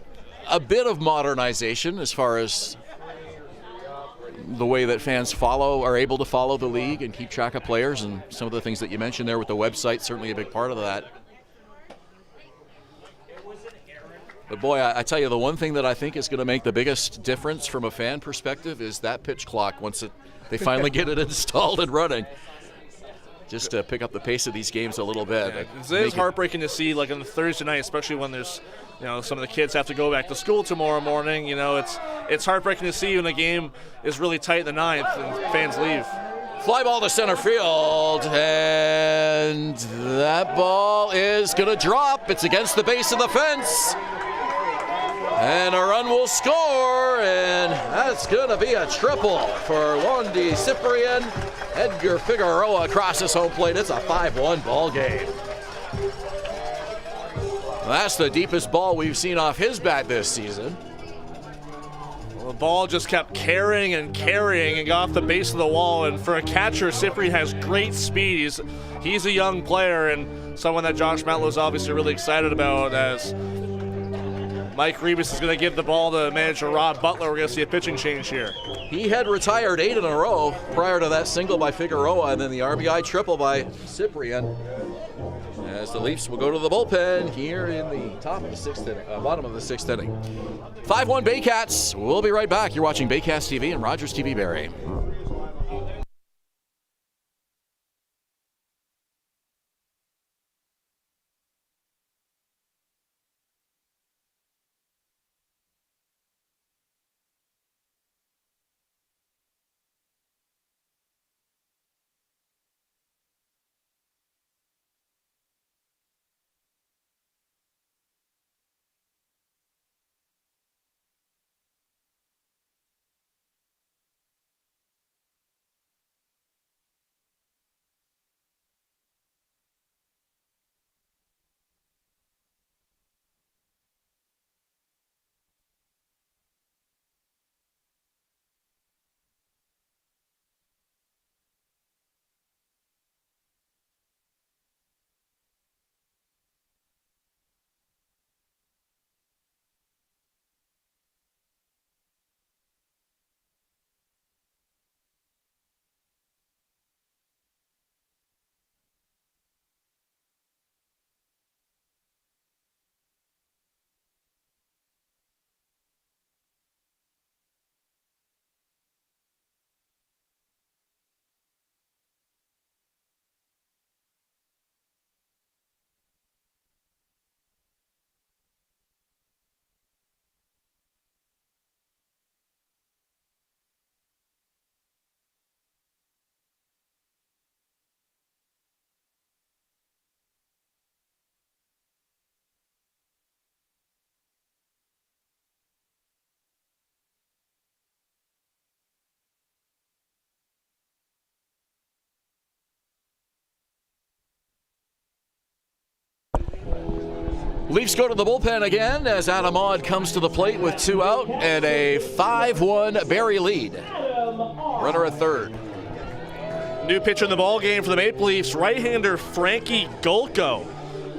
bit of modernization as far as the way that fans are able to follow the league and keep track of players, and some of the things that you mentioned there with the website, certainly a big part of that. But boy, I tell you, the one thing that I think is going to make the biggest difference from a fan perspective is that pitch clock once they finally get it installed and running. Just to pick up the pace of these games a little bit. Yeah, it is heartbreaking to see, like on the Thursday night, especially when there's, some of the kids have to go back to school tomorrow morning. It's heartbreaking to see when the game is really tight in the ninth and fans leave. Fly ball to center field, and that ball is going to drop. It's against the base of the fence. And a run will score, and that's going to be a triple for Londi Cyprian. Edgar Figueroa crosses home plate. It's a 5-1 ball game. That's the deepest ball we've seen off his bat this season. Well, the ball just kept carrying and got off the base of the wall, and for a catcher, Cyprian has great speed. He's a young player and someone that Josh Matlow is obviously really excited about, as Mike Rebus is going to give the ball to manager Rob Butler. We're going to see a pitching change here. He had retired 8 in a row prior to that single by Figueroa, and then the RBI triple by Cyprian. As the Leafs will go to the bullpen here in the top of the sixth inning, bottom of the sixth inning. 5-1 Baycats. We'll be right back. You're watching Baycats TV and Rogers TV Barrie. Leafs go to the bullpen again as Adam Aude comes to the plate with 2 out and a 5-1 Barrie lead. Runner at third. New pitcher in the ball game for the Maple Leafs, right-hander Frankie Golko.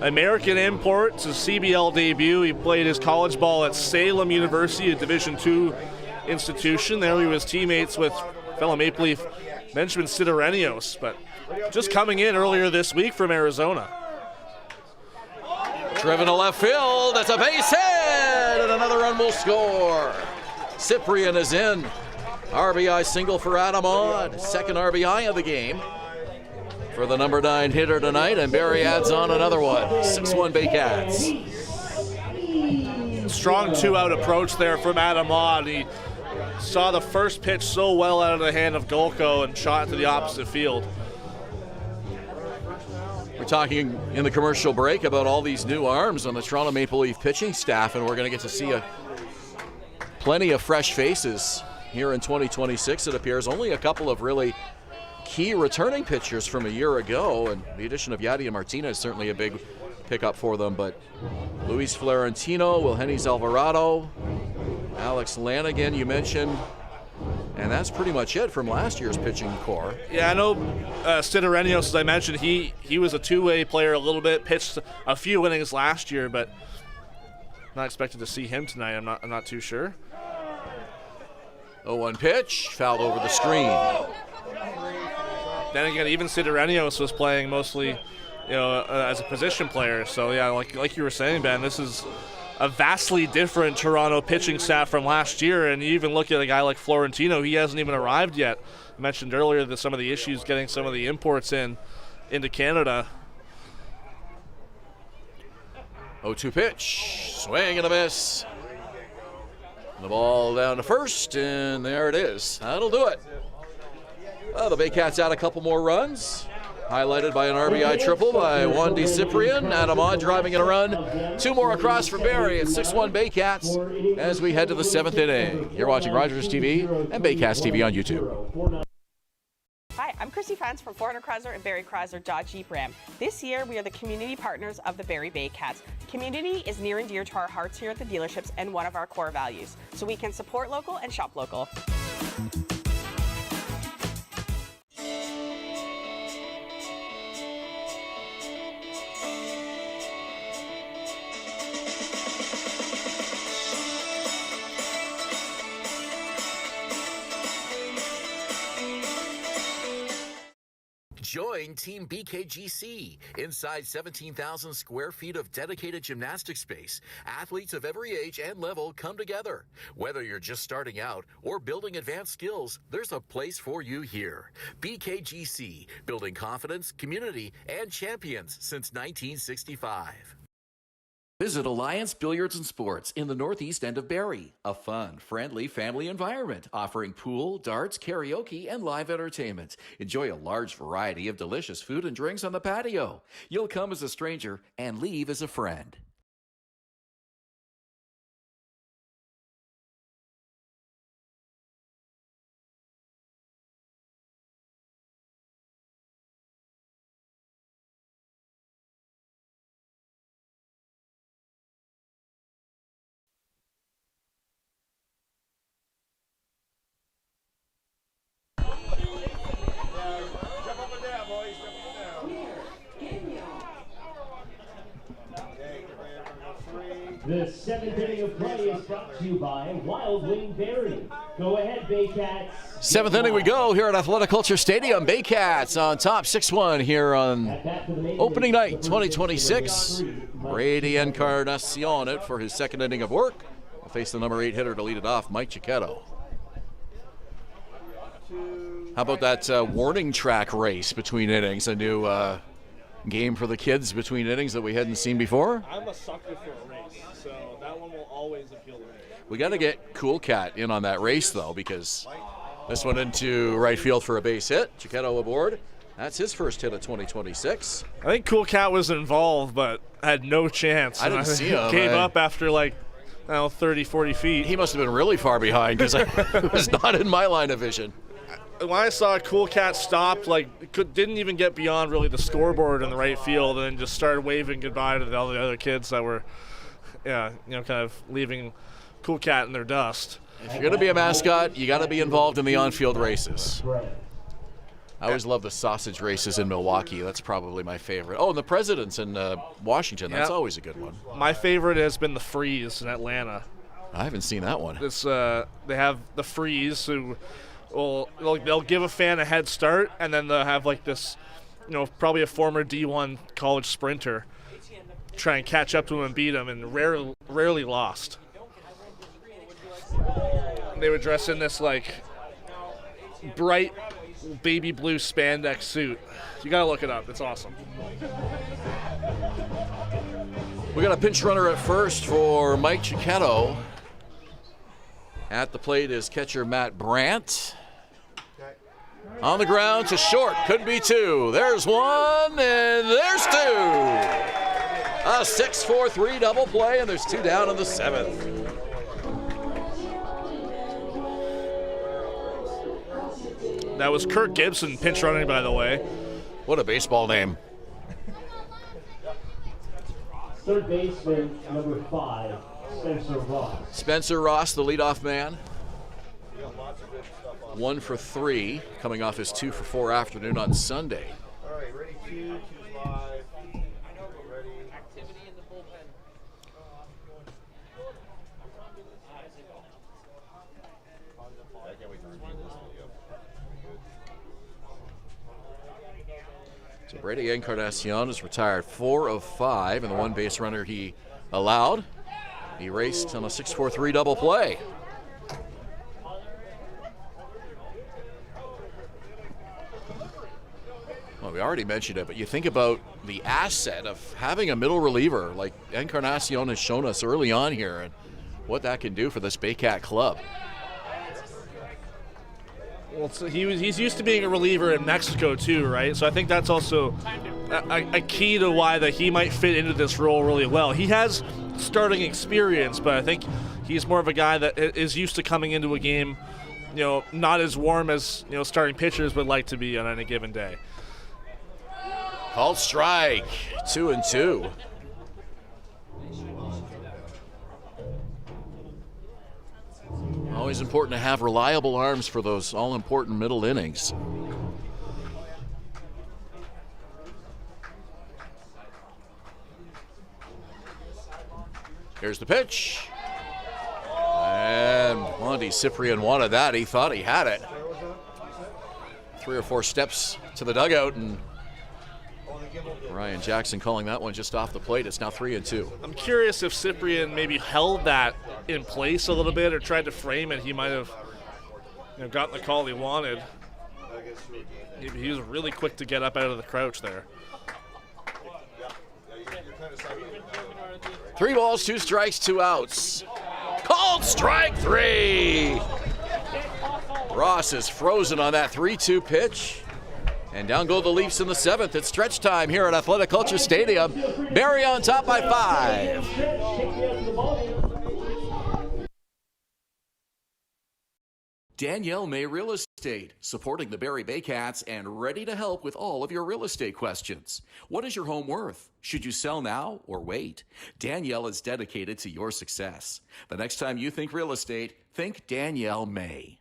American import, it's his CBL debut. He played his college ball at Salem University, a Division II institution. There he was teammates with fellow Maple Leaf Benjamin Sidorenios, but just coming in earlier this week from Arizona. Driven to left field, that's a base hit, and another run will score. Cyprian is in. RBI single for Adam Odd. Second RBI of the game for the number 9 hitter tonight, and Barrie adds on another one. 6-1 Baycats. Strong 2-out approach there from Adam Odd. He saw the first pitch so well out of the hand of Golko and shot into the opposite field. We're talking in the commercial break about all these new arms on the Toronto Maple Leaf pitching staff, and we're going to get to see plenty of fresh faces here in 2026. It appears only a couple of really key returning pitchers from a year ago, and the addition of Yadier Martinez is certainly a big pickup for them. But Luis Florentino, Wilhenis Alvarado, Alex Lanigan, you mentioned, and that's pretty much it from last year's pitching core. Yeah, I know Sidorenios, as I mentioned, he was a two-way player a little bit, pitched a few innings last year, but not expected to see him tonight. I'm not too sure. 0-1 pitch, fouled over the screen. Then again, even Sidorenios was playing mostly, as a position player. So yeah, like you were saying, Ben, this is a vastly different Toronto pitching staff from last year. And you even look at a guy like Florentino, he hasn't even arrived yet. I mentioned earlier that some of the issues getting some of the imports into Canada. 0-2 pitch, swing and a miss. The ball down to first, and there it is. That'll do it. The Baycats add a couple more runs, highlighted by an RBI triple by Juan D. Cyprian. Adam Odd driving in a run. 2 more across for Barrie. It's 6-1 Baycats as we head to the 7th inning. You're watching Rogers TV and Baycats TV on YouTube. Hi, I'm Chrissy Fans from 400 Chrysler and Barrie Chrysler Dodge Jeep Ram. This year, we are the community partners of the Barrie Baycats. Community is near and dear to our hearts here at the dealerships and one of our core values, so we can support local and shop local. Join Team BKGC. Inside 17,000 square feet of dedicated gymnastic space, athletes of every age and level come together. Whether you're just starting out or building advanced skills, there's a place for you here. BKGC, building confidence, community, and champions since 1965. Visit Alliance Billiards and Sports in the northeast end of Barrie. A fun, friendly family environment offering pool, darts, karaoke, and live entertainment. Enjoy a large variety of delicious food and drinks on the patio. You'll come as a stranger and leave as a friend. The 7th inning of play is brought to you by Wild Wing Barrie. Go ahead, Baycats. 7th inning we go here at Athletic Kulture Stadium. Baycats on top, 6-1 here on opening night 2026. Brady Encarnacion out for his second inning of work. We'll face the number 8 hitter to lead it off, Mike Chiquetto. How about that warning track race between innings? A new game for the kids between innings that we hadn't seen before. I'm a sucker for a race, so that one will always appeal to me. We got to get Cool Cat in on that race, though, because this one into right field for a base hit. Chiquetto aboard. That's his first hit of 2026. I think Cool Cat was involved, but had no chance. I didn't see him. Gave up after 30, 40 feet. He must have been really far behind because it was not in my line of vision. When I saw Cool Cat stop, didn't even get beyond really the scoreboard in the right field, and then just started waving goodbye to all the other kids that were, kind of leaving Cool Cat in their dust. If you're going to be a mascot, you got to be involved in the on-field races. I always love the sausage races in Milwaukee. That's probably my favorite. Oh, and the Presidents in Washington. That's always a good one. My favorite has been the Freeze in Atlanta. I haven't seen that one. They have the Freeze who they'll give a fan a head start, and then they'll have this, probably a former D1 college sprinter try and catch up to him and beat him, and rarely lost. They would dress in this bright baby blue spandex suit. You gotta look it up. It's awesome. We got a pinch runner at first for Mike Cicchetto. At the plate is catcher Matt Brandt. On the ground to short, could be two. There's one, and there's two. A 6-4-3 double play, and there's two down in the seventh. That was Kirk Gibson pinch running, by the way. What a baseball name. Third baseman, number 5, Spencer Ross. Spencer Ross, the leadoff man. 1 for 3, coming off his 2 for 4 afternoon on Sunday. All right, ready, choose live. Ready. Activity in the bullpen. I can't wait to review this video. So Brady Encarnacion is retired 4 of 5, and the one base runner he allowed, he raced on a 6-4-3 double play. Well, we already mentioned it, but you think about the asset of having a middle reliever like Encarnacion has shown us early on here and what that can do for this Baycat club. Well, so he's used to being a reliever in Mexico too, right? So I think that's also a key to why that he might fit into this role really well. He has starting experience, but I think he's more of a guy that is used to coming into a game, not as warm as starting pitchers would like to be on any given day. Called strike, 2-2. Always important to have reliable arms for those all-important middle innings. Here's the pitch. And Monty Cyprian wanted that. He thought he had it. 3 or 4 steps to the dugout, and Ryan Jackson calling that one just off the plate. It's now 3-2. I'm curious if Cyprian maybe held that in place a little bit or tried to frame it. He might have gotten the call he wanted. Maybe he was really quick to get up out of the crouch there. 3 balls, 2 strikes, 2 outs. Called strike 3. Ross is frozen on that 3-2 pitch. And down go the Leafs in the 7th. It's stretch time here at Athletic Culture Stadium. Barrie on top by 5. Danielle May Real Estate, supporting the Barrie Baycats and ready to help with all of your real estate questions. What is your home worth? Should you sell now or wait? Danielle is dedicated to your success. The next time you think real estate, think Danielle May.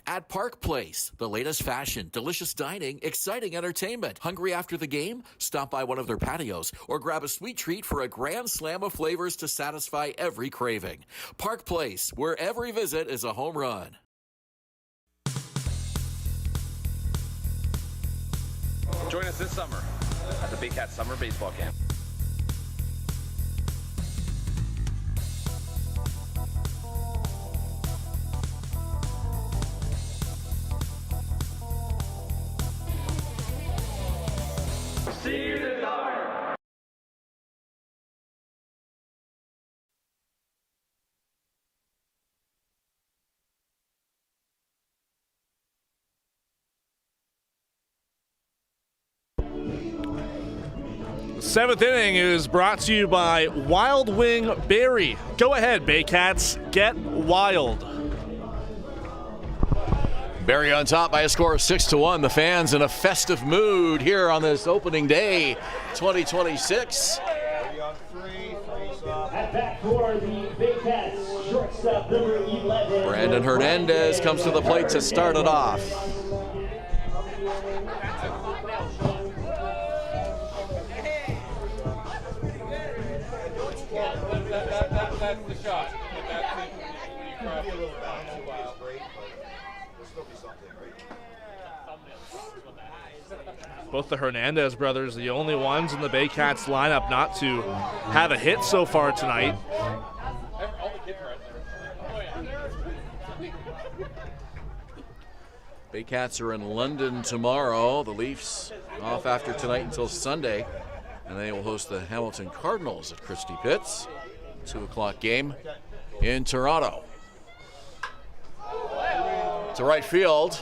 At Park Place, the latest fashion, delicious dining, exciting entertainment. Hungry after the game? Stop by one of their patios or grab a sweet treat for a grand slam of flavors to satisfy every craving. Park Place, where every visit is a home run. Join us this summer at the Baycats Summer Baseball Camp. See you in the dark. The 7th inning is brought to you by Wild Wing Barrie. Go ahead, Baycats, get wild. Barrie on top by a score of 6-1. The fans in a festive mood here on this opening day, 2026. At bat for the Baycats, shortstop number 11. Brandon Hernandez comes to the plate to start it off. That's the shot. both the Hernandez brothers, the only ones in the Baycats lineup not to have a hit so far tonight. Baycats are in London tomorrow. The Leafs off after tonight until Sunday. And they will host the Hamilton Cardinals at Christie Pitts. 2 o'clock game in Toronto. To right field.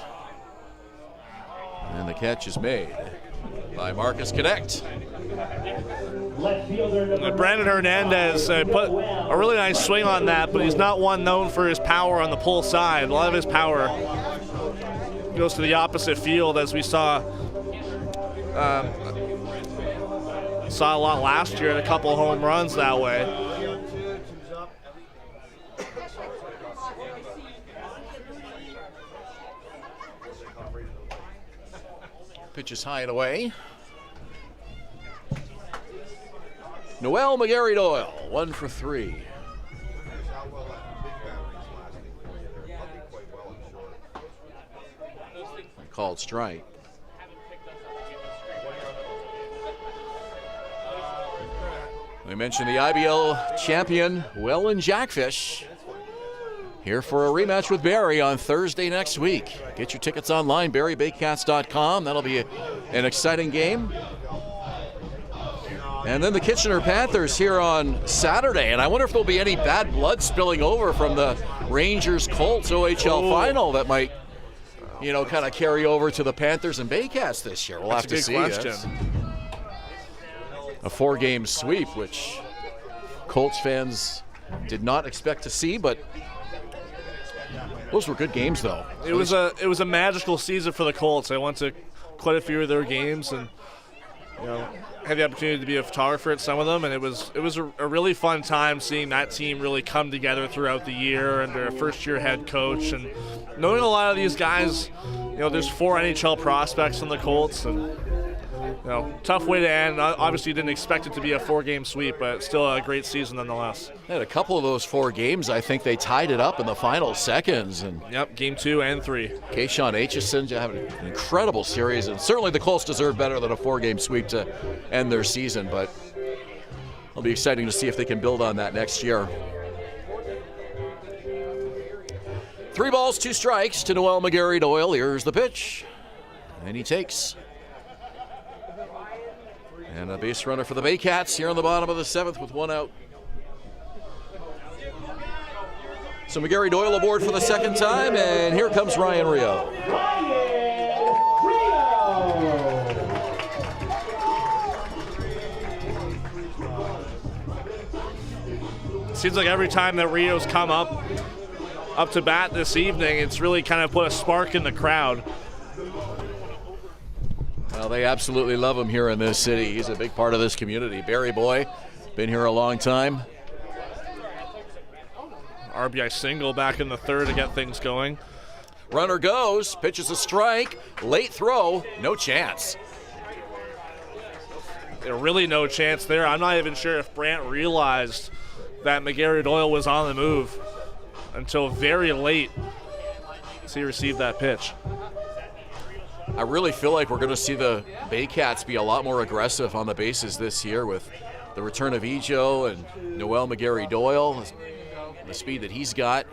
And the catch is made by Marcus Connect. Brandon Hernandez put a really nice swing on that, but he's not one known for his power on the pull side. A lot of his power goes to the opposite field, as we saw a lot last year, and a couple home runs that way. Pitch is high and away. Noel McGarry-Doyle, 1 for 3. Called strike. We mentioned the IBL champion, Welland Jackfish, here for a rematch with Barrie on Thursday next week. Get your tickets online, barriebaycats.com. That'll be an exciting game. And then the Kitchener Panthers here on Saturday. And I wonder if there'll be any bad blood spilling over from the Rangers-Colts OHL final that might, kind of carry over to the Panthers and Baycats this year. We'll have to see. Question. A 4-game sweep, which Colts fans did not expect to see, but those were good games, though. It was a magical season for the Colts. I went to quite a few of their games, and had the opportunity to be a photographer at some of them, and it was a really fun time seeing that team really come together throughout the year under a first-year head coach, and knowing a lot of these guys. There's 4 NHL prospects on the Colts, and tough way to end. Obviously, didn't expect it to be a 4-game sweep, but still a great season nonetheless. Had a couple of those 4 games, I think they tied it up in the final seconds. And yep, game 2 and 3. Kayshawn Aitchison having an incredible series, and certainly the Colts deserve better than a 4-game sweep to end their season, but it'll be exciting to see if they can build on that next year. 3 balls, 2 strikes to Noel McGarry-Doyle. Here's the pitch, and he takes. And a base runner for the Baycats here on the bottom of the 7th with 1 out. So McGarry-Doyle aboard for the 2nd time, and here comes Ryan Rio. Seems like every time that Rio's come up to bat this evening, it's really kind of put a spark in the crowd. Well, they absolutely love him here in this city. He's a big part of this community. Barrie boy, been here a long time. RBI single back in the 3rd to get things going. Runner goes, pitches a strike, late throw, no chance. Really no chance there. I'm not even sure if Brant realized that McGarry-Doyle was on the move until very late as he received that pitch. I really feel like we're going to see the Baycats be a lot more aggressive on the bases this year with the return of Ejo and Noel McGarry-Doyle, the speed that he's got.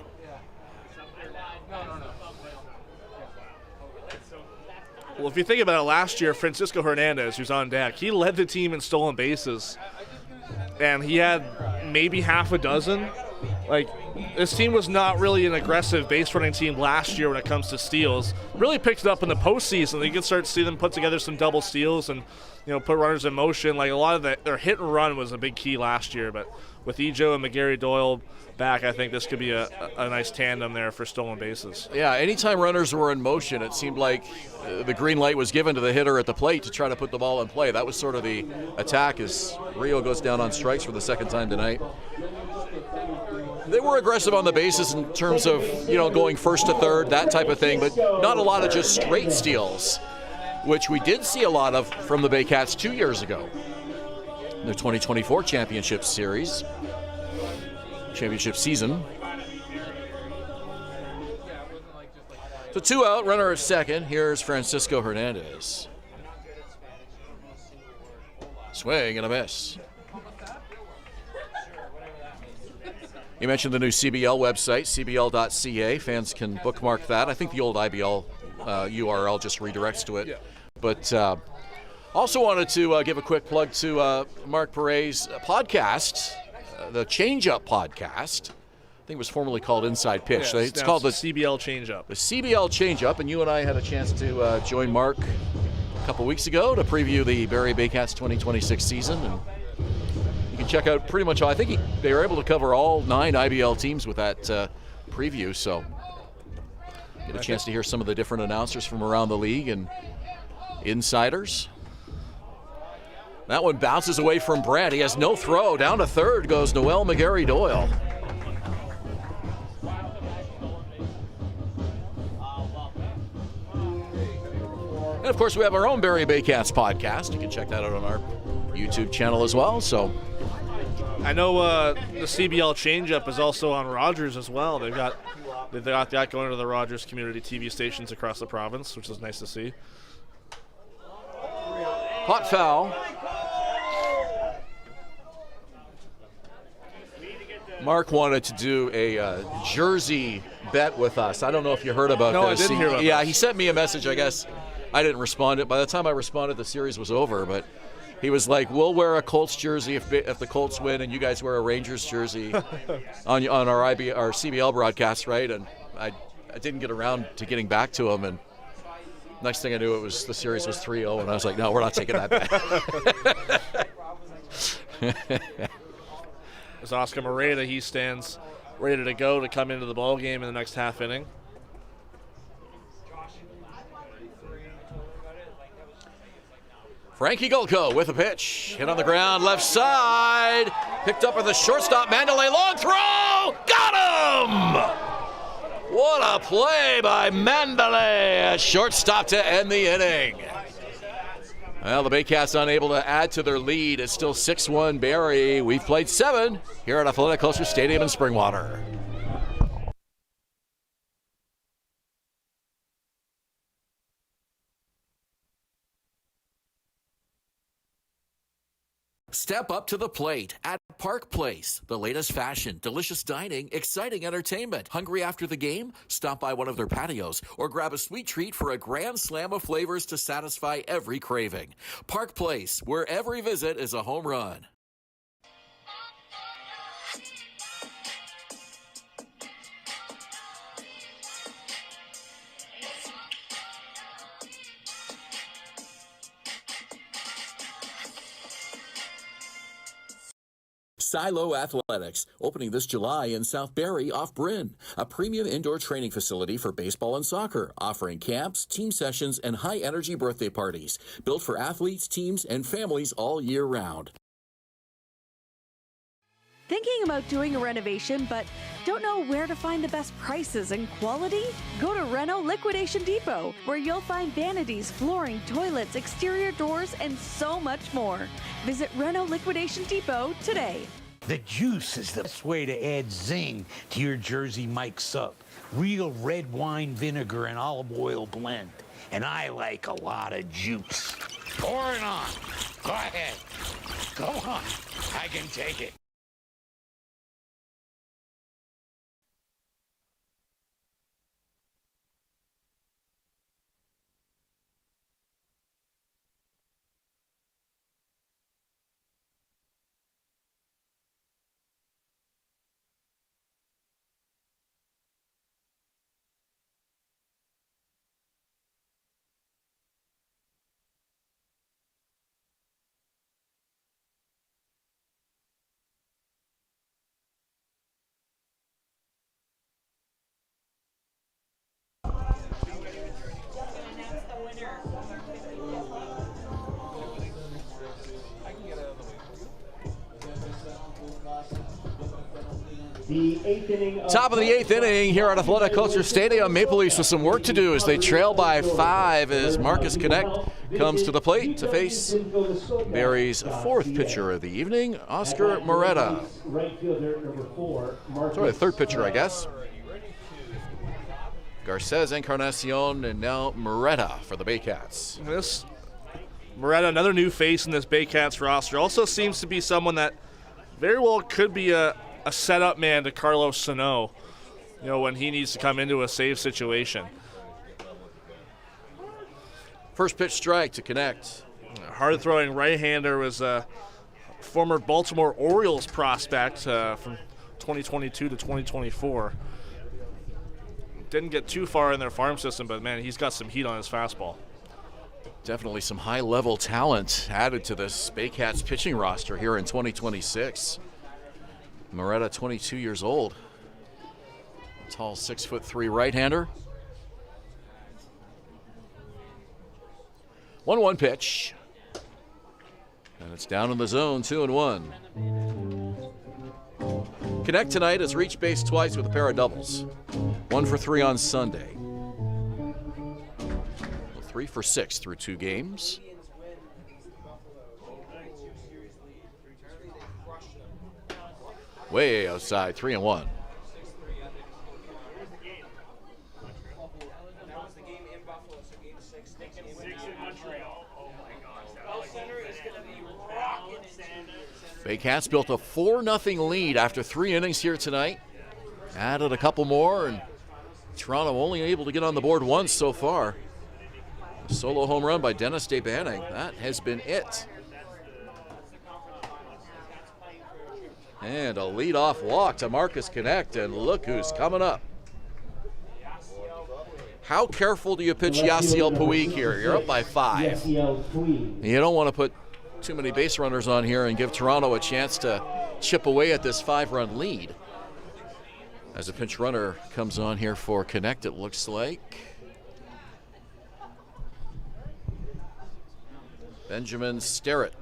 Well, if you think about it, last year, Francisco Hernandez, who's on deck, he led the team in stolen bases, and he had maybe half a dozen. Like, this team was not really an aggressive base running team last year when it comes to steals. Really picked it up in the postseason. You can start to see them put together some double steals and, put runners in motion. Like, a lot of their hit and run was a big key last year, but with Ejo and McGarry-Doyle back, I think this could be a nice tandem there for stolen bases. Yeah, anytime runners were in motion, it seemed like the green light was given to the hitter at the plate to try to put the ball in play. That was sort of the attack as Rio goes down on strikes for the 2nd time tonight. They were aggressive on the bases in terms of, going 1st to 3rd, that type of thing, but not a lot of just straight steals, which we did see a lot of from the Baycats 2 years ago. In their 2024 championship series. Championship season. So 2 out, runner at 2nd. Here's Francisco Hernandez. Swing and a miss. You mentioned the new CBL website, cbl.ca. Fans can bookmark that. I think the old IBL URL just redirects to it. Yeah. But also wanted to give a quick plug to Mark Perret's podcast, the Change Up podcast. I think it was formerly called Inside Pitch. Yeah, it's called the CBL Change Up. The CBL Change Up, and you and I had a chance to join Mark a couple weeks ago to preview the Barrie Baycats 2026 season. And you can check out pretty much all. I think they were able to cover all 9 IBL teams with that preview, so get a chance to hear some of the different announcers from around the league and insiders. That one bounces away from Brant. He has no throw. Down to third goes Noel McGarry-Doyle. And of course, we have our own Barrie Baycats podcast. You can check that out on our YouTube channel as well. So, I know the CBL Change-Up is also on Rogers as well. They've got that going to the Rogers community TV stations across the province, which is nice to see. Hot foul. Mark wanted to do a jersey bet with us. I don't know if you heard about this. this. No, I didn't hear about Yeah, this. he sent me a message. I guess I didn't respond. By the time I responded, the series was over. But he was like, "We'll wear a Colts jersey if the Colts win, and you guys wear a Rangers jersey on our CBL broadcast, right?" And I didn't get around to getting back to him. And next thing I knew, the series was 3-0, and I was like, "No, we're not taking that bet." As Oscar Moreta, he stands ready to go to come into the ball game in the next half inning. Frankie Golko with a pitch. Hit on the ground, left side. Picked up with the shortstop, Mandalay. Long throw! Got him! What a play by Mandalay. A shortstop to end the inning. Well, the Baycats unable to add to their lead. It's still 6-1 Barrie. We've played 7 here at Athletic Kulture Stadium in Springwater. Step up to the plate at Park Place. The latest fashion, delicious dining, exciting entertainment. Hungry after the game? Stop by one of their patios or grab a sweet treat for a grand slam of flavors to satisfy every craving. Park Place, where every visit is a home run. Silo Athletics, opening this July in South Barrie off Bryn, a premium indoor training facility for baseball and soccer, offering camps, team sessions, and high-energy birthday parties, built for athletes, teams, and families all year round. Thinking about doing a renovation but don't know where to find the best prices and quality? Go to Reno Liquidation Depot, where you'll find vanities, flooring, toilets, exterior doors, and so much more. Visit Reno Liquidation Depot today. The juice is the best way to add zing to your Jersey Mike sub. Real red wine vinegar and olive oil blend. And I like a lot of juice. Pour it on. Go ahead. Go on. I can take it. The 8th inning. Top of the 8th inning here at Athletic Kulture Stadium. Maple Leafs with some work to do as they trail by 5 as Marcus Connect comes to the plate to face Barrie's 4th pitcher of the evening, Oscar Moreta. Sorry, the 3rd pitcher, I guess. Garces, Encarnacion, and now Moreta for the Baycats. Moretta, another new face in this Baycats roster, also seems to be someone that very well could be a setup man to Carlos Sano, when he needs to come into a save situation. First pitch strike to connect. Hard-throwing right-hander was a former Baltimore Orioles prospect from 2022 to 2024. Didn't get too far in their farm system, but, man, he's got some heat on his fastball. Definitely some high-level talent added to this Baycats pitching roster here in 2026. Moretta, 22 years old. Tall 6'3" right-hander. 1-1 pitch. And it's down in the zone, 2-1. Connect tonight has reached base twice with a pair of doubles. 1 for 3 on Sunday. 3 for 6 through 2 games. Way outside, 3-1. Baycats built a 4-0 lead after 3 innings here tonight. Added a couple more, and Toronto only able to get on the board once so far. A solo home run by Dennis DeBanning. That has been it. And a leadoff walk to Marcus Connect, and look who's coming up. How careful do you pitch Yasiel Puig here? You're up by 5. You don't want to put too many base runners on here and give Toronto a chance to chip away at this 5-run lead. As a pinch runner comes on here for Connect, it looks like. Benjamin Sterrett.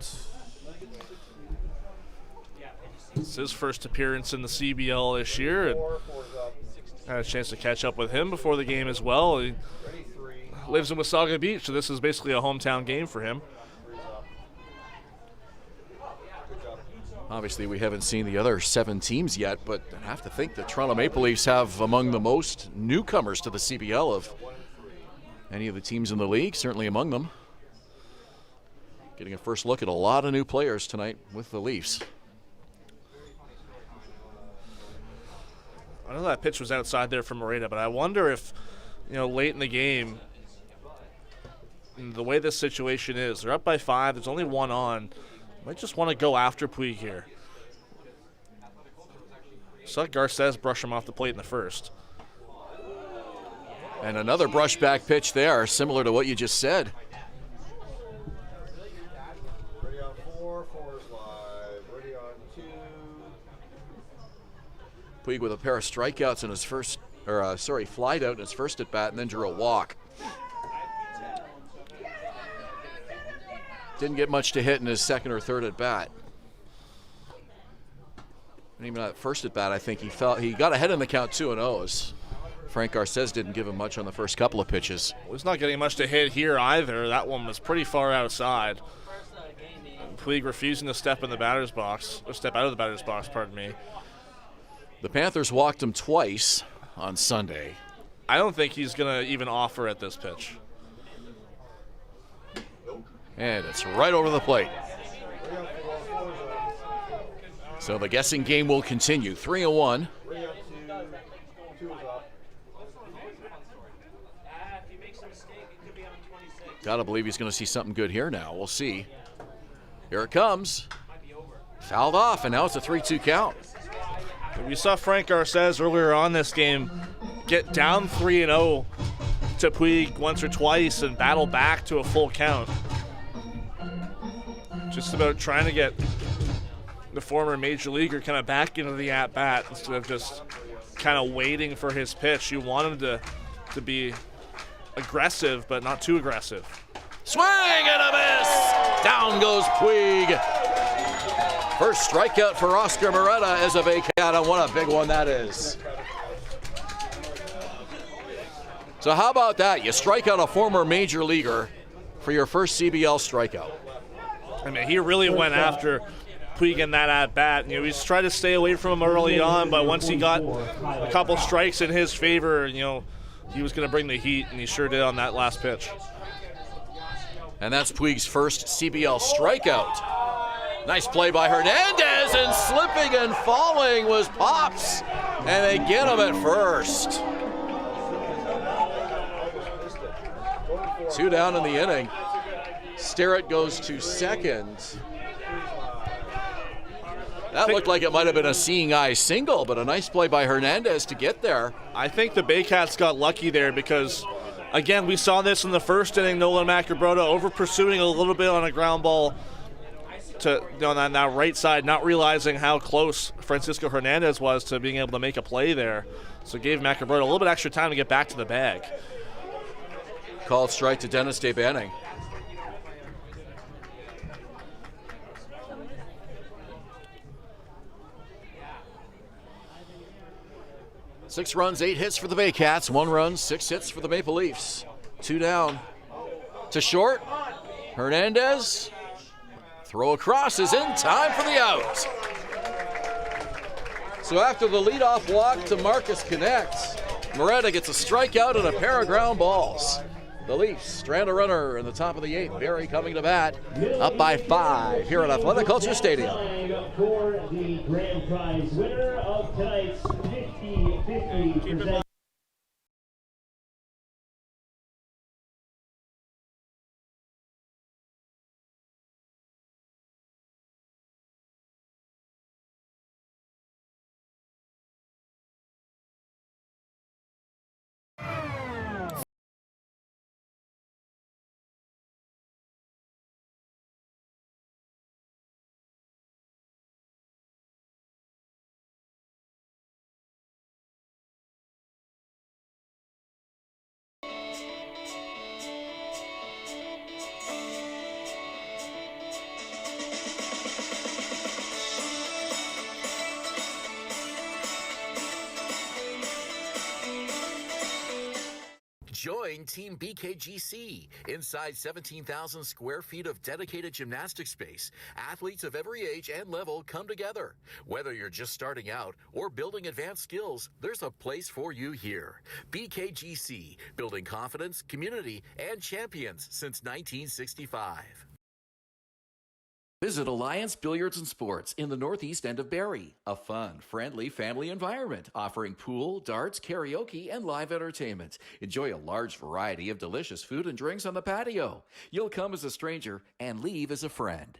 It's his first appearance in the CBL this year, and had a chance to catch up with him before the game as well. He lives in Wasaga Beach, so this is basically a hometown game for him. Obviously, we haven't seen the other 7 teams yet, but I have to think the Toronto Maple Leafs have among the most newcomers to the CBL of any of the teams in the league, certainly among them. Getting a first look at a lot of new players tonight with the Leafs. I know that pitch was outside there from Moreta, but I wonder if, late in the game, the way this situation is, they're up by 5, there's only 1 on. Might just want to go after Puig here. Saw Garces brush him off the plate in the first. And another brushback pitch there, similar to what you just said. Ready on 4, 4 is live. Ready on 2. Puig with a pair of strikeouts in his first, flied out in his first at bat and then drew a walk. Didn't get much to hit in his second or third at bat. And even that first at bat, I think he got ahead in the count 2-0. Frank Garces didn't give him much on the first couple of pitches. Well, he's not getting much to hit here either. That one was pretty far outside. Puig refusing to step in the batter's box, or step out of the batter's box, pardon me. The Panthers walked him twice on Sunday. I don't think he's going to even offer at this pitch. And it's right over the plate. So the guessing game will continue. 3-1. Gotta believe he's going to see something good here now. We'll see. Here it comes. Fouled off, and now it's a 3-2 count. We saw Frank Garces earlier on this game get down 3-0 to Puig once or twice and battle back to a full count. Just about trying to get the former major leaguer kind of back into the at-bat instead of just kind of waiting for his pitch. You want him to be aggressive, but not too aggressive. Swing and a miss! Down goes Puig. First strikeout for Oscar Moreta as a Baycat, and what a big one that is. So how about that? You strike out a former major leaguer for your first CBL strikeout. I mean, he really went after Puig in that at-bat. He's tried to stay away from him early on, but once he got a couple strikes in his favor, he was going to bring the heat, and he sure did on that last pitch. And that's Puig's first CBL strikeout. Nice play by Hernandez, and slipping and falling was Pops. And they get him at first. 2 down in the inning. Starrett goes to second. That looked like it might have been a seeing eye single, but a nice play by Hernandez to get there. I think the Baycats got lucky there because, again, we saw this in the first inning. Nolan Macabrota over pursuing a little bit on a ground ball to on that right side, not realizing how close Francisco Hernandez was to being able to make a play there. So it gave Macabrota a little bit extra time to get back to the bag. Called strike to Dennis DeBanning. Six runs, 8 hits for the Baycats. 1 run, 6 hits for the Maple Leafs. 2 down. To short. Hernandez. Throw across is in time for the out. So after the leadoff walk to Marcus Connect, Moretta gets a strikeout and a pair of ground balls. The Leafs strand a runner in the top of the 8th. Barrie coming to bat, up by 5 here at Athletic Culture Stadium. For the grand prize winner of tonight's 50-50 present. Join Team BKGC. Inside 17,000 square feet of dedicated gymnastic space, athletes of every age and level come together. Whether you're just starting out or building advanced skills, there's a place for you here. BKGC, building confidence, community, and champions since 1965. Visit Alliance Billiards and Sports in the northeast end of Barrie. A fun, friendly family environment offering pool, darts, karaoke, and live entertainment. Enjoy a large variety of delicious food and drinks on the patio. You'll come as a stranger and leave as a friend.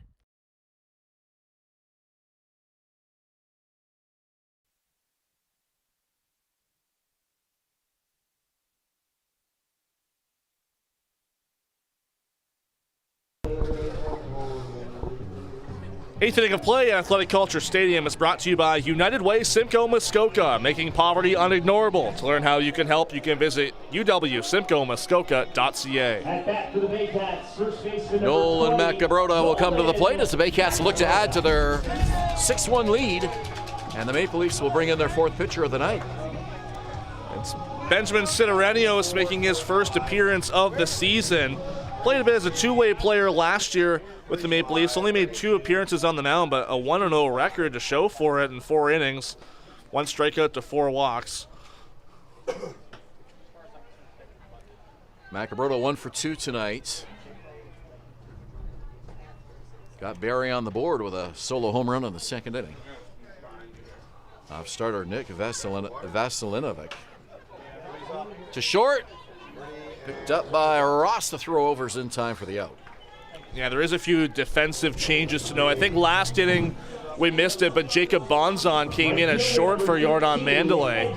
Eighth inning of play at Athletic Culture Stadium is brought to you by United Way Simcoe Muskoka, making poverty unignorable. To learn how you can help, you can visit uwsimcoemuskoka.ca. At bat for the Baycats, first baseman Nolan Macabrota will come to the plate as the Baycats look to add to their 6-1 lead, and the Maple Leafs will bring in their 4th pitcher of the night. It's Benjamin Sidorenios making his first appearance of the season. Played a bit as a two-way player last year with the Maple Leafs. Only made 2 appearances on the mound, but a 1-0 record to show for it in 4 innings. 1 strikeout to 4 walks. Macabrota 1 for 2 tonight. Got Barrie on the board with a solo home run in the 2nd inning. Off starter Nick Vasilinovic. To short. Picked up by Ross. The throw overs in time for the out. Yeah, there is a few defensive changes to know. I think last inning we missed it, but Jacob Bonzon came in as short for Jordan Mandalay.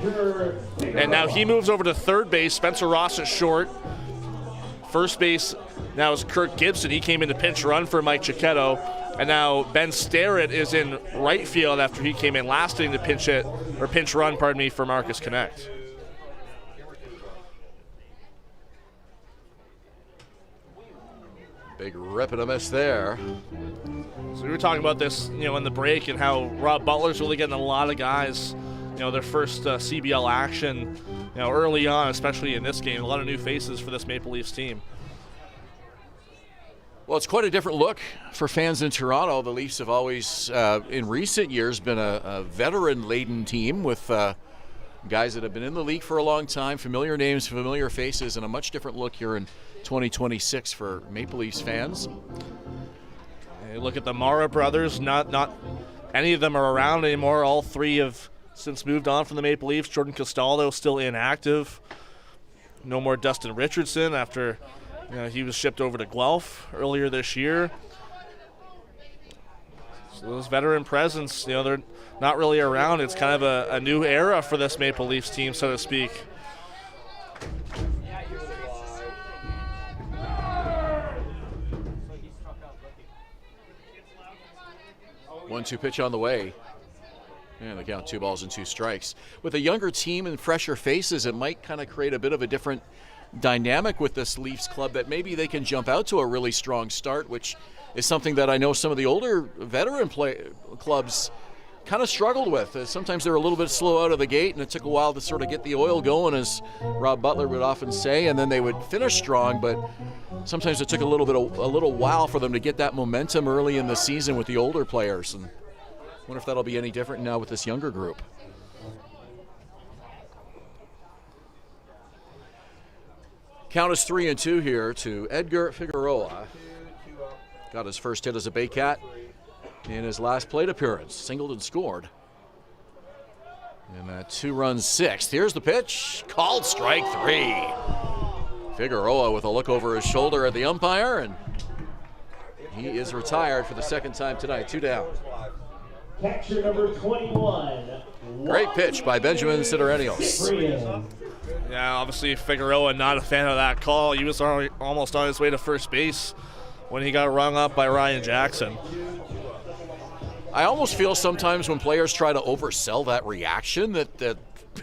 And now he moves over to third base. Spencer Ross at short. First base now is Kirk Gibson. He came in to pinch run for Mike Cicchetto. And now Ben Starrett is in right field after he came in last inning to pinch run for Marcus Connect. Big rip and a miss there. So we were talking about this, in the break, and how Rob Butler's really getting a lot of guys, their first CBL action, early on, especially in this game. A lot of new faces for this Maple Leafs team. Well, it's quite a different look for fans in Toronto. The Leafs have always, in recent years, been a veteran-laden team with guys that have been in the league for a long time, familiar names, familiar faces, and a much different look here in 2026 for Maple Leafs fans. And look at the Mara brothers. Not any of them are around anymore. All three have since moved on from the Maple Leafs. Jordan Castaldo still inactive. No more Dustin Richardson after he was shipped over to Guelph earlier this year. So those veteran presence, they're not really around. It's kind of a new era for this Maple Leafs team, so to speak. 1-2 pitch on the way. And they count 2 balls and 2 strikes. With a younger team and fresher faces, it might kind of create a bit of a different dynamic with this Leafs club, that maybe they can jump out to a really strong start, which is something that I know some of the older veteran clubs kind of struggled with. Sometimes they're a little bit slow out of the gate, and it took a while to sort of get the oil going, as Rob Butler would often say, and then they would finish strong, but sometimes it took a little while for them to get that momentum early in the season with the older players. And I wonder if that'll be any different now with this younger group. Count is 3-2 here to Edgar Figueroa. Got his first hit as a Baycat in his last plate appearance. Singled and scored. And that 2-run sixth. Here's the pitch. Called strike 3. Figueroa with a look over his shoulder at the umpire, and he is retired for the second time tonight. 2 down. Catcher number 21. Great pitch by Benjamin Sidorenios. Yeah, obviously Figueroa not a fan of that call. He was almost on his way to first base when he got rung up by Ryan Jackson. I almost feel sometimes when players try to oversell that reaction that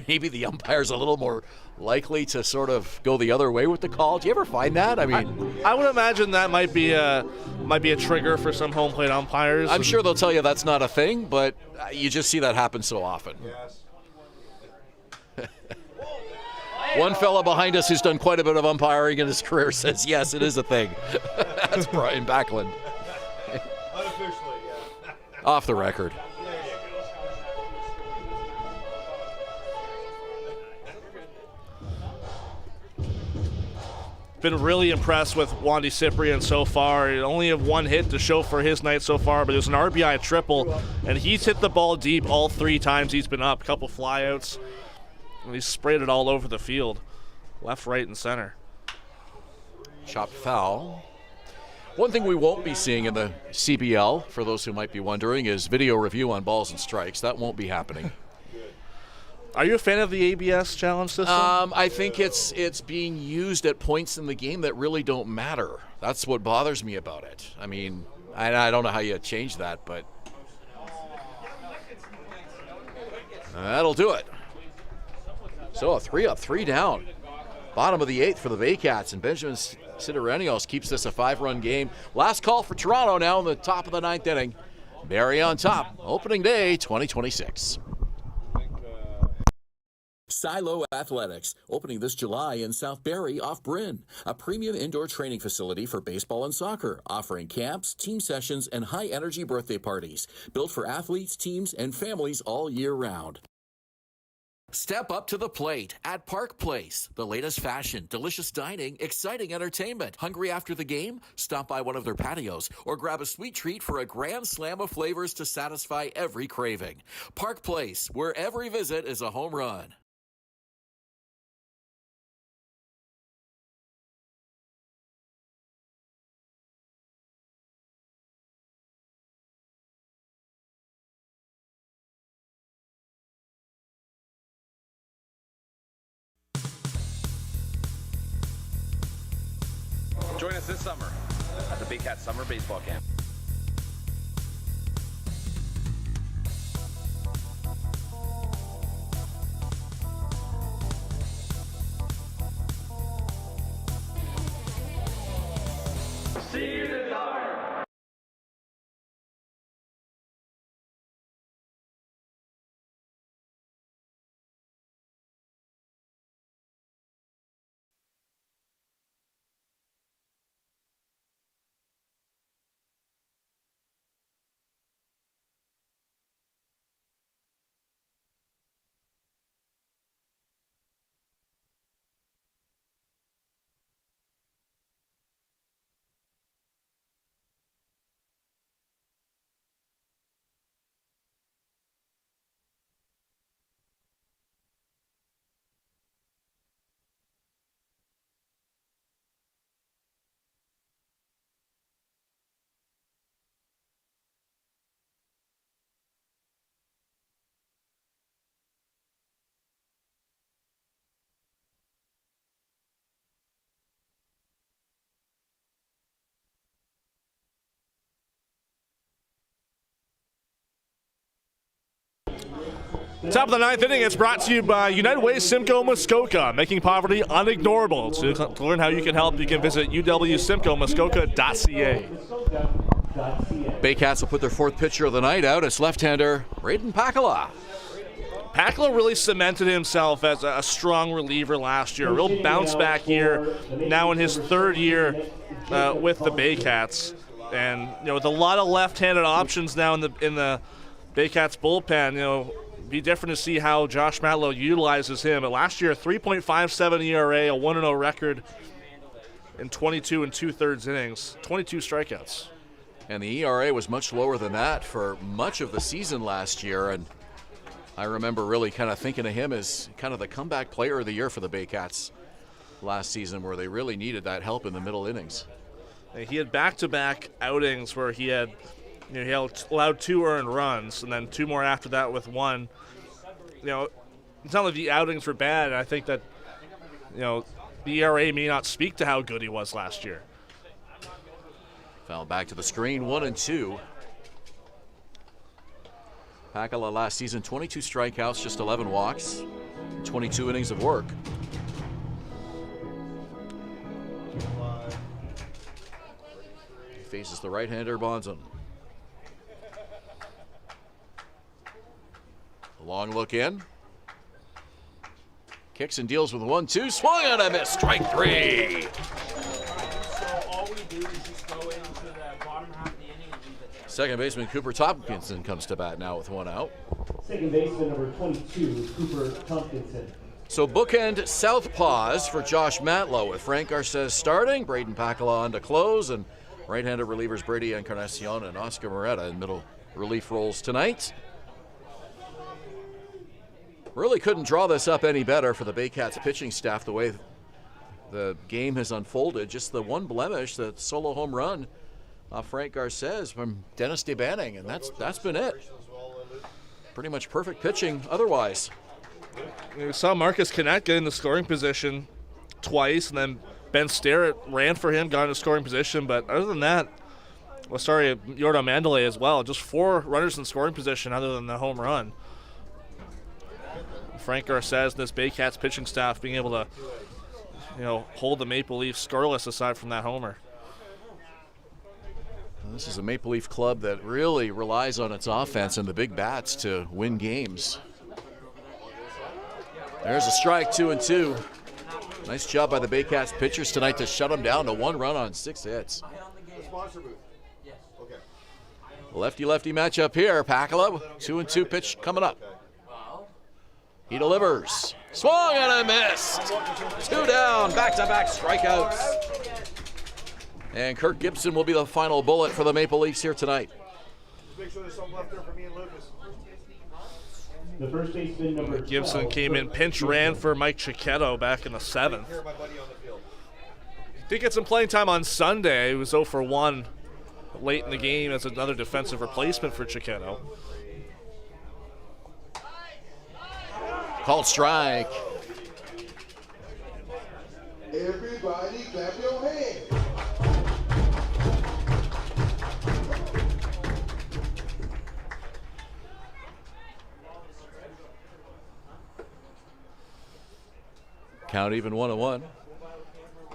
maybe the umpire's a little more likely to sort of go the other way with the call. Do you ever find that? I mean, I would imagine that might be a trigger for some home plate umpires. I'm sure they'll tell you that's not a thing, but you just see that happen so often. Yes. One fella behind us who's done quite a bit of umpiring in his career says, yes, it is a thing. That's Brian Backland. Unofficially, yeah. Off the record. Been really impressed with Wandy Cyprian so far. He only have 1 hit to show for his night so far, but it was an RBI triple, and he's hit the ball deep all 3 times he's been up. A couple flyouts, and he's sprayed it all over the field, left, right, and center. Chopped foul. One thing we won't be seeing in the CBL, for those who might be wondering, is video review on balls and strikes. That won't be happening. Are you a fan of the ABS challenge system? I think it's being used at points in the game that really don't matter. That's what bothers me about it. I mean, I don't know how you change that, but that'll do it. So a 3 up, 3 down. Bottom of the 8th for the Baycats, and Benjamin Sidorenios keeps this a 5-run game. Last call for Toronto now in the top of the 9th inning. Barrie on top. Opening day 2026. Silo Athletics, opening this July in South Barrie off Bryn, a premium indoor training facility for baseball and soccer, offering camps, team sessions, and high-energy birthday parties, built for athletes, teams, and families all year round. Step up to the plate at Park Place. The latest fashion, delicious dining, exciting entertainment. Hungry after the game? Stop by one of their patios or grab a sweet treat for a grand slam of flavors to satisfy every craving. Park Place, where every visit is a home run. Join us this summer at the Baycats Summer Baseball Camp. See you there. Top of the ninth inning is brought to you by United Way Simcoe Muskoka, making poverty unignorable. To learn how you can help, you can visit uwsimcoemuskoka.ca. Baycats will put their fourth pitcher of the night out. It's left-hander Braden Pakala. Pakala really cemented himself as a strong reliever last year. A real bounce-back year, now in his third year with the Baycats. And, with a lot of left-handed options now in the Baycats bullpen, be different to see how Josh Matlow utilizes him. But last year, 3.57 ERA, a 1-0 record in 22 2/3 innings, 22 strikeouts. And the ERA was much lower than that for much of the season last year. And I remember really kind of thinking of him as kind of the comeback player of the year for the Baycats last season, where they really needed that help in the middle innings. He had back-to-back outings where he had allowed 2 earned runs, and then 2 more after that with 1. It's not like the outings were bad. I think that, the ERA may not speak to how good he was last year. Foul back to the screen, 1-2. Pakala last season, 22 strikeouts, just 11 walks, 22 innings of work. He faces the right-hander Bonson. Long look in. Kicks and deals with 1-2. Swung on a miss. Strike 3. So all we do is just go into the bottom half of the inning and leave it there. Second baseman Cooper Tompkinson comes to bat now with 1 out. Second baseman number 22, Cooper Tompkinson. So bookend southpaws for Josh Matlow with Frank Garces starting, Braden Pakala on to close, and right-handed relievers Brady Encarnacion and Oscar Moretta in middle relief roles tonight. Really couldn't draw this up any better for the Baycats pitching staff the way the game has unfolded. Just the one blemish, the solo home run off Frank Garces from Dennis DeBanning, and that's been it. Pretty much perfect pitching otherwise. We saw Marcus Connect get in the scoring position twice, and then Ben Starrett ran for him, got into scoring position, but other than that, Yordan Mandalay as well. Just 4 runners in scoring position other than the home run. Frank Garces and this Baycats pitching staff being able to, hold the Maple Leafs scoreless aside from that homer. This is a Maple Leaf club that really relies on its offense and the big bats to win games. There's a strike, 2-2. Nice job by the Baycats pitchers tonight to shut them down to 1 run on 6 hits. Lefty-lefty matchup here. Pakala, 2-2 pitch coming up. He delivers. Swung and a missed. 2 down, back-to-back strikeouts. And Kirk Gibson will be the final bullet for the Maple Leafs here tonight. Make sure there's something left there for me and Lucas. The first baseman number 12, Gibson came in, pinch ran for Mike Cicchetto back in the 7th. Did get some playing time on Sunday. He was 0 for 1 late in the game as another defensive replacement for Cicchetto. Called strike. Everybody clap your hands. Count even 1-1.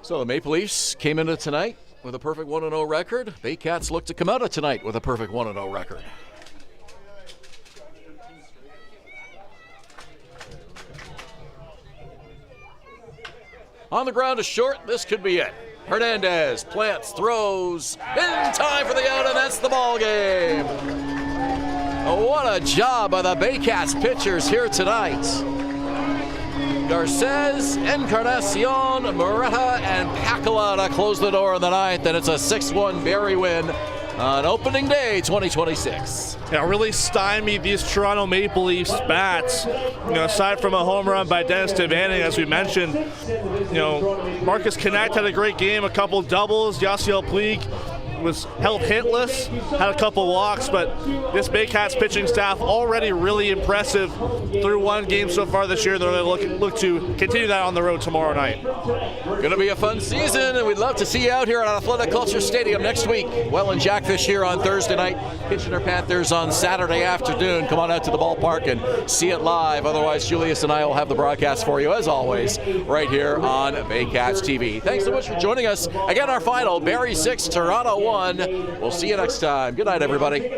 So the Maple Leafs came into tonight with a perfect 1-0 record. Baycats look to come out of tonight with a perfect 1-0 record. On the ground to short, this could be it. Hernandez plants, throws, in time for the out, and that's the ball game. What a job by the Baycats pitchers here tonight. Garces, Encarnacion, Moretta, and Pakala to close the door in the ninth, and it's a 6-1 Barrie win on opening day 2026. Yeah, really stymied these Toronto Maple Leafs bats. Aside from a home run by Dennis DeBanning, as we mentioned, Marcus Connect had a great game, a couple doubles. Yasiel Puig was held hitless, had a couple walks, but this Baycats pitching staff already really impressive through one game so far this year. They're going to look to continue that on the road tomorrow night. Going to be a fun season, and we'd love to see you out here at Athletic Culture Stadium next week. Well and Jackfish here on Thursday night, Kitchener Panthers on Saturday afternoon. Come on out to the ballpark and see it live. Otherwise, Julius and I will have the broadcast for you, as always, right here on Baycats TV. Thanks so much for joining us. Again, our final, Barrie 6, Toronto 1. We'll see you next time. Good night, everybody.